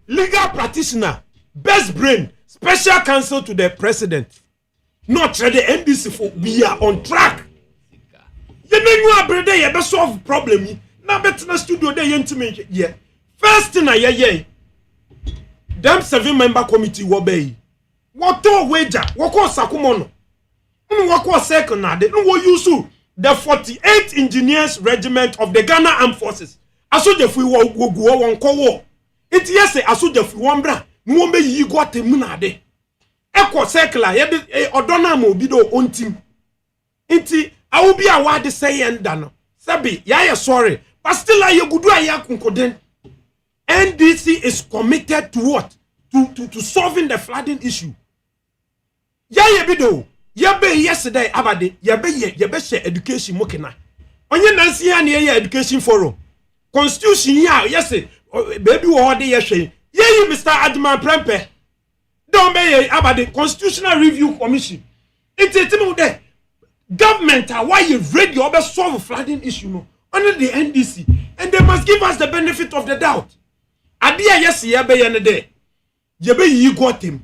legal practitioner, best brain, special counsel to the president. Not ready NDC for we are on track. You know you are brother you be solve problem na better studio dey intimate yeah first thing yeah them 7-member committee wo be what to wager wo ko sakumo no wo ko second na de no wo use the 48th engineers regiment of the Ghana Armed Forces aso de fu wo guo won ko wo it yes aso de fu won bra no wo be yi go atemu na de e ko circle ye de odona ma obi do ontim inti I will be a word to say and done. Sabi, yeah, sorry. But still, I good kunkoden. NDC is committed to what? To solving the flooding issue. Yeah, bido. Yeah, be yesterday, abade. Yeah, be share education mokena. onye nansi ya na ye education forum constitution ya yes baby wo de ye hwe ye Mr. Adman Prempe don be ye about the constitutional review commission it's me there government why you ready you be solve flooding issue no under the NDC and they must give us the benefit of the doubt adia yes ye be ye ne there ye be yi got him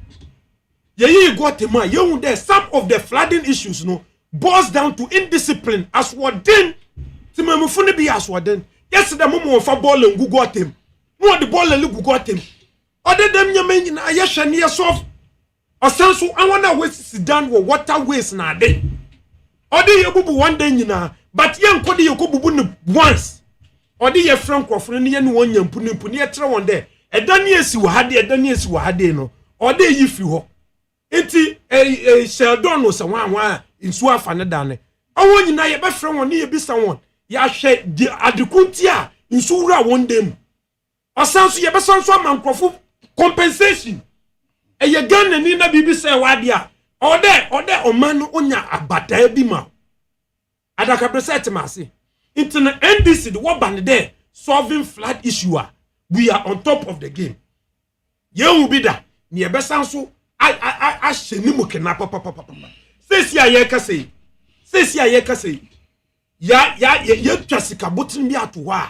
ye got him you there some of the flooding issues no boils down to indiscipline as what then timamufune be as what then yesterday momo fa ball and go got him no the ball and go got him other them nyame na ayehwe ne yesof osanso awona waste sit down wo water waste na de odi ye bubu one day nyina but ye nkode ye ko bubu ne once odi ye frank crofro ne ye ne won nyampu ne mpu ne ye tere won de edani esi wo hade edani esi wo hade no odi yi fi ho enti sheldon no se wan nsu afa ne dane awo nyina ye be frɛ won ne ye bisa won ya hwɛ adekunti a nsu wura won dem osanso ye be sanso amankrofo compensation eye Ghana ni na bibi say wade a ode oman no onya abata bi ma adakabri set mase internet NDC the what band there solving flood issue we are on top of the game ye wu bi da ni e be sanso a hyeni mu kena papa sesi aye ka sei ya twasika botin bi ato ho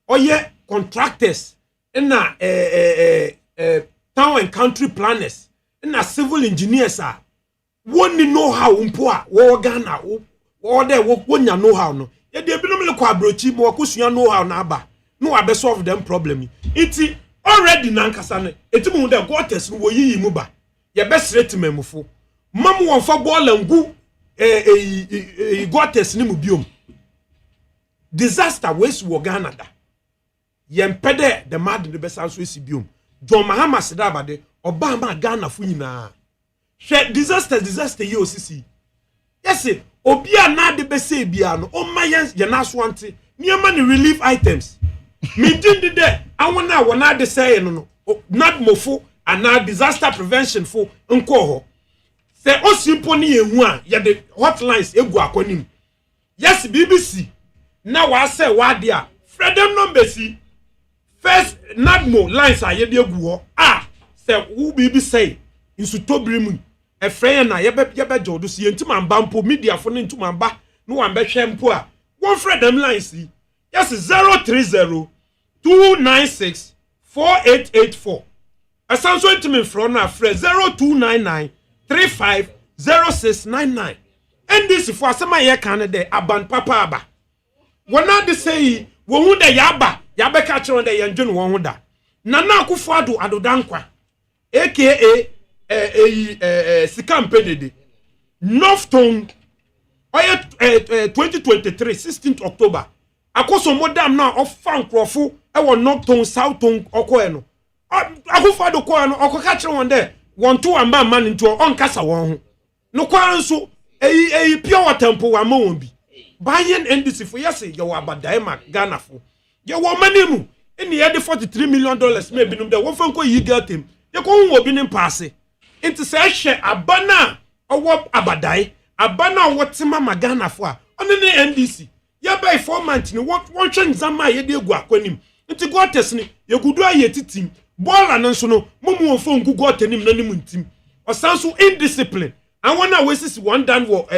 oye contractors na town and country planners na civil engineers woni know how mpo a wo Ghana wo there wo nya know how no ye de binom le kwa brochi mo akosua know how na aba no wa be solve them problem iti already nankasa no etimu de gutters no wo yiyi mu ba ye be straight memufo mamu won fa bolangu gutters ni mu biom disaster waste wo Ghana da yempede the mad de be sanso esi biom John Mahama Sidabade Obama Ghana fu nyina hwe disaster ye osisi yes obia na de be say bia no o mayen ye na so ante niema ni relief items me did de awona wona de say no not mofo and disaster prevention fo nko ho say o simple ni ehu a ye de hotlines egu akonim yes BBC na wa say wa de a freedom number si first nadmo lines are ye de egu ho say who bibi say insu tobrimu e friend na ye be jodo si entima mbampo media fo ne entima mba no wan be hwe mpo a won freedom lines yes 030 296 4884 asanso entima fro na frɛ 0299 350699 and this for asema ye kan de aban papa aba wona de say wo hu de yaba ya be ka kire de ye ndwe no ho da na na akufo adodankwa aka Sikam Pedede Northton 2023 16th October akoso modam na ofa nkrofo e wo Northton Southton okoe no akufo do ko no okoka kire won de won to amba man nto onkasa won ho no kwa nso pure water mpo wa ma won bi bayen NDC fo yese ye wo abadai ma Ghana fo ye wo manemu eni ye de $43 million me binum de wo fanko yi gatem ye ko wo bi nim paase enti se hwe abana owo abadai abana wo tema Ghana fo a one ne NDC ye bai 4 months ni won hwe nzama ye de egu akwanim enti gotes ni ye gudu aye titim bola no nso no mumu wo fo ngu gotenim na nim ntim osanso indiscipline and when we see one done wo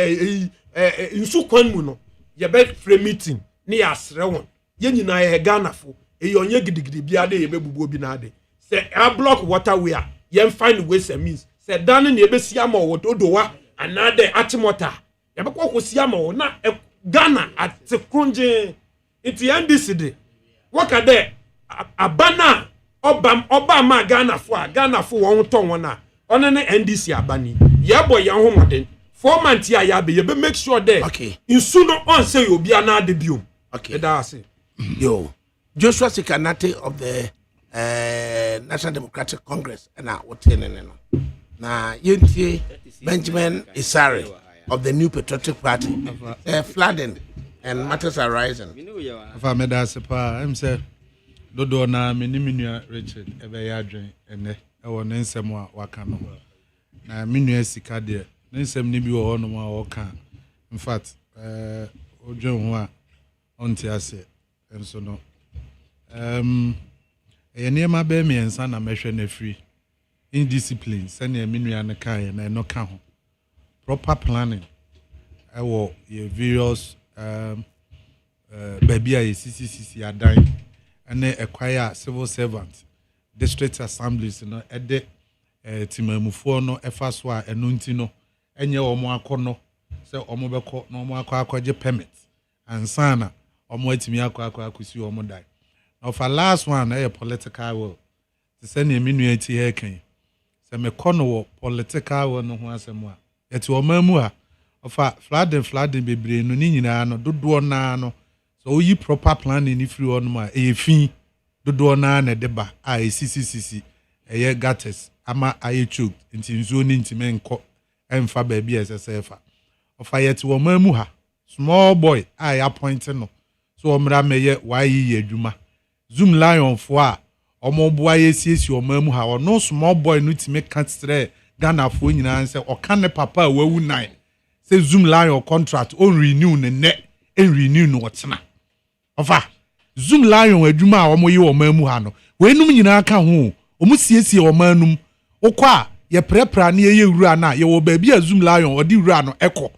insu kwan mu no ye be free meeting ni asre won ye nyina ye Ghana fo e yonye gidigidi bia de ye be bubu obi na ade say a block waterway ye find ways and means say dan na ye be sia ma wo dodowa anade atimota ye be kwako sia ma wo na Ghana at krunje iti NDC de waka de abana oba ma Ghana fo won ton wona one ne NDC abani ye boy yan ho moden 4 months ya be ye be make sure there okay insu no on say obi ana de biom okay da say yo Joshua Sikanate of the National Democratic Congress na wotene no na yentie Benjamin Isare of the New Patriotic Party flooding and matters are rising afa meda sepa em say dodo na meniminu Richard ebe ya adwen ene ewo ne nsem a waka no na menu sika de ne nsem ne bi wo no ma waka in fact odwen ho a onti ase enso no nneɛma bɛɛ mmiɛnsa na mɛhwɛ no afiri indiscipline sɛnea me nua no kaeɛ na ɛno ka ho proper planning ɛwɔ yɛ various baabi a yɛsisisisi adan ɛne ɛkwae a civil servant district assemblies no ɛde timamufoɔ no ɛfa so a ɛno nti no ɛnyɛ wɔn akɔ no sɛ wɔn bɛkɔ na wɔn akɔgye permit ansa na wɔn atumi akɔsi wɔn dan na ɔfa last one ɛyɛ political will te sɛ nea me nua ti ha kan sɛ mekɔ no wɔ political will no ho asɛm a yɛte wɔn mu a ɔfa flooding bebree no ne nyinaa no dodoɔ naa no so oyi proper planning ni free hɔ no a ɛyɛ fi dodoɔ naa na ɛde ba a ɛsisisisi ɛyɛ gutters ama ayɛ choked nti nsuo ne ntimi nkɔ ɛmfa baabi a ɛsɛ sɛ ɛfa ɔfa yɛte wɔn mu ha small boy a ɛyɛ appoint no so ɔmmra mɛyɛ wɔayɛ adwuma zoom lion fo a ɔmo boa yɛ siesie wɔn mu ha ɔno small boy no timi ka kyerɛ Ghana fo nyinaa sɛ ɔka ne papa a wawu nan sɛ zoom lion contract on renew ne nɛ en renew no ɔtena ɔfa zoom lion adwuma a ɔmo yɛ wɔn mu ha no wɔenum nyinaa ka ho ɔmo siesie wɔn anum okɔ a yɛ prɛprɛ ne yɛ wura na yɛ wɔ baabi a zoom lion ɔde wura no ɛkɔ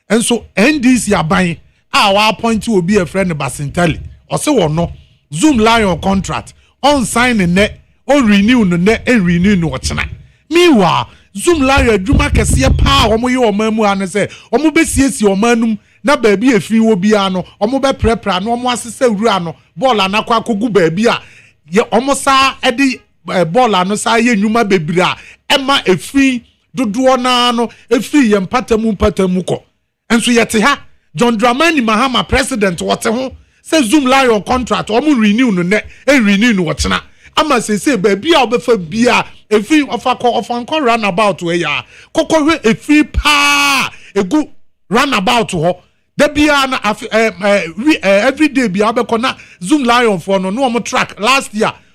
enso NDC aban a wa appoint obi a friend Basintali ɔse wɔ no zoom lion contract on sign ne on renew no ne en renew no ɔtena meanwhile zoom lion adwuma kɛseɛ paa ɔmo yɛ wɔn mu ha ne sɛ ɔmo besiesie wɔn anum na baabi efi wo bia no ɔmo bɛ prɛprɛ no ɔmo asese wura no ball anakɔ akɔgu baabi a yɛ ɔmo saa ɛde ball ano saa yɛ nnwuma bebree a ɛma efi dodoɔ naa no efi yɛ mpatamu kɔ enso yɛte ha John Dramani Mahama president wɔte ho sɛ zoom lion contract ɔmo renew no nɛ renew no wɔtena ama sese baabi a ɔbɛfa bia efi ɔfa runabout wɔ ya kɔkɔhwɛ efi paa egu runabout hɔ da bia na every day bia ɔbɛkɔ na zoom lion for no ɔmo track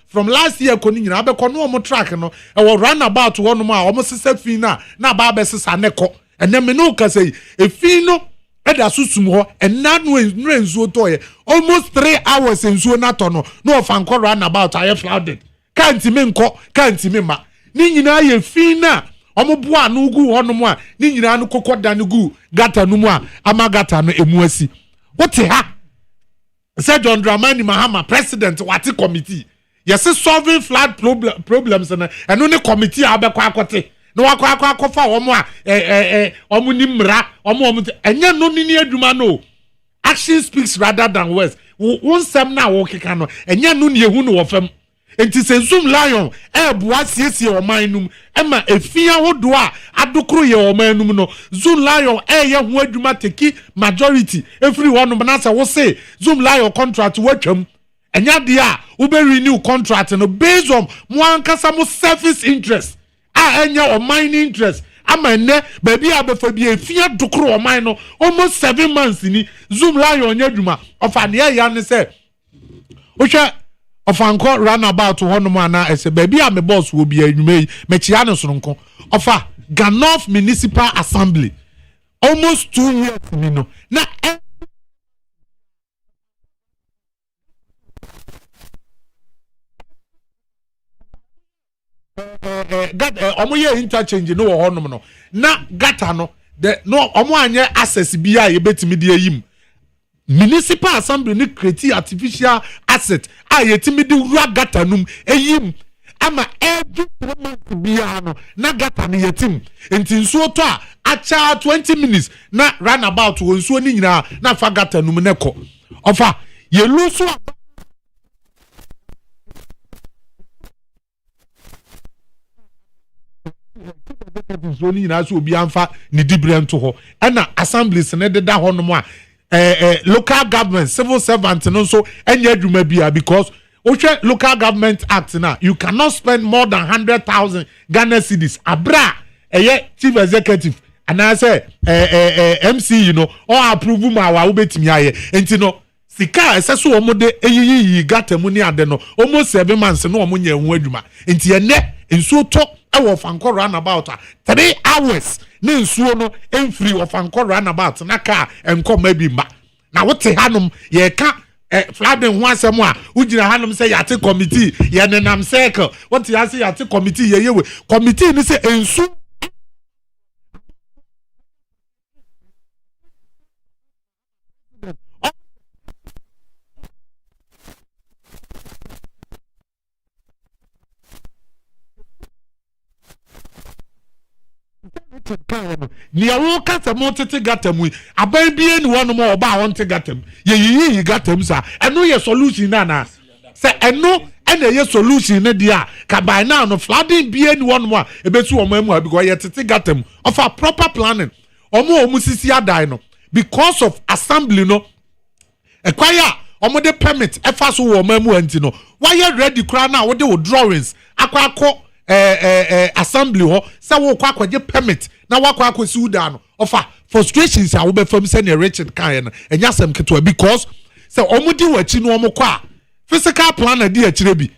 from last year kɔ ni nyina ɔbɛkɔ no ɔmo track no ɛwɔ runabout hɔ no a ɔmo sesa fi na ba abɛsesa ne kɔ ɛnɛ me no kasa yi efi no ɛda susum hɔ ɛna no nsuo tɔyɛ almost 3 hours nsuo na tɔ no na ɔfa nkɔ runabout ayɛ flooded kantimi nkɔ kantimi ma ne nyinaa yɛ fi na ɔmo boa no gu hɔ no a ne nyinaa no kokɔ da no gu gata no mu a ama gata no emu asi wote ha sɛ John Dramani Mahama president wate committee yɛse solving flood problems no ɛno ne committee a bɛkɔ akɔte na wakɔ akɔfa wɔn a ɔmo ni mmra ɔmo ɛnyɛ no ni adwuma no action speaks rather than words wo nsɛm na wo keka no ɛnyɛ no ni ehu no wɔ fam enti sɛ zoom lion ɛboa siesie ɔman num ɛma efia hodo a adokoro yɛ ɔman num no zoom lion ɛyɛ ho adwuma teki majority every one no na sɛ wo say zoom lion contract watwam ɛnya de a wo be renew contract no based on mo ankasa mo service interest a ɛnyɛ ɔman interest ama nne baabi a bɛfa bi efia dokoro ɔman no almost 7 months ni zoom lion nya adwuma ɔfa ne ya ne sɛ wohwɛ ɔfankɔ runabout hɔ no mu ana ɛsɛ baabi a me boss wo bi adwuma yi me kyia ne soronko ɔfa Ganof Municipal Assembly almost 2 years ni no na ɔmo yɛ interchange no wɔ hɔ nom no na gata no no ɔmo anyɛ access bi a yɛbɛtumi de ayim municipal assembly ni create artificial asset a yɛtumi de wura gata num ayim ama every 3 months bia no na gata no yɛtim enti nsuo tɔ a acha 20 minutes na runabout wɔ nsuo ni nyinaa na fa gata num ne kɔ ɔfa yɛlu so nsuo ni nyinaa so obi amfa ne dibre nto hɔ ɛna assemblies ne deda hɔ nom a local government civil servant no so enya adwuma bia because ohwe local government act na you cannot spend more than 100,000 Ghana cedis abra chief executive and I say MC or approve ma wa obetimi aye enti no sika eseso omo de eyiyi gata mu ni ade no almost 7 months no omo nya hu adwuma enti ene nsuo to ewo fanko run about 3 hours ne nsuo no emfiri of fanko run about na ka enko ma bi mba na wote hanom ye ka flooding ho asem a ugina hanom say yate committee ye nenam circle what you say yate committee ye we committee ni say ensu Nia wo kasa mo tete gatam aban bie ni wono mo oba won te gatam ye yi gatam sa eno ye solution na se eno ena ye solution ne dia ka by now no flooding bie ni wono mo a ebesu o mamu because ye tete gatam of a proper planning omo sisi adai no because of assembly no ekwaya omo de permit efa so wo mamu anti no why you ready kra na wo de wo drawings akwa assembly ho say wo kwa kwaje permit na wakwa akosi uda no offer frustrations a wo be fam say na Richard kan no enya sem keto because say omudi wachi no omokwa physical planner di akire bi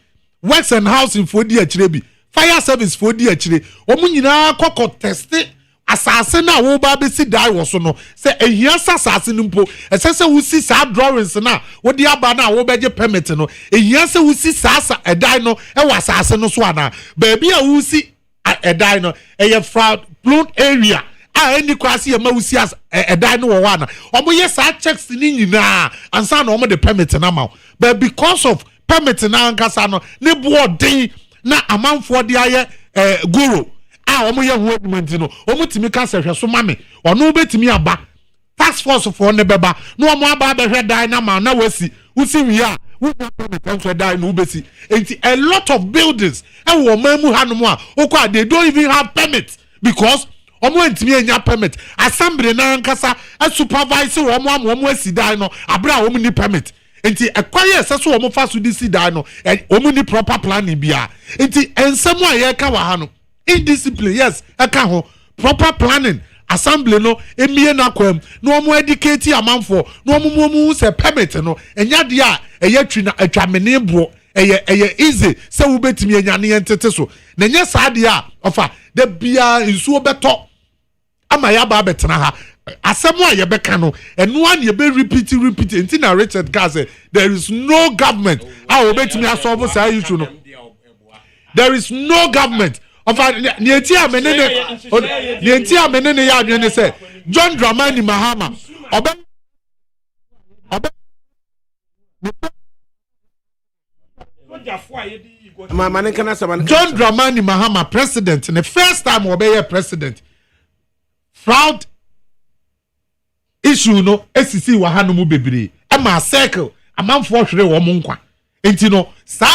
works and housing for di akire bi fire service for di akire omu nyina kokko test asase na wo ba be si dai wo so no say ehia asase no mpo esese wo si sa drawings na wo di aba na wo beje permit no ehia se wo si sa edai no e wa asase no so ana ba bia wo si edai no eye fraud prone area any kwasi e ma wo si edai no wo wana omo ye sa checks ni nyina ansa na omo de permit na ma but because of permit na ankasa no ne boarding na amanfo de aye guru omo ye ho agreement no omo timi ka se hweso mame ono betimi aba task force for ne beba no omo aba be hwe dai na ma na wasi usi wi a we na permit and dai no besi enti a lot of buildings e wo mamu hanom a okwa they don't even have permit because omo entimi enya permit assembly na nkasa a supervise omo asi dai no abra omo ni permit enti ekwaye seso omo fa so di si dai no omo ni proper planning bia enti ensemu a ye ka wa ha no indiscipline yes eka ho proper planning assembly no emie na kwam no omo educate amanfo no omo se permit no enya de a eye twi na atwamene bo eye easy se wo betimi enya ne entete so na nya sa de a ofa da bia nsuo beto ama ya ba betena ha asemu a ye beka no eno an ye be repeat enti na Richard Gaze there is no government a wo betimi asolve say issue no there is no government of nienti amenene ya adwene say John Dramani Mahama obe John Dramani Mahama president the first time obey president fraud issue no SCC wa hanom bebre e ma circle amanfo hwere wo mo nkwa enti no sa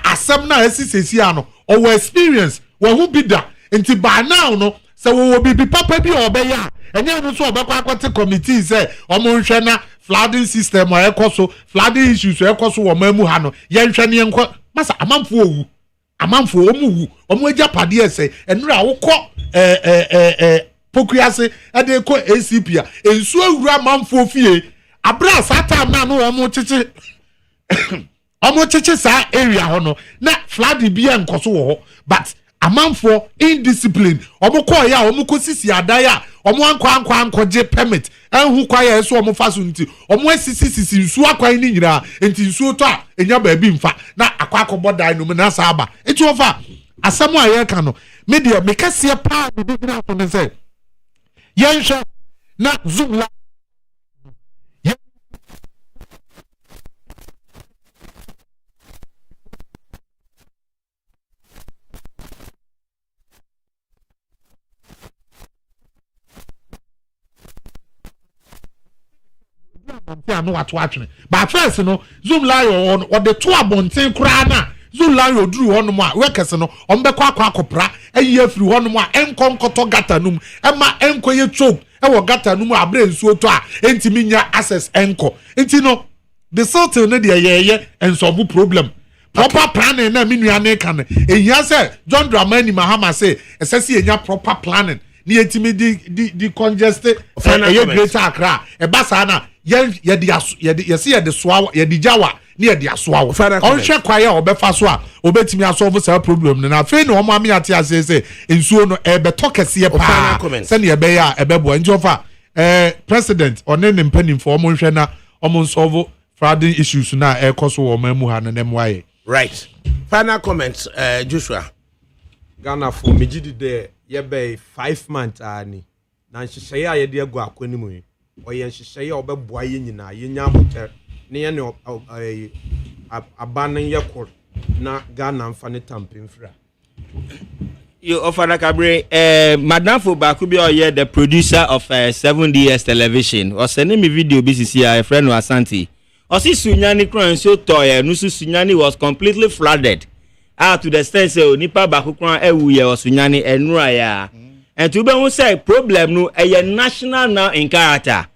asem na SCC ano or experience who be that until by now no so we will be papa bi obeya enye no so obekwa akwate committee say omo nhwe na flooding system or ekoso flooding issues ekoso wo mamu ha no ye nhwe ne enko masa amanfo owu amanfo omu omo agya pade ese enura wokọ pokuase ade ko ACP a ensu awura amanfo fie abra sata na no omo chichi omo chichi sa area ho no na flooding bi enkoso wo ho but amanfo indiscipline omo ko ya omo ko sisi adai a omo anko je permit enhu kwa ya eso omo faso nti omo sisi nsu akwan ni nyira enti nsu to a enya ba bi mfa na akwa bodai no na sa aba enti ofa asemu aye ka no media mekase pa bi gina so ne say yensha na zula no what watching but first no zoom lion or the two abonten kura na zoom lion duru hono mu a workers no ombekọ akopra ayi afiri hono mu a enkonkoto gata num ema enkoye choke e wo gata num abra nsuo to a entimi nya access enko enti no the sorting no de yeye ensolve problem proper planning na menua ne kan ehia say John Dramani Mahama say esese enya proper planning ni entimi di congested e greater Accra e basa na ye de soa ye di jawa ni ye di asoa wo onhwe kwaye obefa so a obetimi asolve say problem na fe na omo ame ate ase say ensuo no e beto kese pa se na ye be ya e bebo nti ofa president ɔne ne mpanimfoɔ ɔmo nhwɛ na ɔmo solve flooding issues na ɛkɔ so wɔ ɔman mu ha no na mu ayɛ. Right. Final comments, Joshua. Ghana for me gidi de yɛbɛyɛ 5 months ani na nhyehyɛeɛ a yɛde agu akɔni mu yi ɔyɛ nhyehyɛeɛ a ɔbɛboa yɛn nyinaa yɛnya ahotɛ ne yɛn ne aban no yɛ koro na Ghana mfa ne tampin fira. You offer ADAKABRI Madam for Bakubi Oye, the producer of 7DS television, or sending me video BCC a friend was Asante. Osi Sunyani Kran so toy Nusu Sunyani was completely flooded. To the extent say Nipa Bakukran Ewuye or Sunyani Enraya. And to be say problem no a national now in character.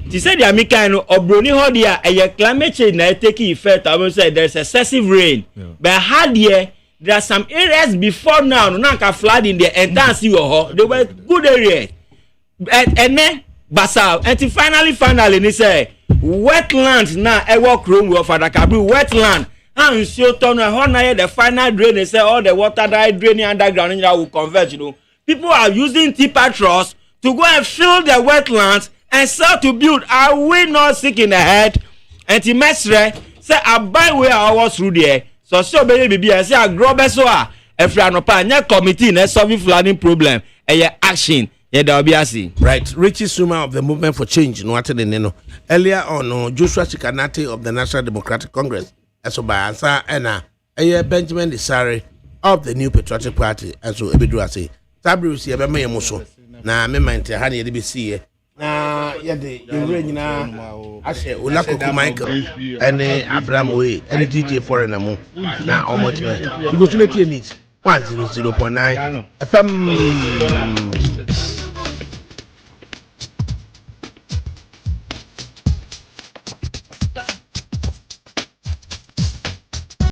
She said the Amika no Obroni Hodia a climate change na take effect. I will say there's excessive rain. But hard year there are some areas before now no can flood in the entire sea. They were good areas. And then Basal and finally they say wetlands now I walk room with ADAKABRI wetland. And so turn the final drain, they say all the water that draining underground will converge. People are using tipper truss to go and fill the wetlands and start to build. Are we not sick in the head? And the mestre say I buy where I was through there. So baby, I say I grow beso if you are not a committee and solving flooding problem and your action. Right, Richie Suma of the Movement for Change, earlier on Joshua Chikanate of the National Democratic Congress. So by answer and Benjamin Desare of the New Patriotic Party as so Ebidu say Tabri see a me muso na me mind te hani be see na ye de yewre nyina ahye Olakoko Michael and Abraham Way and DJ Foreigner mu na omo you go to make it 100.9 FM